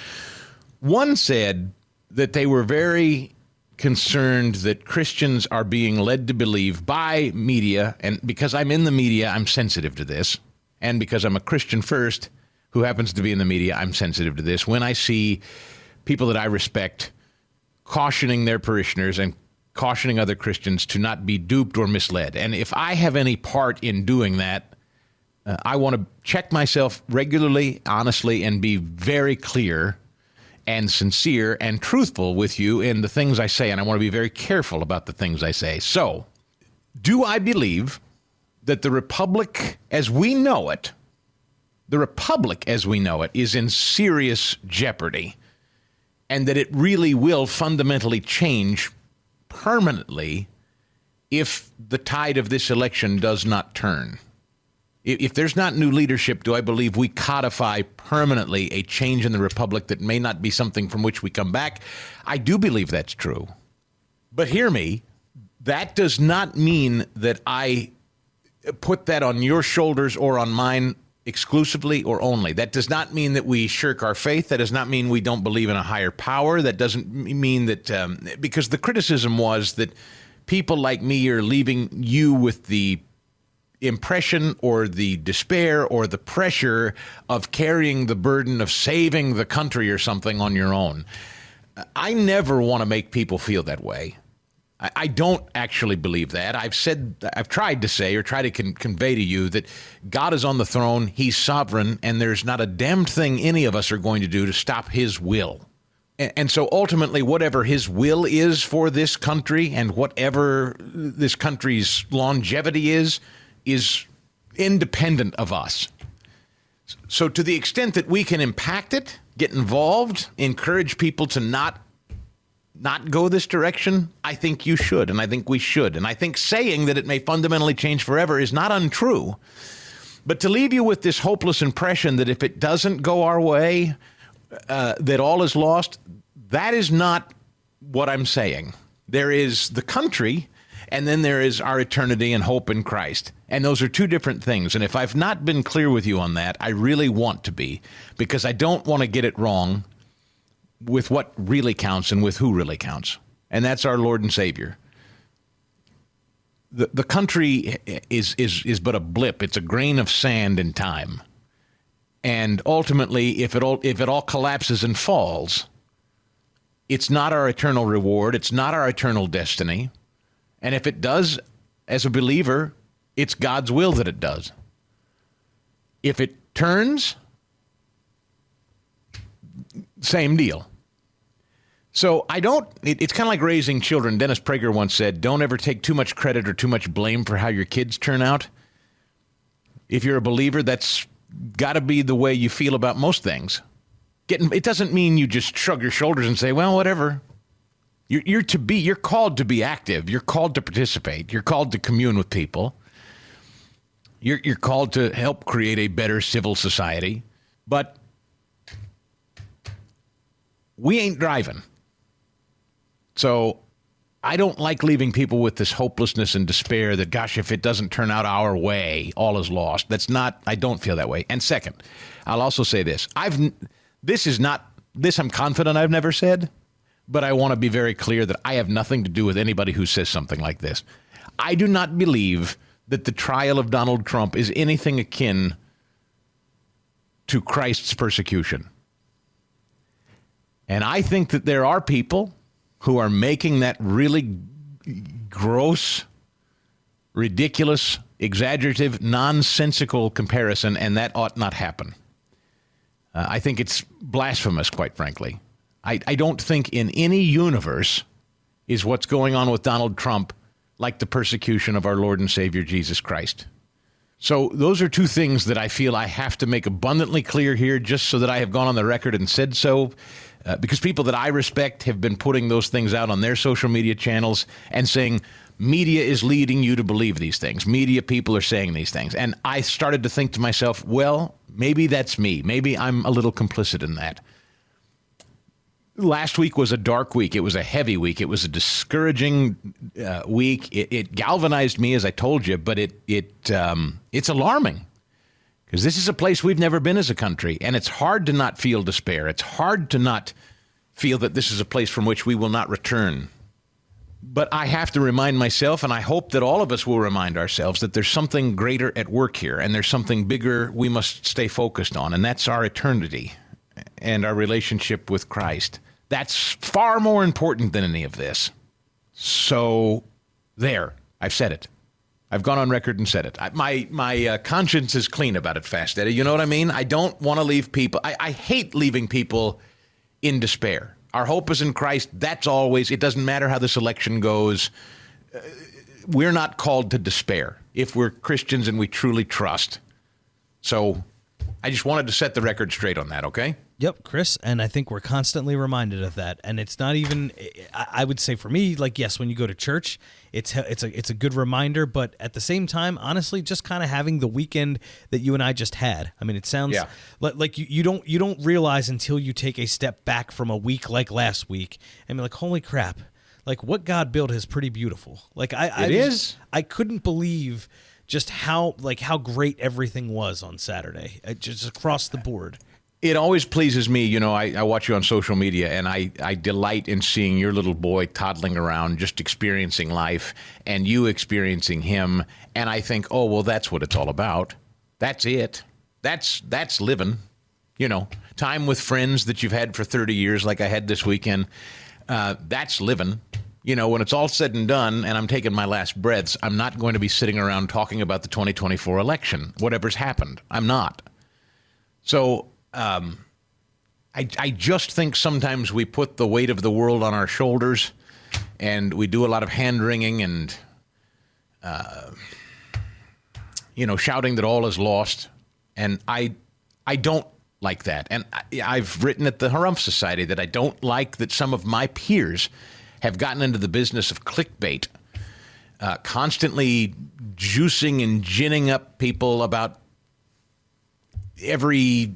One said that they were very concerned that Christians are being led to believe by media, and because I'm in the media, I'm sensitive to this, and because I'm a Christian first who happens to be in the media, I'm sensitive to this. When I see people that I respect cautioning their parishioners and cautioning other Christians to not be duped or misled. And if I have any part in doing that, I want to check myself regularly, honestly, and be very clear and sincere and truthful with you in the things I say. And I want to be very careful about the things I say. So, do I believe that the republic as we know it, is in serious jeopardy, and that it really will fundamentally change permanently if the tide of this election does not turn? If there's not new leadership, do I believe we codify permanently a change in the republic that may not be something from which we come back? I do believe that's true. But hear me, that does not mean that I put that on your shoulders or on mine exclusively or only. That does not mean that we shirk our faith. That does not mean we don't believe in a higher power. That doesn't mean that, because the criticism was that people like me are leaving you with the impression or the despair or the pressure of carrying the burden of saving the country or something on your own. I never want to make people feel that way. I don't actually believe that. I've tried to say or try to convey to you that God is on the throne, he's sovereign, and there's not a damned thing any of us are going to do to stop his will. And so ultimately, whatever his will is for this country and whatever this country's longevity is independent of us. So to the extent that we can impact it, get involved, encourage people to not go this direction, I think you should, and I think we should. And I think saying that it may fundamentally change forever is not untrue. But to leave you with this hopeless impression that if it doesn't go our way, that all is lost, that is not what I'm saying. There is the country, and then there is our eternity and hope in Christ. And those are two different things. And if I've not been clear with you on that, I really want to be, because I don't want to get it wrong with what really counts and with who really counts. And that's our Lord and Savior. The country is but a blip. It's a grain of sand in time. And ultimately, if it all collapses and falls, it's not our eternal reward. It's not our eternal destiny. And if it does, as a believer, it's God's will that it does. If it turns, same deal. So it's kind of like raising children. Dennis Prager once said, don't ever take too much credit or too much blame for how your kids turn out. If you're a believer, that's got to be the way you feel about most things. It doesn't mean you just shrug your shoulders and say, well, whatever. You're called to be active. You're called to participate. You're called to commune with people. You're called to help create a better civil society. But we ain't driving. So I don't like leaving people with this hopelessness and despair that, gosh, if it doesn't turn out our way, all is lost. I don't feel that way. And second, I'll also say this. This I'm confident I've never said, but I want to be very clear that I have nothing to do with anybody who says something like this. I do not believe that the trial of Donald Trump is anything akin to Christ's persecution. And I think that there are people who are making that really gross, ridiculous, exaggerative, nonsensical comparison, and that ought not happen. I think it's blasphemous, quite frankly. I don't think in any universe is what's going on with Donald Trump like the persecution of our Lord and Savior Jesus Christ. So those are two things that I feel I have to make abundantly clear here, just so that I have gone on the record and said so, because people that I respect have been putting those things out on their social media channels and saying, media is leading you to believe these things. Media people are saying these things. And I started to think to myself, well, maybe that's me. Maybe I'm a little complicit in that. Last week was a dark week. It was a heavy week. It was a discouraging week. It galvanized me, as I told you, but it's alarming because this is a place we've never been as a country, and it's hard to not feel despair. It's hard to not feel that this is a place from which we will not return. But I have to remind myself, and I hope that all of us will remind ourselves, that there's something greater at work here, and there's something bigger we must stay focused on, and that's our eternity and our relationship with Christ. That's far more important than any of this. So, there. I've said it. I've gone on record and said it. My conscience is clean about it, Fast Eddie. You know what I mean? I don't want to leave people. I hate leaving people in despair. Our hope is in Christ. That's always. It doesn't matter how this election goes. We're not called to despair if we're Christians and we truly trust. So, I just wanted to set the record straight on that, okay? Yep, Chris, and I think we're constantly reminded of that. And it's not even, I would say for me, like, yes, when you go to church, it's a good reminder, but at the same time, honestly, just kind of having the weekend that you and I just had. I mean, it sounds like you don't realize until you take a step back from a week like last week and be like, holy crap, like what God built is pretty beautiful. Like I couldn't believe just how great everything was on Saturday, just across the board. It always pleases me, you know, I watch you on social media, and I delight in seeing your little boy toddling around, just experiencing life, and you experiencing him, and I think, oh, well, that's what it's all about. That's it. That's living, you know, time with friends that you've had for 30 years like I had this weekend. That's living. You know, when it's all said and done, and I'm taking my last breaths, I'm not going to be sitting around talking about the 2024 election, whatever's happened. I'm not. So I just think sometimes we put the weight of the world on our shoulders, and we do a lot of hand-wringing and, shouting that all is lost. And I don't like that. And I've written at the Harumph Society that I don't like that some of my peers have gotten into the business of clickbait, constantly juicing and ginning up people about every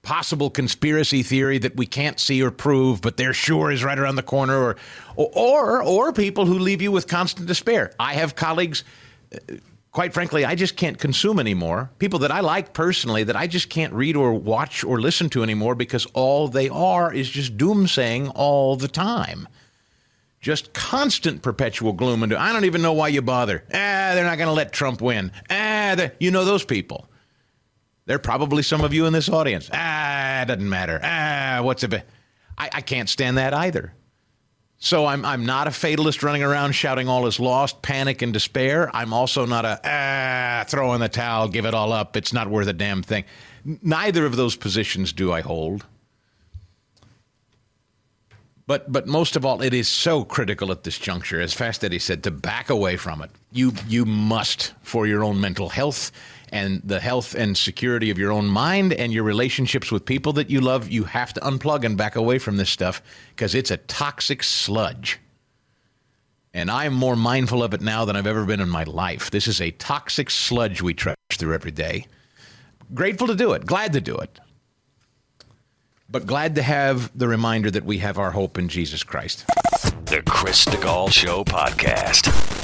possible conspiracy theory that we can't see or prove, but they're sure is right around the corner, or people who leave you with constant despair. I have colleagues, quite frankly, I just can't consume anymore. People that I like personally that I just can't read or watch or listen to anymore because all they are is just doomsaying all the time. Just constant perpetual gloom and I don't even know why you bother. They're not going to let Trump win. You know those people. There are probably some of you in this audience. It doesn't matter. I can't stand that either. So I'm not a fatalist running around shouting all is lost, panic, and despair. I'm also not a throw in the towel, give it all up, it's not worth a damn thing. Neither of those positions do I hold. But most of all, it is so critical at this juncture, as Fast Eddie said, to back away from it. You must, for your own mental health and the health and security of your own mind and your relationships with people that you love, you have to unplug and back away from this stuff because it's a toxic sludge. And I'm more mindful of it now than I've ever been in my life. This is a toxic sludge we trudge through every day. Grateful to do it. Glad to do it. But glad to have the reminder that we have our hope in Jesus Christ. The Chris Stigall Show Podcast.